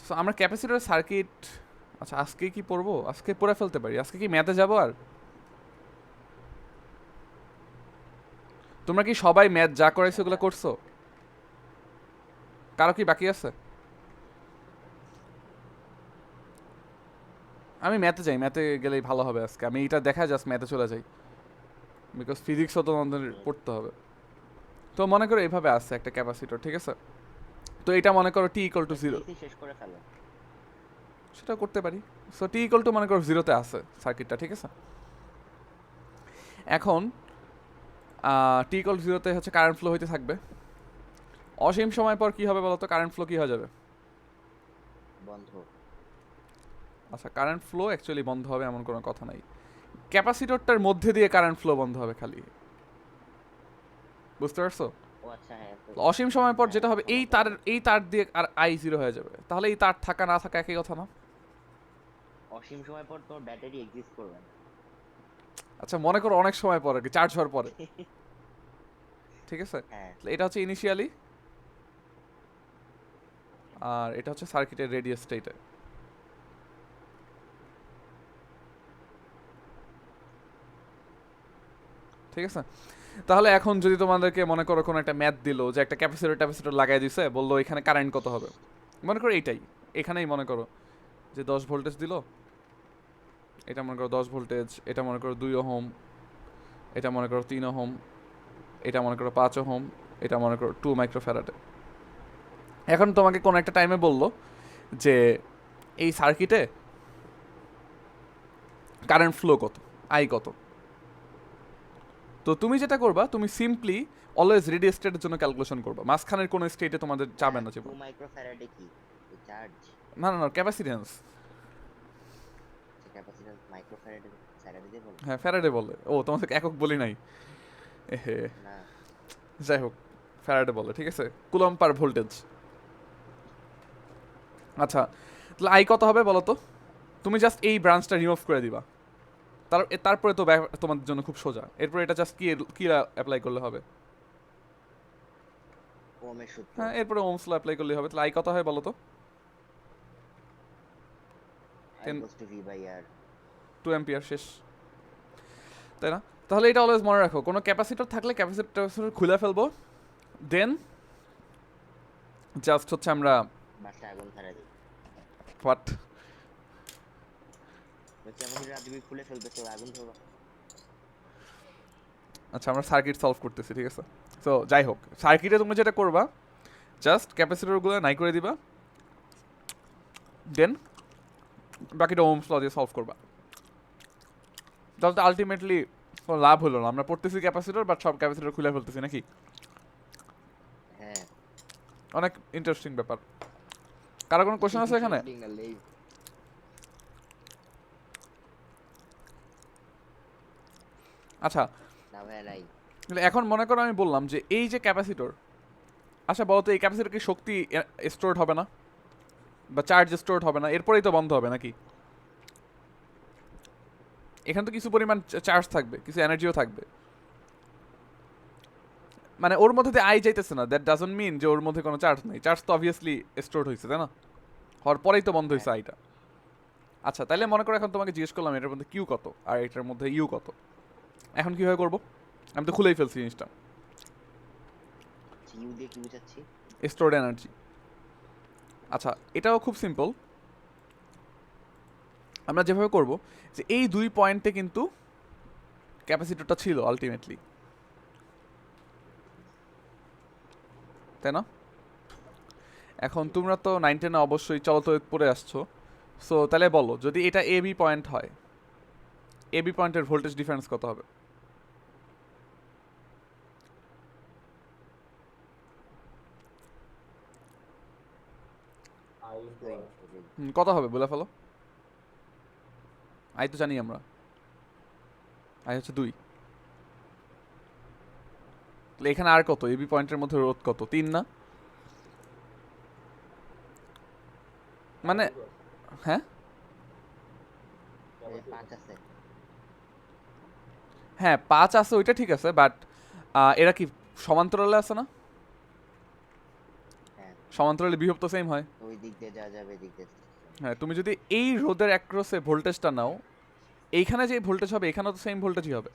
So, আমরা ক্যাপাসিটর সার্কিট, আচ্ছা আজকে কি পড়বো, আজকে পড়ে ফেলতে পারি, আজকে কি ম্যাথে যাবো আর? তোমরা কি সবাই ম্যাথ যা করাইছো ওগুলো করছো? কারো কি বাকি আছে? আমি ম্যাথে যাই, ম্যাথে গেলেই ভালো হবে আজকে, আমি এটা দেখা জাস্ট ম্যাথে চলে যাই, বিকজ ফিজিক্সও তো আমাদের পড়তে হবে। তো মনে করো এইভাবে আছে একটা ক্যাপাসিটর, ঠিক আছে, তো এটা মনে করো টি ইকুয়াল টু জিরো, শেষ করে ফেলো। সেটা করতে পারি। সো টি ইকুয়াল টু মনে করো জিরোতে আছে সার্কিটটা, ঠিক আছে। এখন টি ইকুয়াল টু জিরোতে হচ্ছে কারেন্ট ফ্লো হইতে থাকবে, অসীম সময় পর কি হবে বলতো, কারেন্ট ফ্লো কি হয়ে যাবে? বন্ধ। আচ্ছা, কারেন্ট ফ্লো অ্যাকচুয়ালি বন্ধ হবে এমন কোনো কথা নাই, ক্যাপাসিটরটার মধ্যে দিয়ে কারেন্ট ফ্লো বন্ধ হবে খালি, বুঝতে পারছো? ও আচ্ছা, হ্যাঁ তো অসীম সময় পর যেটা হবে, এই তার দিয়ে আর আই জিরো হয়ে যাবে, তাহলে এই তার থাকা না থাকা একই কথা না? অসীম সময় পর তোমার ব্যাটারি এক্সিস্ট করবে না। আচ্ছা, মনে করো অনেক সময় পরে, চার্জ হওয়ার পরে, ঠিক আছে, হ্যাঁ, তাহলে এটা হচ্ছে ইনিশিয়ালি, আর এটা হচ্ছে সার্কিটের রেডিয়াস স্টেটে। ঠিক আছে? তাহলে এখন যদি তোমাদেরকে মনে করো কোনো একটা ম্যাথ দিল যে একটা ক্যাপাসিটর লাগাই দিছে, বললো এখানে কারেন্ট কত হবে, মনে করো এইটাই, এখানেই মনে করো যে 10 ভোল্টেজ দিল, এটা মনে করো 10 ভোল্টেজ, এটা মনে করো 2 ওহম, এটা মনে করো 3 ওহম, এটা মনে করো 5 ওহম, এটা মনে করো 2 মাইক্রোফ্যারাডে। এখন তোমাকে কোন একটা টাইমে বললো যে এই সার্কিটে কারেন্ট ফ্লো কত, আই কত। তো তুমি যেটা করবা, তুমি সিম্পলি অলওয়েজ রেডি স্টেটের জন্য ক্যালকুলেশন করবা, মাঝখানের কোনো স্টেটে তোমাদের যাবে না জীবন। 2 মাইক্রোফ্যারাডে কি চার্জ? না না না, ক্যাপাসিটেন্স। ক্যাপাসিট্যান্স মাইক্রোফ্যারাডে ফ্যারাডে দিয়ে বলে? হ্যাঁ ফ্যারাডে বলে। ও তোমাকে একক বলি নাই, এহে। না যাই হোক, ফ্যারাডে বলে, ঠিক আছে, কুলম পার ভোল্টেজ। আচ্ছা, তাহলে আই কত হবে বলো তো? তুমি জাস্ট এই ব্রাঞ্চটা রিমুভ করে দিবা, তারপরে তো তোমাদের জন্য খুব সোজা। এরপরে এটা জাস্ট কি অ্যাপ্লাই করলে হবে? ওমের সূত্র। হ্যাঁ, এরপরে ওমস ল অ্যাপ্লাই করলে হবে। তাহলে আই কত হয় বলো তো? I equals to V by R। 2 ampere, শেষ, তাই না? তাহলে এটা অলওয়েজ মনে রাখো, কোনো ক্যাপাসিটর থাকলে ক্যাপাসিটর খুলে ফেলবো, দেন জাস্ট হচ্ছে আমরা বাসায় আগুন ধরা দিই। হোয়াট, বলছি আমাকে রাজবি খুলে ফেলবে তো আগুন ধরবা। আচ্ছা আমরা সার্কিট সলভ করতেছি, ঠিক আছে? তো যাই হোক, সার্কিটে তুমি যেটা করবা, জাস্ট ক্যাপাসিটরগুলো নাই করে দিবা, দেন বাকিটা ওমস ল দিয়ে সলভ করবা। তাহলে তো আলটিমেটলি কোনো লাভ হলো না, আমরা পড়তেছি ক্যাপাসিটর বাট সব ক্যাপাসিটর খুলে ফেলতেছি নাকি? হ্যাঁ অনেক ইন্টারেস্টিং ব্যাপার। কারো কোনো কোশ্চেন আছে এখানে? আচ্ছা, না ভাই নাই। তাহলে এখন মনে করো আমি বললাম যে এই যে ক্যাপাসিটর, আচ্ছা বলো তো এই ক্যাপাসিটর কি শক্তি স্টোরড হবে না বা চার্জ স্টোরড হবে না, এরপরেই তো বন্ধ হবে নাকি? এখানে তো কিছু পরিমাণ চার্জ থাকবে, কিছু এনার্জিও থাকবে, মানে ওর মধ্যে দিয়ে আই যাইতেছে না, দ্যাট ডাজন্ট মিন যে ওর মধ্যে কোনো চার্জ নেই। চার্জ তো অবভিয়াসলি স্টোরড হয়েছে, তাই না? হওয়ার পরেই তো বন্ধ হয়েছে আইটা। আচ্ছা তাহলে মনে করো এখন তোমাকে জিজ্ঞেস করলাম এটার মধ্যে কিউ কত আর এটার মধ্যে ইউ কত, এখন কিভাবে করবো? আমি তো খুলেই ফেলছি জিনিসটা, ইউ দিয়ে কি বুঝাচ্ছি? Stored energy. আচ্ছা এটাও খুব সিম্পল, আমরা যেভাবে করব যে এই দুই পয়েন্টে কিন্তু ক্যাপাসিটরটা ছিল আলটিমেটলি, তাই না? এখন তোমরা তো 9 10 অবশ্যই চলতো পড়ে আসছো, সো তাহলে বলো যদি এটা এ বি পয়েন্ট হয়, এ বি পয়েন্টের ভোল্টেজ ডিফারেন্স কত হবে? I into R। কত হবে বলে ফেলো? আই তো জানি আমরা, আই হচ্ছে 2। তাহলে এখানে আর কত, এবি পয়েন্টের মধ্যে রোধ কত? 3 না? মানে হ্যাঁ এই 5 আছে। হ্যাঁ 5 আছে, ওইটা ঠিক আছে, বাট এরা কি সমান্তরালে আছে না? হ্যাঁ সমান্তরালে বিভব তো সেম হয়। ওই দিক দিয়ে যা যাবে দিক দিয়ে। হ্যাঁ তুমি যদি এই রোধের অ্যাক্রসে ভোল্টেজটা নাও, এইখানে যে ভোল্টেজ হবে এখানেও তো সেম ভোল্টেজই হবে।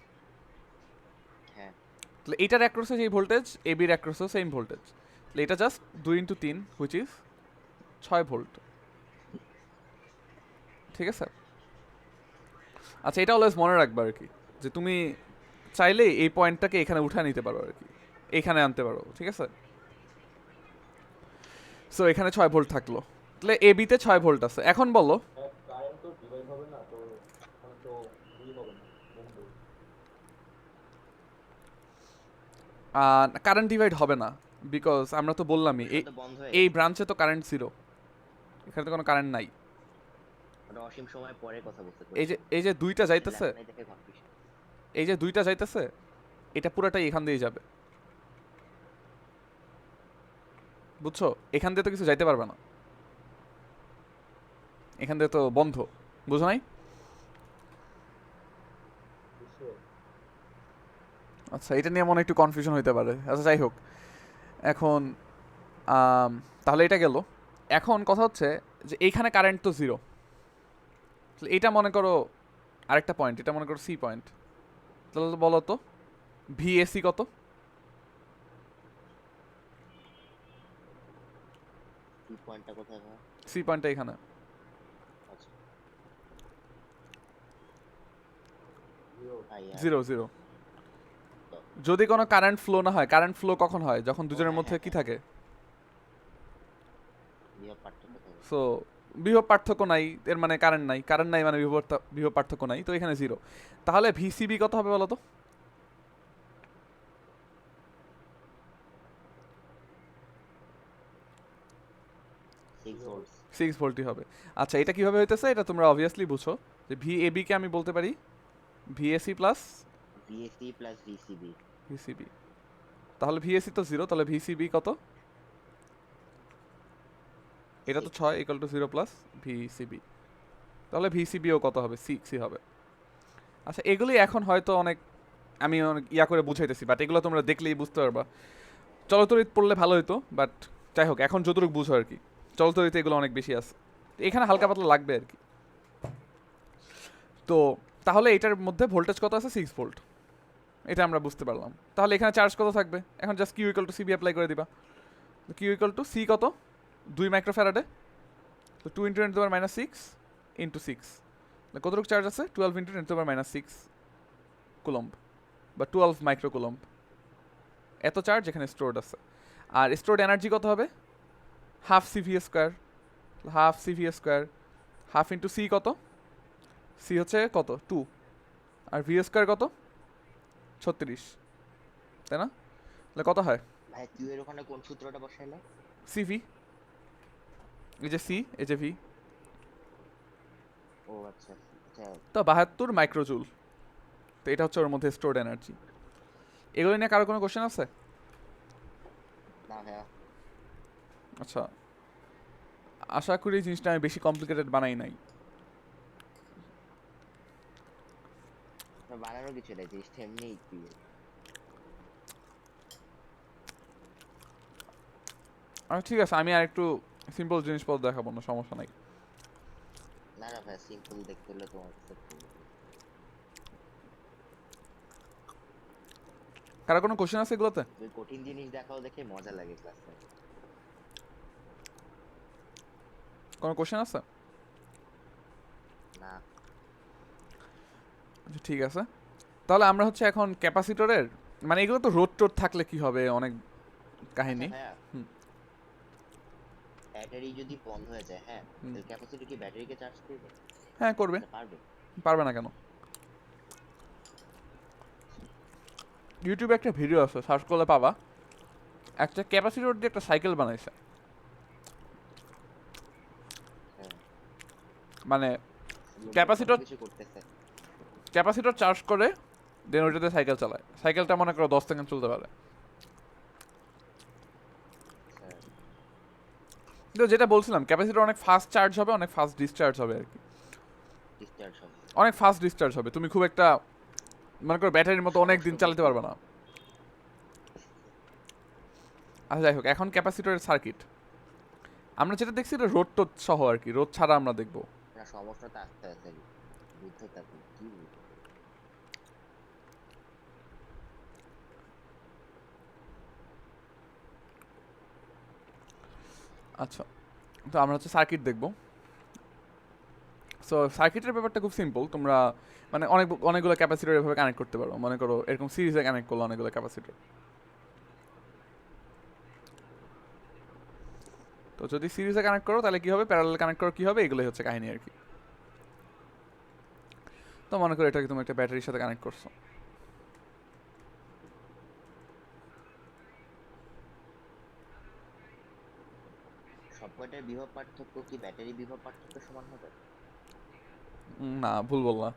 হ্যাঁ তাহলে এইটার অ্যাক্রসে যেই ভোল্টেজ, এবির অ্যাক্রসেও সেম ভোল্টেজ, তাহলে এটা জাস্ট 2 × 3 হুইচ ইজ 6 ভোল্ট, ঠিক আছে? আচ্ছা এটা অলওয়েজ মনে রাখবা আর কি, যে তুমি চাইলে এই পয়েন্টটাকে এখানে উঠায় নিতে পারো আর কি, এইখানে আনতে পারো, ঠিক আছে? সো এখানে 6 ভোল্ট থাকলো, তাহলে এ বিতে 6 ভোল্ট আছে। এখন বলো কারেন্ট তো ডিভাইড হবে না, তো ওখানে তো দুই হবে না, বন্ধু। কারেন্ট ডিভাইড হবে না, বিকজ আমরা তো বললামই এটা তো বন্ধ হয়ে এই গেছে। ব্রাঞ্চে তো কারেন্ট জিরো, এখানে তো কোনো কারেন্ট নাই। ওটা অসীম সময় পরে কথা বলতে এই যে দুইটা যাইতেছে, দেখে কনফিউশন। এই যে দুইটা যাইতেছে, এটা পুরাটাই এখান দিয়ে যাবে, বুঝছো? এখান দিয়ে তো কিছু যাইতে পারবে না, এখান দিয়ে তো বন্ধ, বুঝো নাই? বুঝছো? আচ্ছা এটা নিয়ে মনে হয় একটু কনফিউশন হইতে পারে। আচ্ছা যাই হোক, এখন তাহলে এটা গেল। এখন কথা হচ্ছে যে এইখানে কারেন্ট তো জিরো, এটা মনে করো আরেকটা পয়েন্ট, এটা মনে করো সি পয়েন্ট, তাহলে বলো তো ভিএসি কত? কি পয়েন্টটা কোথায় ভাই? সি পয়েন্টটা এখানে। আচ্ছা জিরো। আইআর 0 0। যদি কোনো কারেন্ট ফ্লো না হয়, কারেন্ট ফ্লো কখন হয়? যখন দুজনের হ্যাঁ, মধ্যে হ্যাঁ, কি হ্যাঁ। থাকে? বিভব পার্থক্য থাকে। সো বিভব পার্থক্য নাই, এর মানে কারেন্ট নাই, কারেন্ট নাই মানে বিভব পার্থক্য নাই, তো এখানে 0। তাহলে ভিসিবি কত হবে বলো তো? 6 ভোল্টস। 6 ভোল্টই হবে। আচ্ছা, এটা কিভাবে হইতেছে এটা তোমরা অবভিয়াসলি বুঝো যে ভিএবি কে আমি বলতে পারি ভিএসি প্লাস ভিএসি প্লাস ভিসিবি। ভিসিবি। তাহলে ভিএসি তো 0, তাহলে ভিসিবি কত? এটা তো 6 ইকুয়াল টু 0 প্লাস ভিসিবি। তাহলে ভিসিবিও কত হবে? 6ই হবে। আচ্ছা, এগুলি এখন হয়তো অনেক আমি অনেক ইয়া করে বুঝাইতেছি, বাট এগুলো তোমরা দেখলেই বুঝতে পারবা। চলতরিত পড়লে ভালো হতো, বাট যাই হোক, এখন যতটুকু বুঝো আর কি, চলতরিতে এগুলো অনেক বেশি আছে, এখানে হালকা পাতলা লাগবে আর কি। তো তাহলে এটার মধ্যে ভোল্টেজ কত আছে? 6 ভোল্ট। এটা আমরা বুঝতে পারলাম। তাহলে এখানে চার্জ কত থাকবে? এখন just Q equal to CV apply করে দিবা। কিউ ইকুয়াল টু সি কত? 2 মাইক্রোফ্যারাডে, তো 2 ইন্টু 10⁻6 ইন্টু 6, কতটুকু চার্জ আছে? 12 ইন্টু 10⁻6 কুলম্ব বা 12 মাইক্রো কুলম্ব। এত চার্জ এখানে স্টোরড আছে। আর স্টোরড এনার্জি কত হবে? Half CV square, half CV square, half into C কত? সি হচ্ছে কত? 2, আর ভি স্কোয়ার কত? 36, তাই না? তাহলে কত হয়? ভাই কিউ এর ওখানে কোন সূত্রটা বসাইলে? সিভি, এই যে সি, এই যে ভি, ও আচ্ছা আচ্ছা। তো 72 মাইক্রোজুল। তো এটা হচ্ছে ওর মধ্যে স্টোরড এনার্জি। এগুলো নিয়ে কারো কোনো কোশ্চেন আছে? না ভাইয়া। আচ্ছা, আশা করি জিনিসটা আমি বেশি কমপ্লিকেটেড বানাই নাই। বানানোর কিছু নেই, জিনিসটা এমনিই কিউ। ঠিক আছে, আমি আর একটু সিম্পল জিনিসপত্র দেখাবো, না সমস্যা নাই। না না ভাই, সিম্পল দেখতে হলে তোমার কাছে কারো কোনো কোশ্চেন আছে এগুলোতে? ওই কঠিন জিনিস দেখাও দেখে মজা লাগে ক্লাসে। কোনো কোশ্চেন আছে? না আচ্ছা, ঠিক আছে। তাহলে আমরা হচ্ছে এখন ক্যাপাসিটরের, মানে এগুলো তো রোড টোড থাকলে কি হবে, অনেক কাহিনী। ভাইয়া, হুম। ব্যাটারি যদি বন্ধ হয়ে যায়, হ্যাঁ, হুম। তাহলে ক্যাপাসিটি কি ব্যাটারিকে চার্জ করবে? হ্যাঁ, করবে। পারবে। পারবে না কেন? ইউটিউবে একটা ভিডিও আছে, সার্চ করলে পাবা। একটা ক্যাপাসিটর দিয়ে একটা সাইকেল বানাইছে, হ্যাঁ, মানে লোকজন ক্যাপাসিটর কত কিছু করতেছে। ক্যাপাসিটর চার্জ করে দেন ওইটাতে সাইকেল চালায়। সাইকেলটা মনে করো 10 সেকেন্ড চলতে পারে। হ্যাঁ, তো যেটা বলছিলাম, ক্যাপাসিটর অনেক ফাস্ট চার্জ হবে, অনেক ফাস্ট ডিসচার্জ হবে আর কি। ডিসচার্জ হবে। অনেক ফাস্ট ডিসচার্জ হবে, তুমি খুব একটা মনে করো ব্যাটারির মতো অনেক দিন চালাতে পারবে না। আচ্ছা, যাই হোক, এখন ক্যাপাসিটরের সার্কিট আমরা যেটা দেখছি এটা রোড টোড সহ আর কি, রোড ছাড়া আমরা দেখবো। না, সমস্যাটা আস্তে আস্তে বুঝতে থাকবে কি বুঝবে। আচ্ছা, তো আমরা হচ্ছে সার্কিট দেখবো। সো সার্কিটের ব্যাপারটা খুব সিম্পল, তোমরা মানে অনেকগুলো ক্যাপাসিটর এভাবে কানেক্ট করতে পারো। মনে করো এরকম সিরিজে কানেক্ট করলো অনেকগুলো ক্যাপাসিটর। তো যদি সিরিজে কানেক্ট করো তাহলে কি হবে, প্যারালাল কানেক্ট করো কি হবে, এগুলোই হচ্ছে কাহিনী আর কি। তো মনে করো এটাকে তুমি একটা ব্যাটারির সাথে কানেক্ট করছো। সবকটার বিভব পার্থক্য কি ব্যাটারি বিভব পার্থক্য সমান হবে? না, ভুল বললা।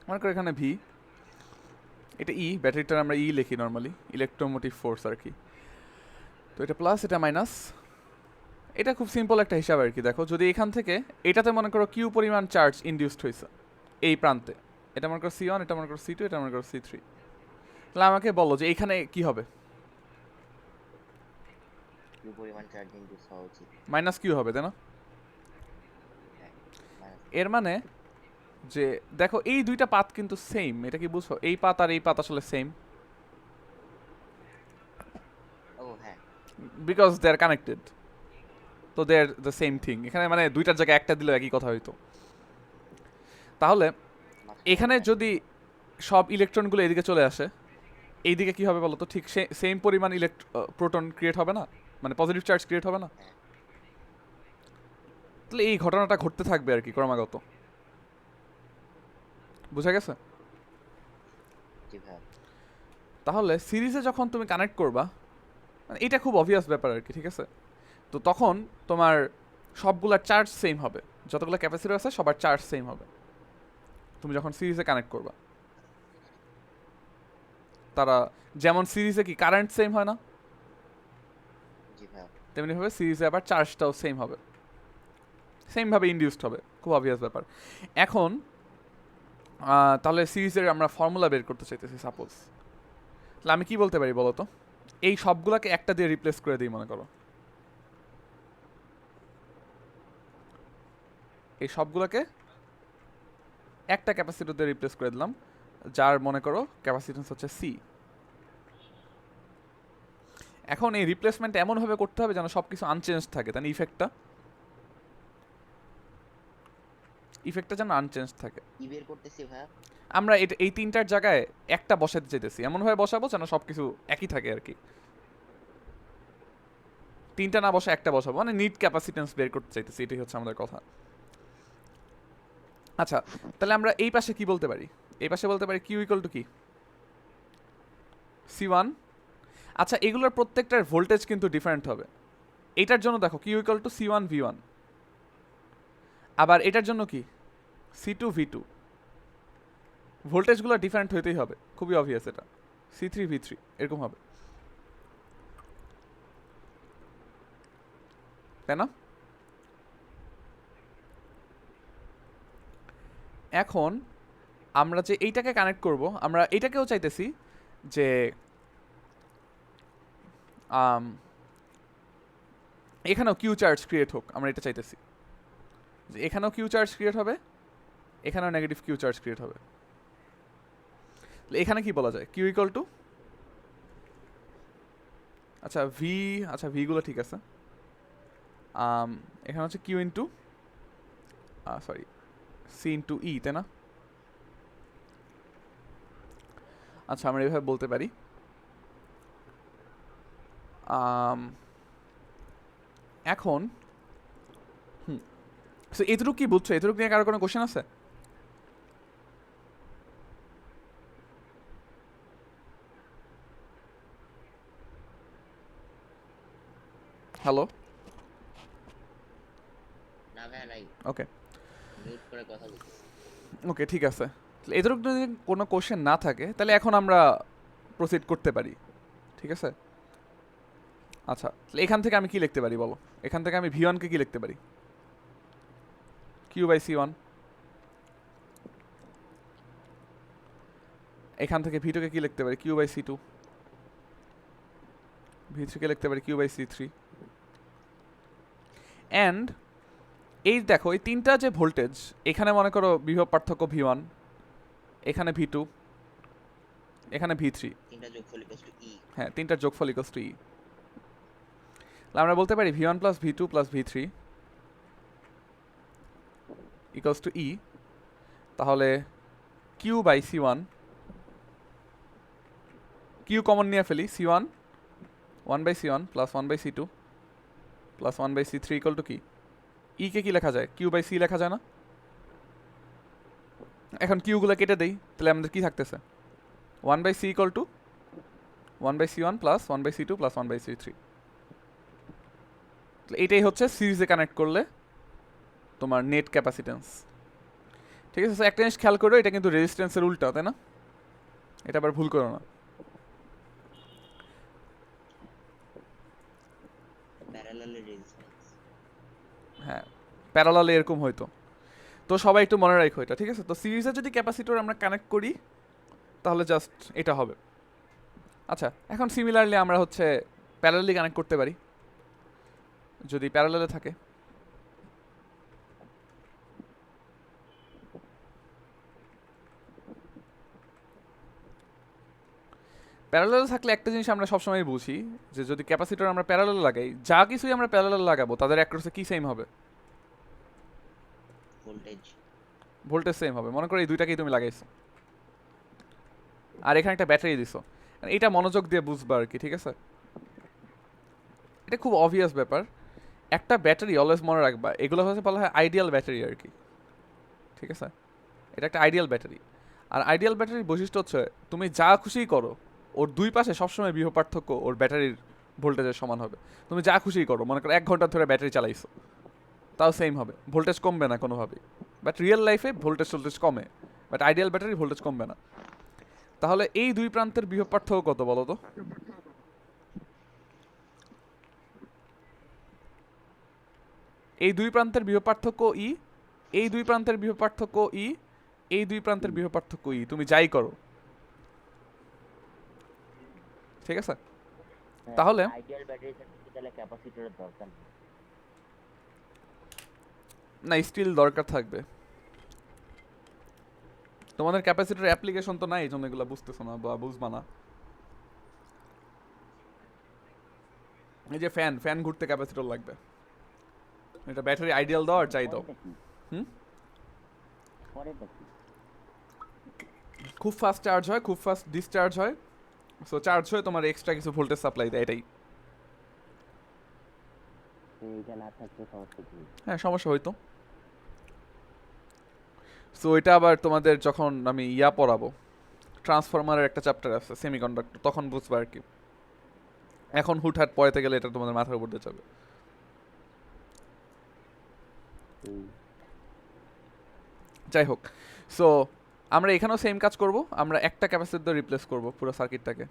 মনে করো এখানে ভি, এটা ই, ব্যাটারিটার আমরা ই লিখি নর্মালি, ইলেকট্রোমোটিভ ফোর্স আর কি। তো এটা প্লাস, এটা মাইনাস। এটা খুব সিম্পল একটা হিসাব আর কি। দেখো, যদি এখান থেকে এটাতে মনে করো কিউ পরিমাণ চার্জ ইনডিউসড হয়েছে এই প্রান্তে, এটা মনে করো C1, এটা মনে করো C2, এটা মনে করো C3, তাহলে আমাকে বলো যে এখানে কি হবে? কি পরিমাণ চার্জ ইনডিউস হওয়া উচিত? মাইনাস কিউ হবে, তাই না? হ্যাঁ, মানে এর মানে যে দেখো এই দুইটা পাত কিন্তু সেম, এটা কি বুঝছো? এই পাত আর এই পাত আসলে সেম, ও হ্যাঁ, বিকজ দে আর কানেক্টেড, তো দে আর দ্য সেম থিং। এখানে মানে দুইটার জায়গায় একটা দিলেও একই কথা হইতো। তাহলে মাঝখানে এখানে একটা- যদি সব ইলেকট্রনগুলো এদিকে চলে আসে, এইদিকে কি হবে বলো তো? ঠিক সেম পরিমাণ প্রোটন ক্রিয়েট হবে না, মানে পজিটিভ চার্জ ক্রিয়েট হবে না? হ্যাঁ। তাহলে এই ঘটনাটা ঘটতে থাকবে আর কি ক্রমাগত। বুঝা গেছে? জি ভাইয়া। তাহলে সিরিজে যখন তুমি কানেক্ট করবা, মানে এটা খুব অবভিয়াস ব্যাপার আর কি, ঠিক আছে? তো তখন তোমার সবগুলার চার্জ সেম হবে, যতগুলো ক্যাপাসিটর আছে সবার চার্জ সেম হবে তুমি যখন সিরিজে কানেক্ট করবা। তারা যেমন সিরিজে কি কারেন্ট সেম হয় না, জি ভাইয়া। তেমনি ভাবে সিরিজে আবার চার্জটাও সেম হবে, সেম ভাবে ইনডিউসড হবে, খুব অবভিয়াস ব্যাপার। এখন তাহলে সিরিজের আমরা ফর্মুলা বের করতে চাইতেছি সাপোজ, তাহলে আমি কি বলতে পারি বলো তো? এই সবগুলাকে একটা দিয়ে রিপ্লেস করে দিই মনে করো, এই সবগুলোকে একটা ক্যাপাসিটর দিয়ে রিপ্লেস করে দিলাম, যার মনে করো ক্যাপাসিটেন্স হচ্ছে সি। এখন এই রিপ্লেসমেন্ট এমনভাবে করতে হবে যেন সব কিছু আনচেঞ্জ থাকে, তাই ইফেক্টটা যেন আনচেঞ্জ থাকে। কি বের করতেছি ভাইয়া? আমরা এটা এই তিনটার জায়গায় একটা বসাতে চাইতেছি, এমনভাবে বসাবো যেন সব কিছু একই থাকে আর কি। তিনটা না বসে একটা বসাবো, মানে নিট ক্যাপাসিটেন্স বের করতে চাইতেছি, এটাই হচ্ছে আমাদের কথা। আচ্ছা, তাহলে আমরা এই পাশে কি বলতে পারি? এই পাশে বলতে পারি কিউ ইকুয়াল টু কি? C1। আচ্ছা, এগুলোর প্রত্যেকটার ভোল্টেজ কিন্তু ডিফারেন্ট হবে। এটার জন্য দেখো Q equal two C1 V1, আবার এটার জন্য কি C2 V2। ভোল্টেজগুলো ডিফারেন্ট হইতেই হবে, খুবই অবভিয়াস এটা। C3 V3 এরকম হবে, তাই না? এখন আমরা যে এইটাকে কানেক্ট করব, আমরা এটাকেও চাইতেছি যে এখানেও কিউ চার্জ ক্রিয়েট হোক, আমরা এটা চাইতেছি যে এখানেও কিউ চার্জ ক্রিয়েট হবে, এখানেও নেগেটিভ কিউ চার্জ ক্রিয়েট হবে। এখানে কি বলা যায়? কিউ ইকুয়াল টু, আচ্ছা ভি, আচ্ছা ভিগুলো ঠিক আছে, এখানে হচ্ছে Q into sorry C into E, তাই না? আচ্ছা, আমরা এইভাবে বলতে পারি। এখন এতটুকু কি বুঝছো? এতটুকু নিয়ে কারো কোনো কোশ্চেন আছে? হ্যালো, না ভাইয়া নাই, ওকে মিউট করে কথা বলতেছি। ওকে ঠিক আছে। তাহলে এতটুকু যদি কোনো কোশ্চেন না থাকে তাহলে এখন আমরা প্রসিড করতে পারি, ঠিক আছে? আচ্ছা, তাহলে এখান থেকে আমি কি লিখতে পারি বলো? এখান থেকে আমি V1 কে কি লিখতে পারি? Q/C1। এখান থেকে V2 কে কি লিখতে পারি? Q/C2। V3 কে লিখতে পারি Q/C3। অ্যান্ড এই দেখো এই তিনটা যে ভোল্টেজ, এখানে মনে করো বিভব পার্থক্য V1, এখানে V2, এখানে V3, তিনটা যোগফল ইকুয়ালস টু ই। হ্যাঁ তিনটার যোগফল ইকুয়ালস টু E। আমরা বলতে পারি V1 plus V2 plus V3 equals to E। তাহলে Q/C1, Q কমন নিয়ে ফেলি, C1 1/C1 plus 1/C2 plus 1/C3 equal to কি? E কে কি লেখা যায়? Q/C লেখা যায় না? এখন Q গুলো কেটে দেই, তাহলে আমাদের কি থাকতেছে? 1/C equal to 1/C1 plus 1/C2 plus 1/C3। এটাই হচ্ছে সিরিজে কানেক্ট করলে তোমার নেট ক্যাপাসিটেন্স, ঠিক আছে? একটা জিনিস খেয়াল করো, এটা কিন্তু রেজিস্ট্যান্সের উল্টা, তাই না? এটা আবার ভুল করো না। Parallel resistance. হ্যাঁ, প্যারালালে এরকম হয়তো। তো সবাই একটু মনে রাখো এটা, ঠিক আছে? তো সিরিজে যদি ক্যাপাসিটর আমরা কানেক্ট করি তাহলে জাস্ট এটা হবে। আচ্ছা, এখন সিমিলারলি আমরা হচ্ছে প্যারালালি কানেক্ট করতে পারি, যদি প্যারালালে থাকে। প্যারালাল থাকলে একটা জিনিস আমরা সবসময় বুঝি যে যদি ক্যাপাসিটর আমরা প্যারালাল লাগাই, যা কিছুই আমরা প্যারালাল লাগাবো তাদের অ্যাক্রসে কি সেম হবে? ভোল্টেজ। ভোল্টেজ সেম হবে। মনে করো এই দুইটাকেই তুমি লাগাইছো, আর এখানে একটা ব্যাটারি দিছো। এটা মনোযোগ দিয়ে বুঝবা আর কি, ঠিক আছে? এটা খুব অবভিয়াস ব্যাপার। একটা ব্যাটারি অলওয়েজ মনে রাখবা, এগুলো হচ্ছে বলা হয় আইডিয়াল ব্যাটারি আর কি, ঠিক আছে? এটা একটা আইডিয়াল ব্যাটারি। আর আইডিয়াল ব্যাটারির বৈশিষ্ট্য হচ্ছে তুমি যা খুশিই করো, ওর দুই পাশে সবসময় বিভব পার্থক্য ওর ব্যাটারির ভোল্টেজের সমান হবে। তুমি যা খুশিই করো, মনে করো 1 ঘন্টা ধরে ব্যাটারি চালাইছো, তাও সেম হবে, ভোল্টেজ কমবে না কোনোভাবেই। বাট রিয়েল লাইফে ভোল্টেজ কমে, বাট আইডিয়াল ব্যাটারি ভোল্টেজ কমবে না। তাহলে এই দুই প্রান্তের বিভব পার্থক্য কত বলো তো? এই দুই প্রান্তের বিভব পার্থক্য ই, এই দুই প্রান্তের বিভব পার্থক্য ই, এই দুই প্রান্তের বিভব পার্থক্য ই, তুমি যাই করো, ঠিক আছে? তাহলে আইডিয়াল ব্যাটারি থাকতে তাহলে ক্যাপাসিটরের দরকার নেই। না, স্টিল দরকার থাকবে। তোমাদের ক্যাপাসিটর অ্যাপ্লিকেশন তো নাই, এই জন্য এগুলো বুঝতেছো না বা বুঝবা না। এই যে ফ্যান ঘুরতে ক্যাপাসিটর লাগবে, এটা ব্যাটারি আইডিয়াল দাও আর চাই দাও। হুম, পরেরটা কি? খুব ফাস্ট চার্জ হয়, খুব ফাস্ট ডিসচার্জ হয়। সো চার্জ হয়ে তোমার এক্সট্রা কিছু ভোল্টেজ সাপ্লাই দেয়, এটাই। এইটা না থাকলে সমস্যা কি? হ্যাঁ, সমস্যা হইতো। সো এটা আবার তোমাদের যখন আমি পড়াবো, ট্রান্সফরমারের একটা চ্যাপ্টার আছে সেমিকন্ডাক্টর, তখন বুঝবা আর কি। এখন হুটহাট পড়াতে গেলে এটা তোমাদের মাথার উপর দিয়ে যাবে। যাই হোক, সো আমরা এখানেও সেম কাজ করব, আমরা একটা ক্যাপাসিটর দিয়ে রিপ্লেস করব পুরো সার্কিটটাকে।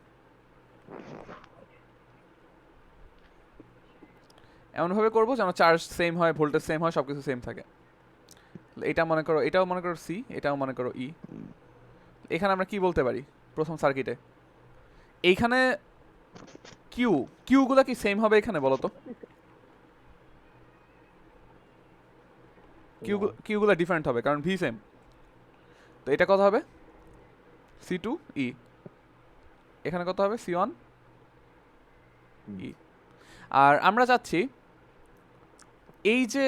এমনভাবে করবো যেন চার্জ সেম হয়, ভোল্টেজ সেম হয়, সব কিছু সেম থাকে। এটা মনে করো, এটাও মনে করো সি, এটাও মনে করো ই। এখানে আমরা কি বলতে পারি প্রথম সার্কিটে? এইখানে কিউগুলো কি সেম হবে এখানে বলো তো? কিউগুলো ডিফারেন্ট হবে কারণ ভি সেম। তো এটা কত হবে? C2 ই। এখানে কত হবে? C1 ই। আর আমরা চাচ্ছি এই যে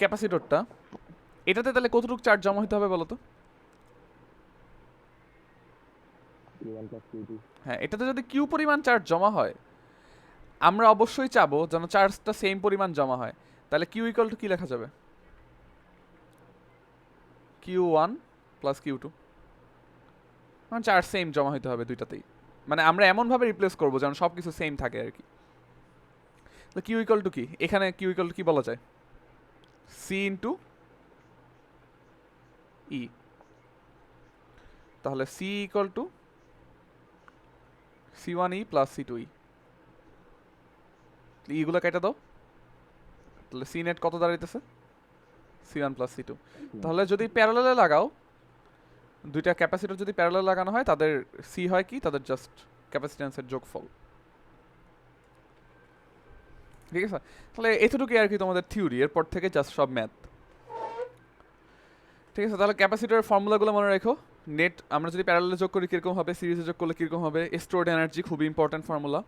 ক্যাপাসিটরটা, এটাতে তাহলে কতটুকু চার্জ জমা হতে হবে বলো তো? হ্যাঁ, এটাতে যদি কিউ পরিমাণ চার্জ জমা হয়, আমরা অবশ্যই চাবো যেন চার্জটা সেম পরিমাণ জমা হয়। তাহলে কিউ ইকুয়াল টু কি লেখা যাবে? Q1 plus Q2। মানে চার্জ সেম জমা হইতে হবে দুইটাতেই। মানে আমরা এমনভাবে রিপ্লেস করবো যেন সব কিছু সেম থাকে আর কি। তো কিউ ইকুয়াল টু কি? এখানে কিউ ইকুয়াল টু কি বলা যায়? C into E. তাহলে C equal to C1E plus C2E। ইগুলো কেটে দাও, তাহলে সি নেট কত দাঁড়াইতেছে? C1 plus C2। তাহলে যদি প্যারালালে লাগাও, দুইটা ক্যাপাসিটর যদি প্যারালাল লাগানো হয়, তাদের সি হয় কি? তাদের জাস্ট ক্যাপাসিট্যান্সের যোগফল, ঠিক আছে? তাহলে এতটুকুই আর কি তোমাদের থিওরি, এরপর থেকে জাস্ট সব ম্যাথ, ঠিক আছে? তাহলে ক্যাপাসিটরের ফর্মুলাগুলো মনে রেখো। নেট আমরা যদি প্যারালালে যোগ করি কীরকম হবে, সিরিজে যোগ করলে কীরকম হবে। স্টোরড এনার্জি খুবই ইম্পর্টেন্ট ফর্মুলা,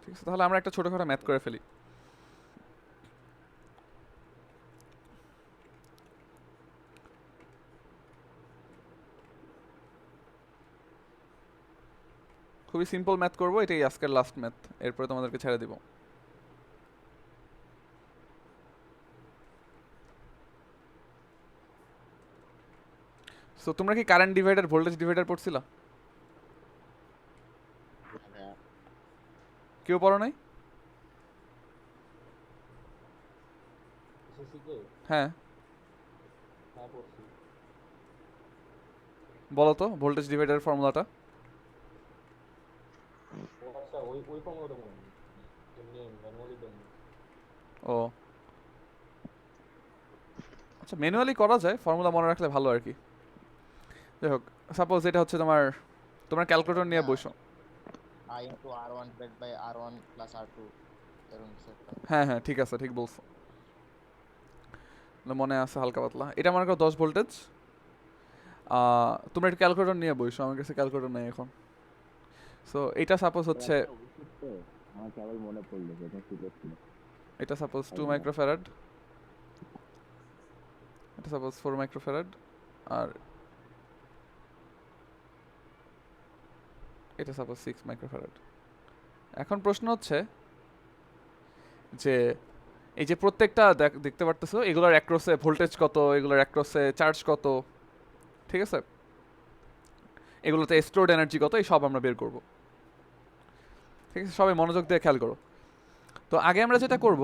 ঠিক আছে? তাহলে আমরা একটা ছোটোখাটো ম্যাথ করে ফেলি। খুবই সিম্পল ম্যাথ করবো, এটাই আজকের লাস্ট ম্যাথ, এরপরে তোমাদেরকে ছেড়ে দিব। সো তোমরা কি কারেন্ট ডিভাইডার, ভোল্টেজ ডিভাইডার পড়ছিলা? কেউ পড়ো নাই? এসএসসিতে হ্যাঁ, হ্যাঁ পড়ছি। বলো তো ভোল্টেজ ডিভাইডার ফর্মুলাটা। ও আচ্ছা, ওই ফর্মুলাটা মনে নেই, এমনি ম্যানুয়ালি জানি। ও আচ্ছা, ম্যানুয়ালি করা যায়, ফর্মুলা মনে রাখলে ভালো আর কি। যাই হোক, সাপোজ এটা হচ্ছে তোমার ক্যালকুলেটর নিয়ে বসো। I into R1 divided by R1 plus R2 এরকম কিছু একটা। হ্যাঁ হ্যাঁ, ঠিক আছে, ঠিক বলছো, মনে আছে হালকা পাতলা। এটা মনে করো 10 ভোল্টেজ, তোমরা একটা ক্যালকুলেটর নিয়ে বসো, আমার কাছে ক্যালকুলেটর নেই এখন। সো এটা সাপোজ হচ্ছে, আমার কেবল মনে পড়লো যেটা ঠিক ছিল। এটা সাপোজ 2 মাইক্রোফ্যারাড, এটা সাপোজ 4 মাইক্রোফ্যারাড, আর এটা সাপোজ 6 মাইক্রোফ্যারাড। এখন প্রশ্ন হচ্ছে যে এই যে প্রত্যেকটা দেখতে পারতেছো এগুলোর অ্যাক্রসে ভোল্টেজ কত, এগুলোর অ্যাক্রসে চার্জ কত, ঠিক আছে, এগুলোতে স্টোরড এনার্জি কত, এই সব আমরা বের করব। ঠিক আছে, সবাই মনোযোগ দিয়ে খেয়াল করো। তো আগে আমরা যেটা করব,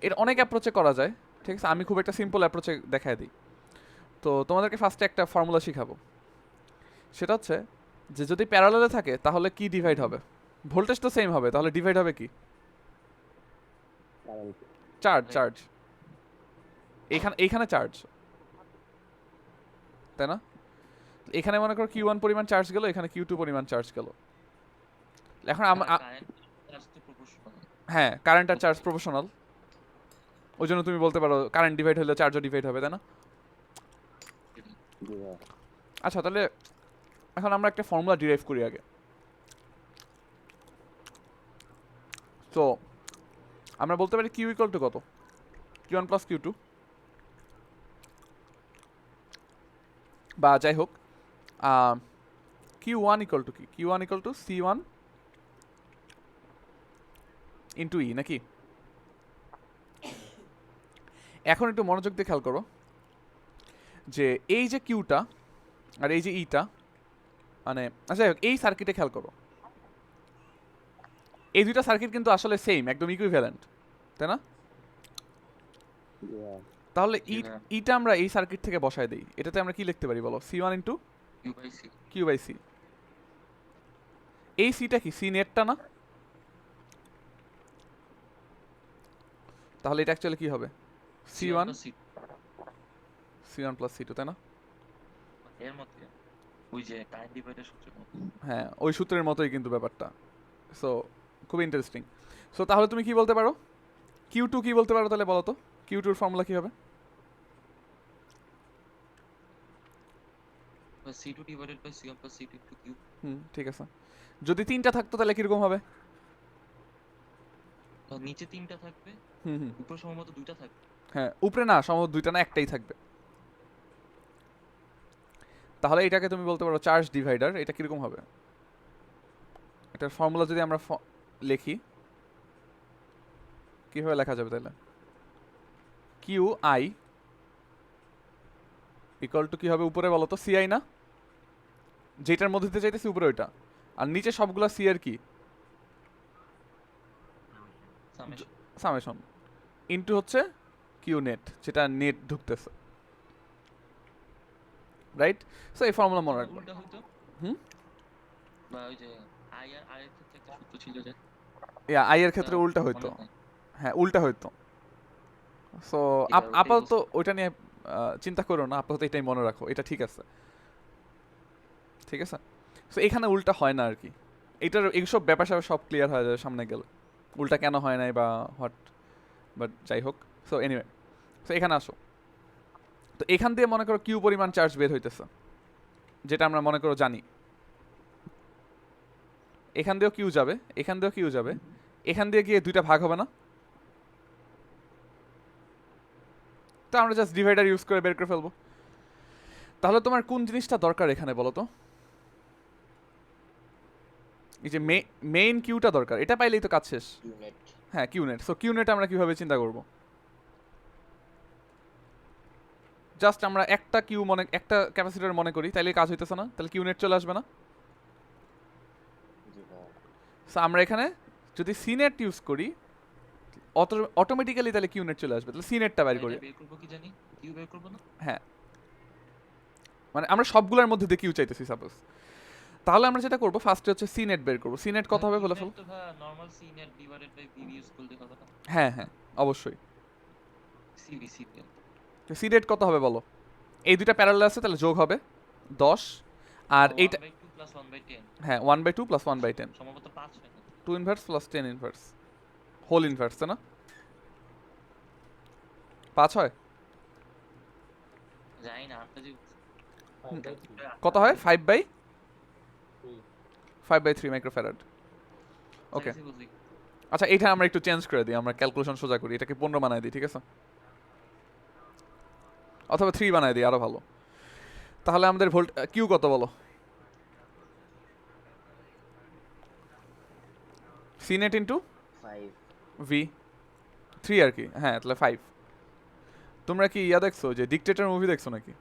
এর অনেক অ্যাপ্রোচে করা যায়, ঠিক আছে, আমি খুব একটা সিম্পল অ্যাপ্রোচে দেখায় দিই। তো তোমাদেরকে ফার্স্টে একটা ফর্মুলা শিখাবো, সেটা হচ্ছে যে যদি প্যারালালে থাকে তাহলে কি ডিভাইড হবে, ভোল্টেজ তো সেম হবে, তাহলে ডিভাইড হবে কি, চার্জ। চার্জ এইখানে চার্জ, তাই না? এখানে মনে করো Q1 পরিমাণ চার্জ গেল, এখানে Q2 পরিমাণ চার্জ গেল। এখন হ্যাঁ, কারেন্ট আর চার্জ প্রপোর্শনাল, ওই জন্য তুমি বলতে পারো কারেন্ট ডিভাইড হলে চার্জও ডিভাইড হবে, তাই না? আচ্ছা, তাহলে এখন আমরা একটা ফর্মুলা ডিরাইভ করি আগে। তো আমরা বলতে পারি কিউ ইকুয়াল টু কত, Q1 প্লাস Q2, বা যাই হোক Q1 ইকুয়াল টু কি, Q1 equal to C1 into ই, নাকি? এখন একটু মনোযোগ দিয়ে খেয়াল করো যে এই যে কিউটা আর এই যে ইটা, মানে আচ্ছা এই সার্কিটে খেয়াল করো, এই দুইটা সার্কিট কিন্তু আসলে সেম, একদম ইকুইভ্যালেন্ট, তাই না? তাহলে ইটা আমরা এই সার্কিট থেকে বসায় দিই, এটাতে আমরা কি লিখতে পারি বলো, C1 into Q by C. এই সিটা কি, সি নেটটা না? তাহলে এটা অ্যাকচুয়ালি কি হবে, C1 প্লাস C2, তাই না? এর মধ্যে ওই যে টাইম ডিভাইডের সূত্রের মতো। হ্যাঁ, ওই সূত্রের মতোই কিন্তু ব্যাপারটা। সো খুব ইন্টারেস্টিং। সো তাহলে তুমি কি বলতে পারো, Q2 কি বলতে পারো তাহলে বলো তো, Q2 এর ফর্মুলা কি হবে? C2 divided by C1 plus C2 into Q। ঠিক আছে। যদি তিনটা থাকতো তাহলে কিরকম হবে? নিচে তিনটা থাকবে, উপরে সম্ভবত দুইটা থাকবে। হ্যাঁ, উপরে না, সম্ভবত দুইটা না, একটাই থাকবে। তাহলে এটাকে তুমি বলতে পারো চার্জ ডিভাইডার। এটা কিরকম হবে, এটার ফর্মুলা যদি আমরা লিখি, কিভাবে লেখা যাবে তাহলে, কিউ আই ইকুয়াল টু কি হবে উপরে বলো তো, সিআই না, যেটার মধ্যে দিতে চাইতেছি উপরে ওইটা, আর নিচে সবগুলা সি এর কি, সামেশন, ইনটু হচ্ছে কিউ নেট, যেটা নেট ঢুকতেছে, রাইট? সো এই ফর্মুলা মনে রাখবো। বা ওই যে আই এর ক্ষেত্রে একটা সূত্র ছিল যে আই এর ক্ষেত্রে উল্টা হইতো, হ্যাঁ উল্টা হইতো। সো আপাতত ওইটা নিয়ে চিন্তা করো না, আপাতত এটাই মনে রাখো, এটা ঠিক আছে, ঠিক আছে? সো এখানে উল্টা হয় না আর কি, এটার এইসব ব্যাপার স্যাপার সব ক্লিয়ার হয়ে যাবে সামনে গেলে, উল্টা কেন হয় নাই বা হোয়াট, বাট যাই হোক। সো এনিওয়ে, সো এখানে আসো। তো এখান দিয়ে মনে করো কিউ পরিমাণ চার্জ বের হইতেছে, যেটা আমরা মনে করো জানি। এখান দিয়েও কিউ যাবে, এখান দিয়েও কিউ যাবে, এখান দিয়ে গিয়ে দুইটা ভাগ হবে না? তো আমরা জাস্ট ডিভাইডার ইউজ করে বের করে ফেলবো। তাহলে তোমার কোন জিনিসটা দরকার এখানে বলো তো, এই যে মেইন কিউটা দরকার, এটা পাইলেই তো কাজ শেষ। হ্যাঁ, Q net. So Q net আমরা কিভাবে চিন্তা করব, জাস্ট আমরা একটা কিউ একটা ক্যাপাসিটর মনে করি, তাইলে কাজ হইতেছে না, তাহলে কিউ নেট চলে আসবে না? সো আমরা এখানে যদি সি নেট ইউজ করি অটোমেটিক্যালি তাহলে কিউ নেট চলে আসবে, তাহলে সি নেটটা বাইর করি। বের করব কি জানি, কিউ বের করব না? হ্যাঁ, মানে আমরা সবগুলোর মধ্যে দিয়ে কিউ চাইতেছি সাপোজ, তাহলে আমরা যেটা করব ফার্স্টে হচ্ছে সি নেট বের করব। সি নেট কত হবে বলে ফেলো। তো ভাই normal C net divided by VV use করলে হবে না? হ্যাঁ হ্যাঁ, অবশ্যই। সিভি তো সি নেট কত হবে বলো, এই দুইটা প্যারালাল আছে তাহলে যোগ হবে 10, আর এইটা 1/2 প্লাস 1/10। হ্যাঁ 1/2 প্লাস 1/10, সম্ভবত 5 হয় না? 2 inverse plus 10 inverse, whole inverse, তাই না? 5 হয়? জানি না, আন্দাজে 5/3 কত হয় 5/3 3 মাইক্রোফ্যারাড। ওকে সাইন্সে বুঝি। আচ্ছা এটা আমরা একটু চেঞ্জ করে দিই, আমরা ক্যালকুলেশন সোজা করি, এটাকে 15 বানাই দিই, ঠিক আছে? অথবা 3 বানাই দিই, আরো ভালো। তাহলে আমাদের ভোল্ট কিউ কত বলো? সি নেট ইন্টু 5 ভি 3 আর কি, হ্যাঁ তাহলে 5। তোমরা কি ইয়া দেখছো যে ডিকটেটর মুভি দেখছো নাকি?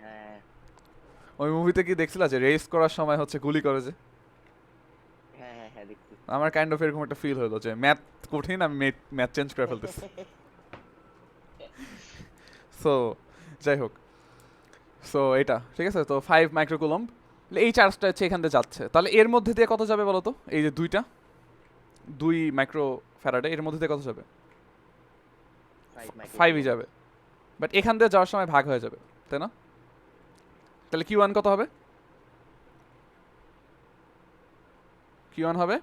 হ্যাঁ ওই মুভিতে কি দেখছিলা যে রেস করার সময় হচ্ছে গুলি করে যে? হ্যাঁ হ্যাঁ হ্যাঁ দেখছি। আমার কাইন্ড অফ এরকম একটা ফিল হলো যে ম্যাথ কঠিন, আমি ম্যাথ চেঞ্জ করে ফেলতেছি। সো যাই হোক, সো এটা ঠিক আছে। তো 5 মাইক্রোকুলম্ব, এই চার্জটা হচ্ছে এখান দিয়ে যাচ্ছে, তাহলে এর মধ্যে দিয়ে কত যাবে বলো তো? এই যে 2 মাইক্রো ফ্যারাডে, এর মধ্যে দিয়ে কত যাবে? 5ই যাবে, বাট এখান দিয়ে যাওয়ার সময় ভাগ হয়ে যাবে, তাই না? তাহলে Q1 কত হবে? Q1 হবে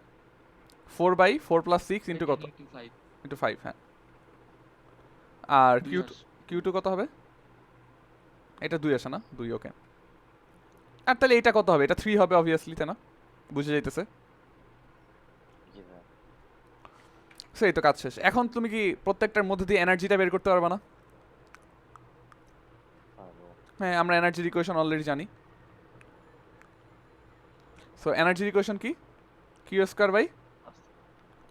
4/4 + 6 ইন্টু কত? Into 5 ইন্টু 5, হ্যাঁ। আর দুই Q2 আসে। Q2 কত হবে? এটা 2 আসে না? 2, ওকে। আর তাহলে এটা কত হবে? এটা 3 হবে অবভিয়াসলি, তাই না? বুঝে যাইতেছে। জি ভাই। সেই তো কাজ শেষ। এখন তুমি কি প্রত্যেকটার মধ্যে দিয়ে এনার্জিটা বের করতে পারবে না? পারবো। হ্যাঁ, আমরা এনার্জির ইকুয়েশন অলরেডি জানি। সো এনার্জির ইকুয়েশন কি? Q²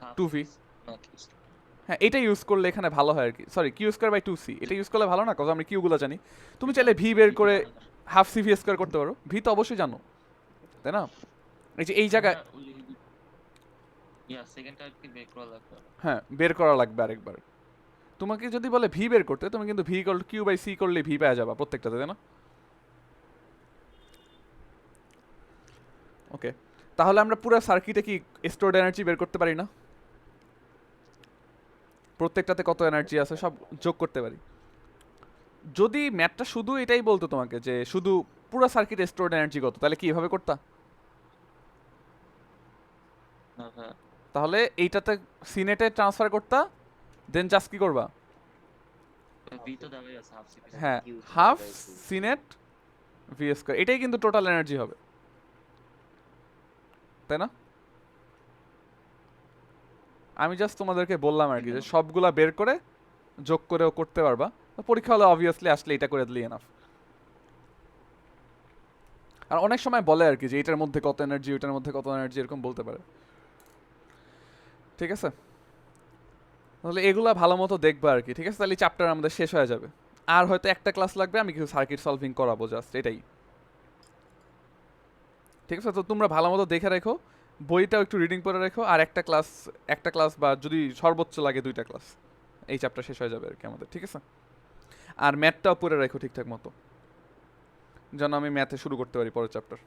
half 2V। not least। হ্যাঁ, এটা ইউজ করলে এখানে ভালো হয় আর কি। সরি, Q²/2C, এটা ইউজ করলে ভালো না, কারণ আমরা কিউগুলো জানি। তুমি চাইলে ভি বের করে হাফ CV² করতে পারো, ভি তো অবশ্যই জানো, তাই না? এই যে এই জায়গায় সেকেন্ড টাইপ কি বের করা লাগবে। হ্যাঁ বের করা লাগবে আরেকবার। তোমাকে যদি বলে ভি বের করতে, তুমি কিন্তু Q/C করলে ভি পেয়ে যাবা প্রত্যেকটাতে, তাই না? ওকে, তাহলে আমরা পুরো সার্কিটে কি স্টোরড এনার্জি বের করতে পারি না? প্রত্যেকটাতে কত এনার্জি আছে সব যোগ করতে পারি। যদি ম্যাথটা শুধু এটাই বলতো তোমাকে যে শুধু পুরো সার্কিটে স্টোরড এনার্জি কত, তাহলে কি এভাবে করতা? না ভাই, তাহলে এইটাতে সিনেটে ট্রান্সফার করতা, দেন জাস্ট কি করবা? ভি তো দেওয়াই আছে হাফ সিপি। হ্যাঁ, Q² half by 2। Senate V², এটাই কিন্তু টোটাল এনার্জি হবে, তাই না? আমি জাস্ট তোমাদেরকে বললাম আর কি যে সবগুলা বের করে যোগ করেও করতে পারবা। পরীক্ষা হলে অবভিয়াসলি আসলে এটা করে দিলেই এনাফ। আর অনেক সময় বলে আর কি যে এটার মধ্যে কত এনার্জি, ওইটার মধ্যে কত এনার্জি, এরকম বলতে পারে, ঠিক আছে? তাহলে এগুলা ভালো মতো দেখবা আর কি, ঠিক আছে? তাহলে চ্যাপ্টার আমাদের শেষ হয়ে যাবে। আর হয়তো একটা ক্লাস লাগবে, আমি কিছু সার্কিট সলভিং করাবো, জাস্ট এটাই, ঠিক আছে? তো তোমরা ভালো মতো দেখে রেখো, বইটাও একটু রিডিং করে রেখো, আর একটা ক্লাস বা যদি সর্বোচ্চ লাগে 2টা ক্লাস, এই চ্যাপ্টার শেষ হয়ে যাবে আর কি আমাদের, ঠিক আছে? আর ম্যাথটাও পড়ে রেখো ঠিকঠাক মতো, যেন আমি ম্যাথে শুরু করতে পারি পরের চ্যাপ্টার।